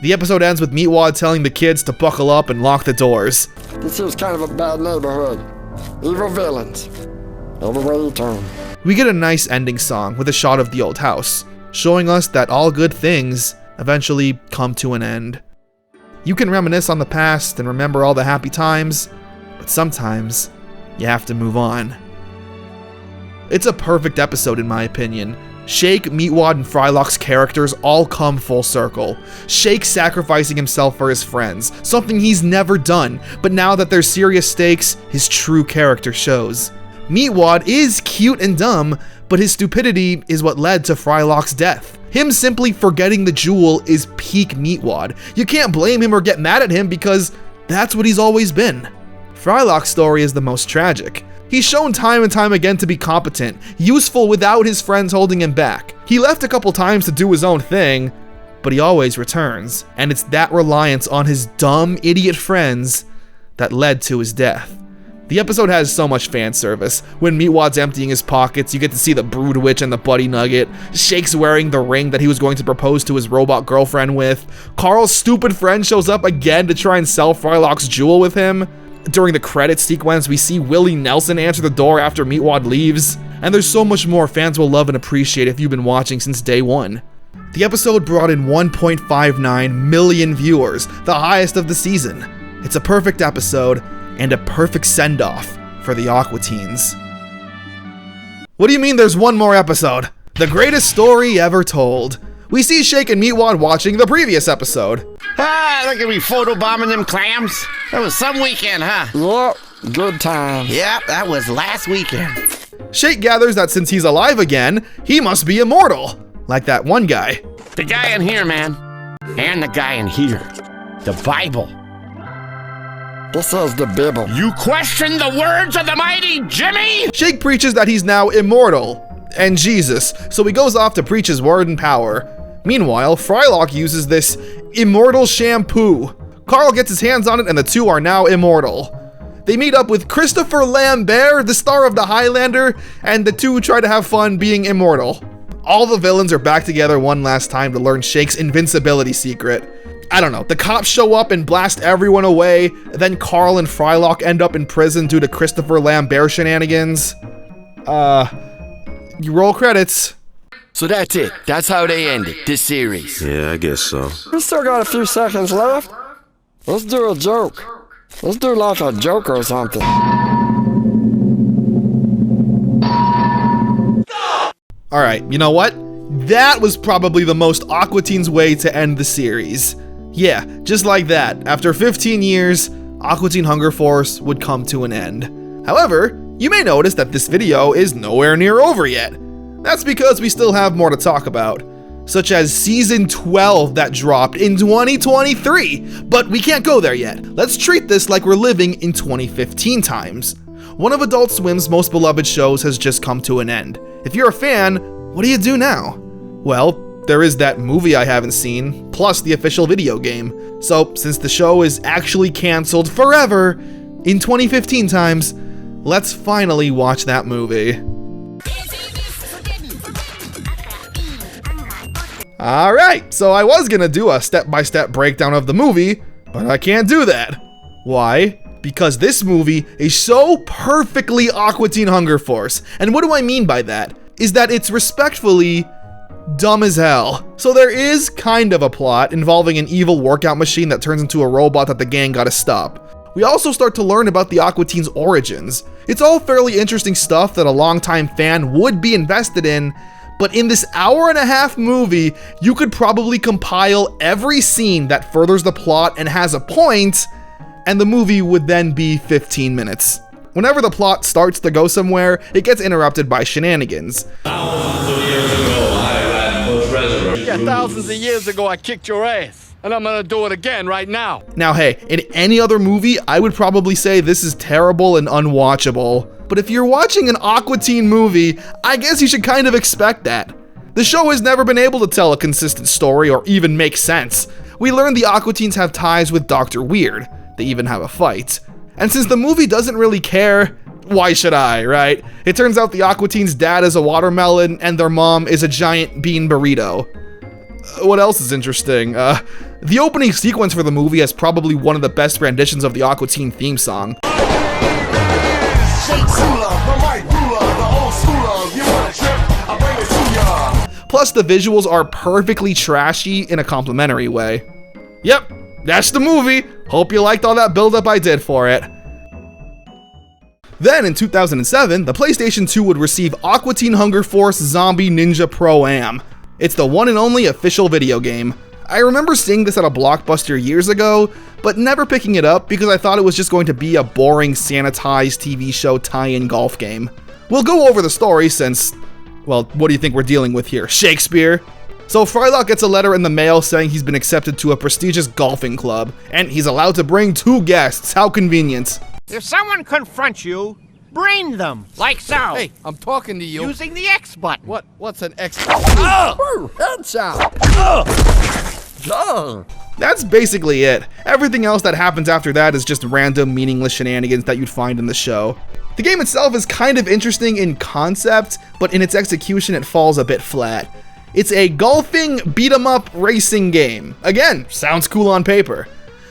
The episode ends with Meatwad telling the kids to buckle up and lock the doors. This is kind of a bad neighborhood. Evil villains. Every way you turn. We get a nice ending song with a shot of the old house, showing us that all good things eventually come to an end. You can reminisce on the past and remember all the happy times, but sometimes you have to move on. It's a perfect episode in my opinion. Shake, Meatwad, and Frylock's characters all come full circle. Shake sacrificing himself for his friends, something he's never done, but now that there's serious stakes, his true character shows. Meatwad is cute and dumb, but his stupidity is what led to Frylock's death. Him simply forgetting the jewel is peak Meatwad. You can't blame him or get mad at him because that's what he's always been. Frylock's story is the most tragic. He's shown time and time again to be competent, useful without his friends holding him back. He left a couple times to do his own thing, but he always returns, and it's that reliance on his dumb, idiot friends that led to his death. The episode has so much fan service. When Meatwad's emptying his pockets, you get to see the Brood Witch and the Buddy Nugget. Shake's wearing the ring that he was going to propose to his robot girlfriend with. Carl's stupid friend shows up again to try and sell Frylock's jewel with him. During the credits sequence, we see Willie Nelson answer the door after Meatwad leaves. And there's so much more fans will love and appreciate if you've been watching since day one. The episode brought in 1.59 million viewers, the highest of the season. It's a perfect episode, and a perfect send-off for the Aqua teens. What do you mean there's one more episode? The greatest story ever told. We see Shake and Meatwad watching the previous episode. Ah, look at me photobombing them clams. That was some weekend, huh? Yep, good time. Yep, that was last weekend. Shake gathers that since he's alive again, he must be immortal. Like that one guy. The guy in here, man. And the guy in here. The Bible. This is the Bible. You question the words of the mighty Jimmy? Shake preaches that he's now immortal, and Jesus, so he goes off to preach his word and power. Meanwhile, Frylock uses this immortal shampoo. Carl gets his hands on it and the two are now immortal. They meet up with Christopher Lambert, the star of The Highlander, and the two try to have fun being immortal. All the villains are back together one last time to learn Shake's invincibility secret. I don't know, the cops show up and blast everyone away, then Carl and Frylock end up in prison due to Christopher Lambert shenanigans. You roll credits. So that's it. That's how they ended this series. Yeah, I guess so. We still got a few seconds left. Let's do a joke. Let's do like a joke or something. Alright, you know what? That was probably the most Aqua Teens way to end the series. Yeah, just like that, after 15 years, Aqua Teen Hunger Force would come to an end. However, you may notice that this video is nowhere near over yet. That's because we still have more to talk about, such as Season 12 that dropped in 2023, but we can't go there yet. Let's treat this like we're living in 2015 times. One of Adult Swim's most beloved shows has just come to an end. If you're a fan, what do you do now? Well, there is that movie I haven't seen, plus the official video game. So, since the show is actually canceled forever, in 2015 times, let's finally watch that movie. Alright, so I was gonna do a step-by-step breakdown of the movie, but I can't do that. Why? Because this movie is so perfectly Aqua Teen Hunger Force. And what do I mean by that? Is that it's respectfully dumb as hell. So there is kind of a plot involving an evil workout machine that turns into a robot that the gang gotta stop. We also start to learn about the Aqua Teen's origins. It's all fairly interesting stuff that a longtime fan would be invested in, but in this hour-and-a-half movie, you could probably compile every scene that furthers the plot and has a point, and the movie would then be 15 minutes. Whenever the plot starts to go somewhere, it gets interrupted by shenanigans. Yeah, thousands of years ago I kicked your ass, and I'm gonna do it again right now. Now hey, in any other movie, I would probably say this is terrible and unwatchable. But if you're watching an Aqua Teen movie, I guess you should kind of expect that. The show has never been able to tell a consistent story or even make sense. We learned the Aqua Teens have ties with Dr. Weird. They even have a fight. And since the movie doesn't really care, why should I, right? It turns out the Aqua Teens' dad is a watermelon and their mom is a giant bean burrito. What else is interesting? The opening sequence for the movie has probably one of the best renditions of the Aqua Teen theme song. Plus, the visuals are perfectly trashy in a complimentary way. Yep, that's the movie. Hope you liked all that build-up I did for it. Then, in 2007, the PlayStation 2 would receive Aqua Teen Hunger Force Zombie Ninja Pro-Am. It's the one and only official video game. I remember seeing this at a Blockbuster years ago, but never picking it up because I thought it was just going to be a boring, sanitized TV show tie-in golf game. We'll go over the story since, well, what do you think we're dealing with here? Shakespeare? So Frylock gets a letter in the mail saying he's been accepted to a prestigious golfing club, and he's allowed to bring 2 guests. How convenient. If someone confronts you, brain them, like so. Hey, I'm talking to you. Using the X button. What's an X button? Oh! Headshot! Oh! That's basically it. Everything else that happens after that is just random, meaningless shenanigans that you'd find in the show. The game itself is kind of interesting in concept, but in its execution it falls a bit flat. It's a golfing beat-em-up racing game. Again, sounds cool on paper.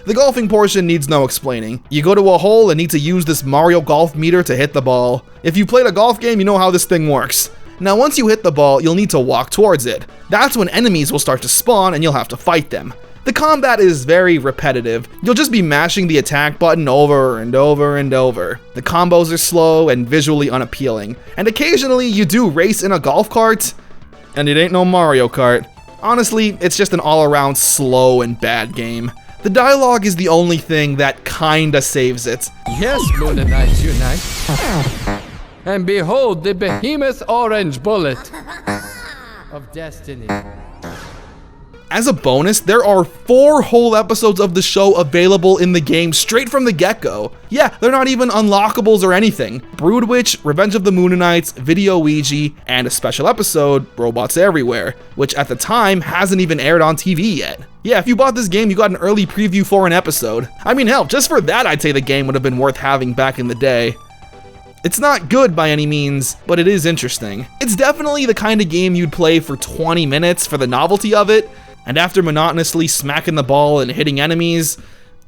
The golfing portion needs no explaining. You go to a hole and need to use this Mario Golf meter to hit the ball. If you played a golf game, you know how this thing works. Now once you hit the ball, you'll need to walk towards it. That's when enemies will start to spawn and you'll have to fight them. The combat is very repetitive. You'll just be mashing the attack button over and over and over. The combos are slow and visually unappealing. And occasionally you do race in a golf cart, and it ain't no Mario Kart. Honestly, it's just an all-around slow and bad game. The dialogue is the only thing that kinda saves it. Yes, Moon Knight unite. And behold the behemoth orange bullet of destiny. As a bonus, there are 4 whole episodes of the show available in the game straight from the get-go. Yeah, they're not even unlockables or anything. Brood Witch, Revenge of the Mooninites, Video Ouija, and a special episode, Robots Everywhere, which at the time hasn't even aired on TV yet. Yeah, if you bought this game, you got an early preview for an episode. I mean, hell, just for that I'd say the game would have been worth having back in the day. It's not good by any means, but it is interesting. It's definitely the kind of game you'd play for 20 minutes for the novelty of it, and after monotonously smacking the ball and hitting enemies,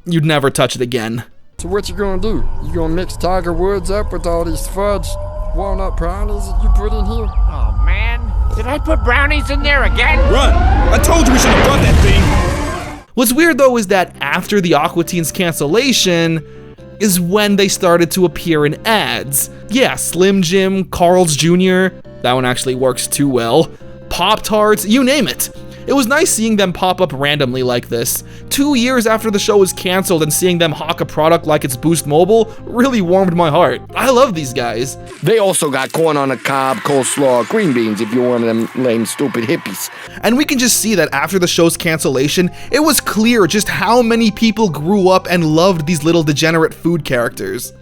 you'd never touch it again. So what you gonna do? You gonna mix Tiger Woods up with all these fudge walnut brownies that you put in here? Oh man, did I put brownies in there again? Run! I told you we should have brought that thing! What's weird though is that after the Aqua Teen's cancellation is when they started to appear in ads. Yeah, Slim Jim, Carl's Jr., that one actually works too well, Pop-Tarts, you name it. It was nice seeing them pop up randomly like this. 2 years after the show was canceled and seeing them hawk a product like its Boost Mobile really warmed my heart. I love these guys. They also got corn on the cob, coleslaw, green beans if you're one of them lame stupid hippies. And we can just see that after the show's cancellation, it was clear just how many people grew up and loved these little degenerate food characters.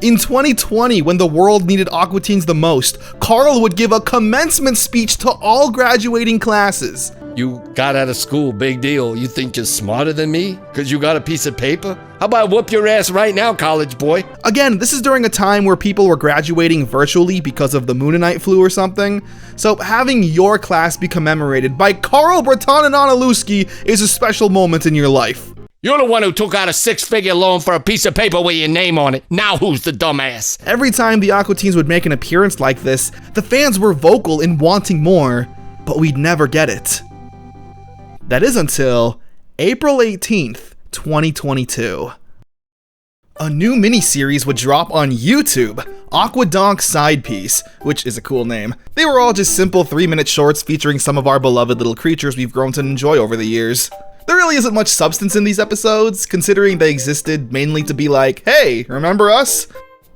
In 2020, when the world needed Aqua Teens the most, Carl would give a commencement speech to all graduating classes. You got out of school, big deal. You think you're smarter than me? Because you got a piece of paper? How about I whoop your ass right now, college boy? Again, this is during a time where people were graduating virtually because of the Moonanite flu or something. So having your class be commemorated by Carl Bertanen-Onalewski is a special moment in your life. You're the one who took out a 6-figure loan for a piece of paper with your name on it. Now who's the dumbass? Every time the Aqua Teens would make an appearance like this, the fans were vocal in wanting more, but we'd never get it. That is until April 18th, 2022. A new miniseries would drop on YouTube, Aqua Side Piece, which is a cool name. They were all just simple 3-minute shorts featuring some of our beloved little creatures we've grown to enjoy over the years. There really isn't much substance in these episodes, considering they existed mainly to be like, hey, remember us?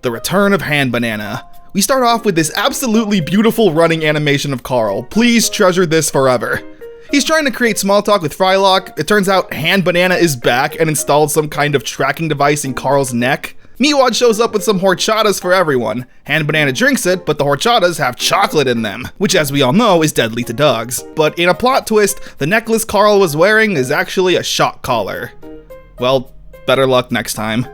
The return of Hand Banana. We start off with this absolutely beautiful running animation of Carl. Please treasure this forever. He's trying to create small talk with Frylock. It turns out Hand Banana is back and installed some kind of tracking device in Carl's neck. Meatwad shows up with some horchatas for everyone. Hand Banana drinks it, but the horchatas have chocolate in them, which as we all know is deadly to dogs. But in a plot twist, the necklace Carl was wearing is actually a shock collar. Well, better luck next time.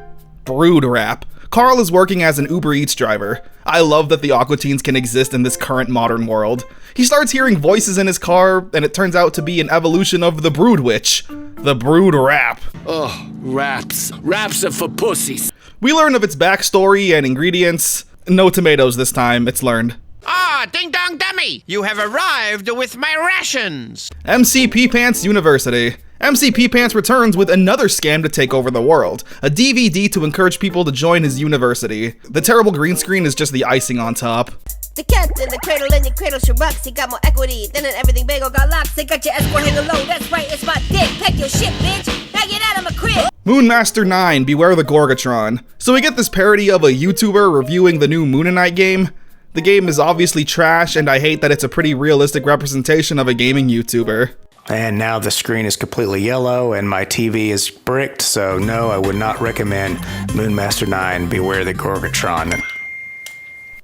Brood Rap. Carl is working as an Uber Eats driver. I love that the Aqua Teens can exist in this current modern world. He starts hearing voices in his car, and it turns out to be an evolution of the Brood Witch. The Brood Rap. Oh, raps. Raps are for pussies. We learn of its backstory and ingredients. No tomatoes this time, it's learned. Ah, Ding Dong Dummy! You have arrived with my rations! MC Pants University. MC Pants returns with another scam to take over the world. A DVD to encourage people to join his university. The terrible green screen is just the icing on top. The cat's in the cradle and your cradle should rock. He got more equity than an everything bagel got locked. They got your escort hanging low. That's right, it's my dick. Pack your shit, bitch. Now get out of my crib. Moonmaster 9, Beware the Gorgatron. So we get this parody of a YouTuber reviewing the new Moonanite game. The game is obviously trash, and I hate that it's a pretty realistic representation of a gaming YouTuber. And now the screen is completely yellow and my TV is bricked, so no, I would not recommend Moonmaster 9, Beware the Gorgatron.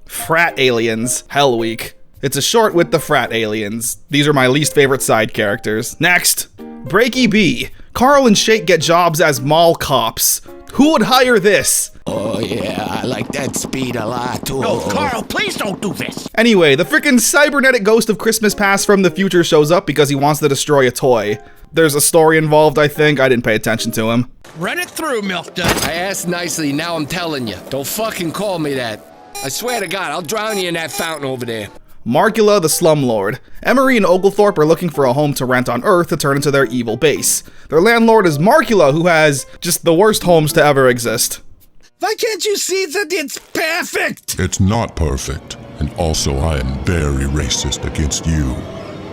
Frat Aliens, Hell Week. It's a short with the Frat Aliens. These are my least favorite side characters. Next, Breaky B. Carl and Shake get jobs as mall cops. Who would hire this? Oh yeah, I like that speed a lot. Oh. No, Carl, please don't do this. Anyway, the frickin' cybernetic ghost of Christmas Past from the future shows up because he wants to destroy a toy. There's a story involved, I think. I didn't pay attention to him. Run it through, Milk Dud. I asked nicely, now I'm telling you. Don't fucking call me that. I swear to God, I'll drown you in that fountain over there. Markula the Slumlord. Emery and Oglethorpe are looking for a home to rent on Earth to turn into their evil base. Their landlord is Markula, who has just the worst homes to ever exist. Why can't you see that it's perfect? It's not perfect, and also I am very racist against you,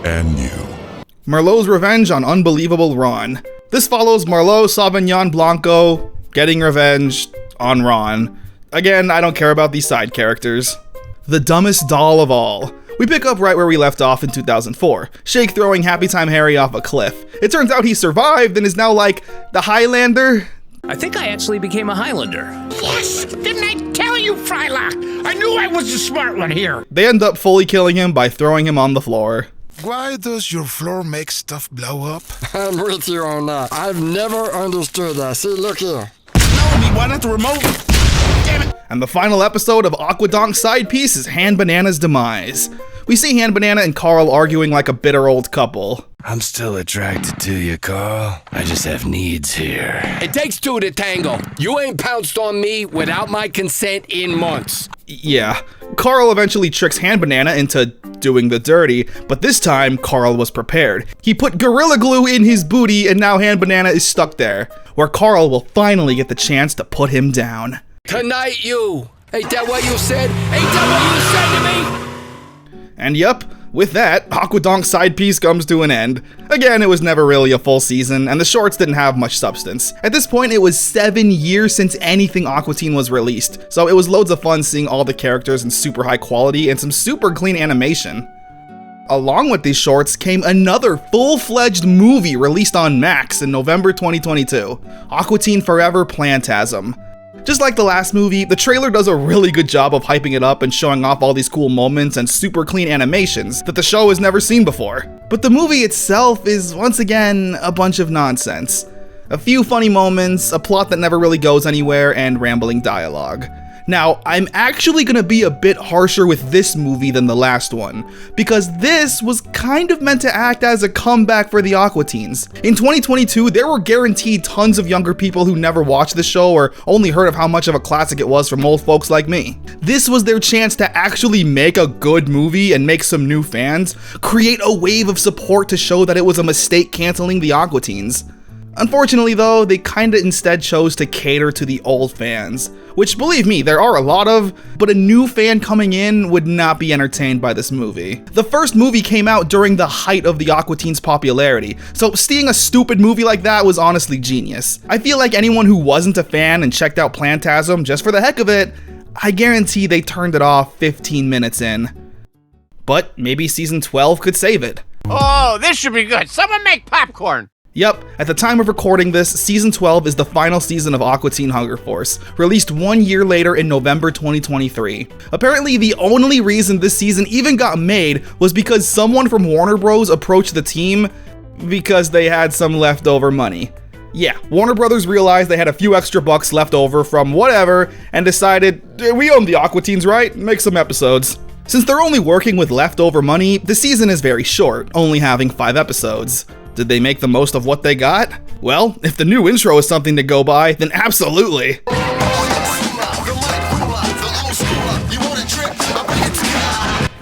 and you. Merlot's revenge on unbelievable Ron. This follows Merlot Sauvignon Blanco getting revenge on Ron. Again, I don't care about these side characters. The dumbest doll of all. We pick up right where we left off in 2004. Shake throwing Happy Time Harry off a cliff. It turns out he survived and is now like the Highlander. I think I actually became a Highlander. Yes! Didn't I tell you, Frylock? I knew I was the smart one here. They end up fully killing him by throwing him on the floor. Why does your floor make stuff blow up? I'm with you on that. I've never understood that. See, look here. No, me, why not the remote? Damn it! And the final episode of Aqua Side Piece is Hand Banana's demise. We see Hand Banana and Carl arguing like a bitter old couple. I'm still attracted to you, Carl. I just have needs here. It takes two to tango. You ain't pounced on me without my consent in months. Yeah, Carl eventually tricks Hand Banana into doing the dirty, but this time Carl was prepared. He put Gorilla Glue in his booty and now Hand Banana is stuck there, where Carl will finally get the chance to put him down. Tonight you. Ain't that what you said? Ain't that what you said to me? And yup, with that, Aqua Side Piece comes to an end. Again, it was never really a full season, and the shorts didn't have much substance. At this point, it was 7 years since anything Aqua Teen was released, so it was loads of fun seeing all the characters in super high quality and some super clean animation. Along with these shorts came another full-fledged movie released on Max in November 2022, Aqua Teen Forever Plantasm. Just like the last movie, the trailer does a really good job of hyping it up and showing off all these cool moments and super clean animations that the show has never seen before. But the movie itself is, once again, a bunch of nonsense. A few funny moments, a plot that never really goes anywhere, and rambling dialogue. Now, I'm actually gonna be a bit harsher with this movie than the last one, because this was kind of meant to act as a comeback for the Aqua Teens. In 2022, there were guaranteed tons of younger people who never watched the show or only heard of how much of a classic it was from old folks like me. This was their chance to actually make a good movie and make some new fans, create a wave of support to show that it was a mistake canceling the Aqua Teens. Unfortunately though, they kinda instead chose to cater to the old fans, which believe me, there are a lot of, but a new fan coming in would not be entertained by this movie. The first movie came out during the height of the Aqua Teen's popularity, so seeing a stupid movie like that was honestly genius. I feel like anyone who wasn't a fan and checked out Plantasm just for the heck of it, I guarantee they turned it off 15 minutes in. But maybe season 12 could save it. Oh, this should be good. Someone make popcorn. Yep, at the time of recording this, Season 12 is the final season of Aqua Teen Hunger Force, released 1 year later in November 2023. Apparently, the only reason this season even got made was because someone from Warner Bros. Approached the team because they had some leftover money. Yeah, Warner Brothers realized they had a few extra bucks left over from whatever and decided, we own the Aqua Teens, right? Make some episodes. Since they're only working with leftover money, the season is very short, only having 5 episodes. Did they make the most of what they got? Well, if the new intro is something to go by, then absolutely.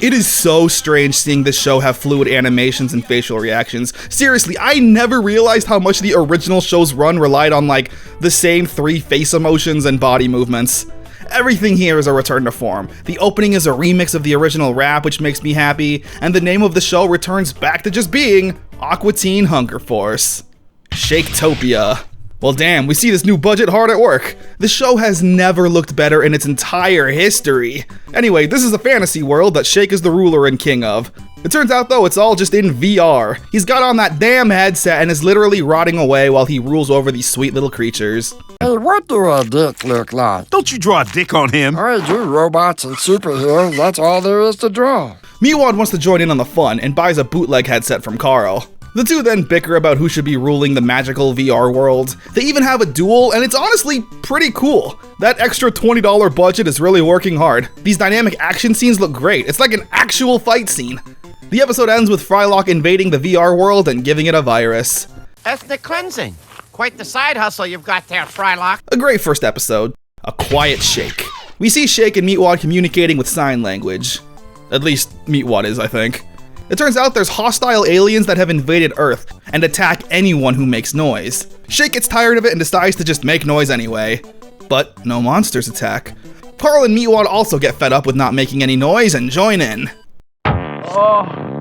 It is so strange seeing this show have fluid animations and facial reactions. Seriously, I never realized how much the original show's run relied on like the same 3 face emotions and body movements. Everything here is a return to form. The opening is a remix of the original rap, which makes me happy, and the name of the show returns back to just being Aqua Teen Hunger Force. Shaketopia. Well damn, we see this new budget hard at work. The show has never looked better in its entire history. Anyway, this is a fantasy world that Shake is the ruler and king of. It turns out though, it's all just in VR. He's got on that damn headset and is literally rotting away while he rules over these sweet little creatures. Hey, what do a dick look like? Don't you draw a dick on him. I do robots and superheroes, that's all there is to draw. Meatwad wants to join in on the fun and buys a bootleg headset from Carl. The two then bicker about who should be ruling the magical VR world. They even have a duel, and it's honestly pretty cool. That extra $20 budget is really working hard. These dynamic action scenes look great. It's like an actual fight scene. The episode ends with Frylock invading the VR world and giving it a virus. Ethnic cleansing. Quite the side hustle you've got there, Frylock. A great first episode. A quiet Shake. We see Shake and Meatwad communicating with sign language. At least Meatwad is, I think. It turns out there's hostile aliens that have invaded Earth and attack anyone who makes noise. Shake gets tired of it and decides to just make noise anyway. But no monsters attack. Carl and Meatwad also get fed up with not making any noise and join in. Oh,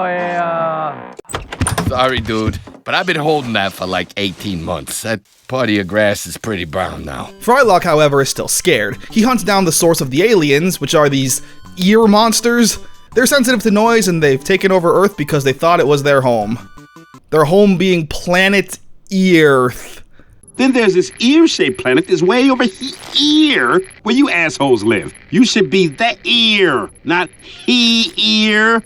yeah. Sorry, dude, but I've been holding that for like 18 months. That part of your grass is pretty brown now. Frylock, however, is still scared. He hunts down the source of the aliens, which are these ear monsters. They're sensitive to noise and they've taken over Earth because they thought it was their home. Their home being planet Earth. Then there's this ear-shaped planet that's way over here where you assholes live. You should be the ear, not he-ear.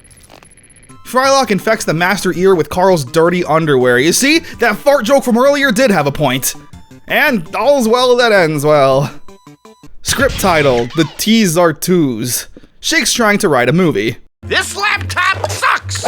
Frylock infects the Master Ear with Carl's dirty underwear. You see? That fart joke from earlier did have a point. And all's well that ends well. Script title, The T's Are Twos. Shake's trying to write a movie. This laptop sucks!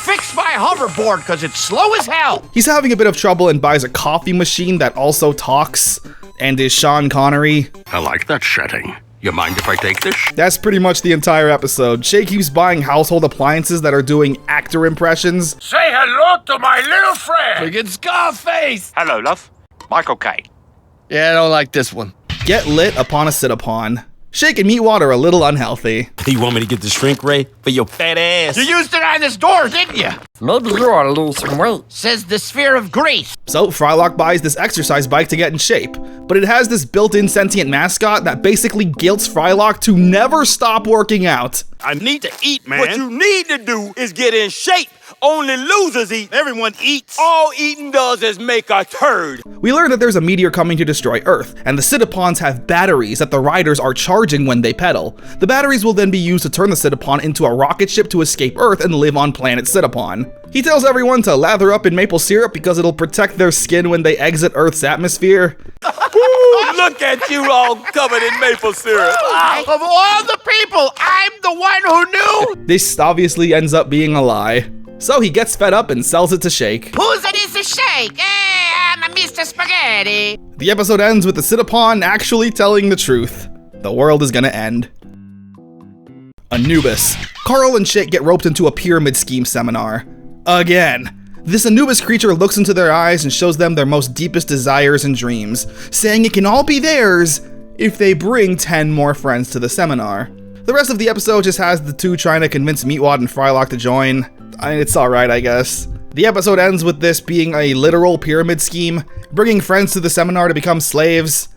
Fix my hoverboard because it's slow as hell! He's having a bit of trouble and buys a coffee machine that also talks and is Sean Connery. I like that setting. You mind if I take this? That's pretty much the entire episode. Shake keeps buying household appliances that are doing actor impressions. Say hello to my little friend. Friggin' Scarface! Hello, love. Michael Caine. Yeah, I don't like this one. Get lit upon a sit-upon. Shake and Meatwad are a little unhealthy. You want me to get the shrink ray for your fat ass? You used it on this door, didn't you? Maybe you ought to lose some weight. Says the sphere of grace. So Frylock buys this exercise bike to get in shape, but it has this built-in sentient mascot that basically guilts Frylock to never stop working out. I need to eat, man. What you need to do is get in shape. Only losers eat. Everyone eats. All eating does is make a turd. We learn that there's a meteor coming to destroy Earth, and the Citipons have batteries that the riders are charging when they pedal. The batteries will then be used to turn the Citipon into a rocket ship to escape Earth and live on planet Citipon. He tells everyone to lather up in maple syrup because it'll protect their skin when they exit Earth's atmosphere. Woo, look at you all covered in maple syrup. Of all the people, I'm the one who knew! This obviously ends up being a lie. So he gets fed up and sells it to Shake. Who's it is a Shake? Hey, I'm a Mr. Spaghetti. The episode ends with the Citipon actually telling the truth. The world is gonna end. Anubis. Carl and Chick get roped into a pyramid scheme seminar. Again. This Anubis creature looks into their eyes and shows them their most deepest desires and dreams, saying it can all be theirs if they bring 10 more friends to the seminar. The rest of the episode just has the two trying to convince Meatwad and Frylock to join. It's alright, I guess. The episode ends with this being a literal pyramid scheme, bringing friends to the seminar to become slaves.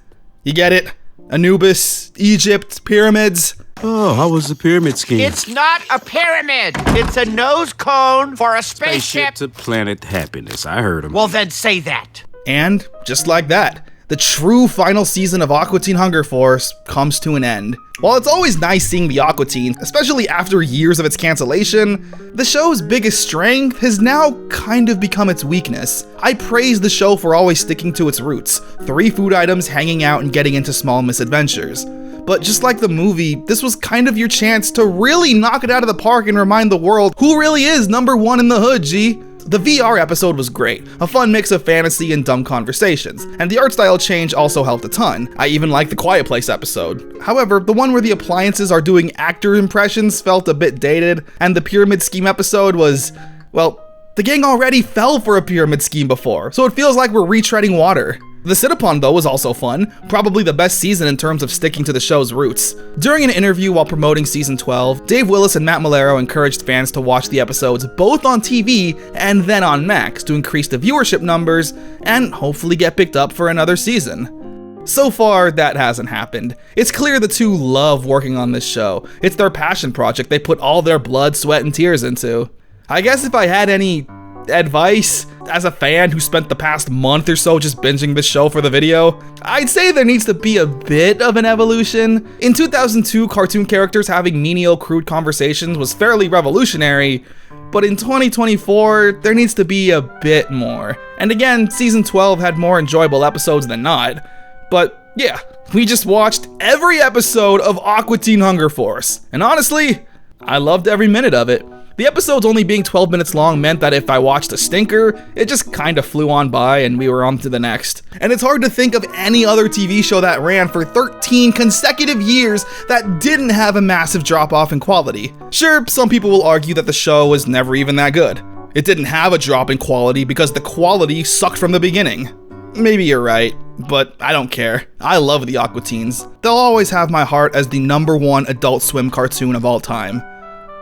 You get it? Anubis, Egypt, pyramids. Oh, how was the pyramid scheme? It's not a pyramid. It's a nose cone for a spaceship. to Planet Happiness. I heard him. Well, then say that. And just like that, the true final season of Aqua Teen Hunger Force comes to an end. While it's always nice seeing the Aqua Teen, especially after years of its cancellation, the show's biggest strength has now kind of become its weakness. I praise the show for always sticking to its roots, 3 food items, hanging out, and getting into small misadventures. But just like the movie, this was kind of your chance to really knock it out of the park and remind the world who really is #1 in the hood, G. The VR episode was great, a fun mix of fantasy and dumb conversations, and the art style change also helped a ton. I even liked the Quiet Place episode. However, the one where the appliances are doing actor impressions felt a bit dated, and the pyramid scheme episode was, well, the gang already fell for a pyramid scheme before, so it feels like we're retreading water. The sit-upon, though, was also fun, probably the best season in terms of sticking to the show's roots. During an interview while promoting Season 12, Dave Willis and Matt Malero encouraged fans to watch the episodes both on TV and then on Max to increase the viewership numbers and hopefully get picked up for another season. So far, that hasn't happened. It's clear the two love working on this show. It's their passion project they put all their blood, sweat, and tears into. I guess if I had any advice as a fan who spent the past month or so just binging this show for the video, I'd say there needs to be a bit of an evolution. In 2002, cartoon characters having menial, crude conversations was fairly revolutionary, but in 2024, there needs to be a bit more. And again, Season 12 had more enjoyable episodes than not. But yeah, we just watched every episode of Aqua Teen Hunger Force, and honestly, I loved every minute of it. The episodes only being 12 minutes long meant that if I watched a stinker, it just kinda flew on by and we were on to the next. And it's hard to think of any other TV show that ran for 13 consecutive years that didn't have a massive drop-off in quality. Sure, some people will argue that the show was never even that good. It didn't have a drop in quality because the quality sucked from the beginning. Maybe you're right, but I don't care. I love the Aqua Teens. They'll always have my heart as the #1 Adult Swim cartoon of all time.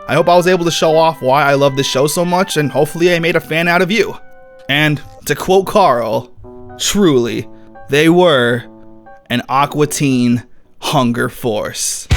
I hope I was able to show off why I love this show so much, and hopefully I made a fan out of you. And to quote Carl, truly, they were an Aqua Teen Hunger Force.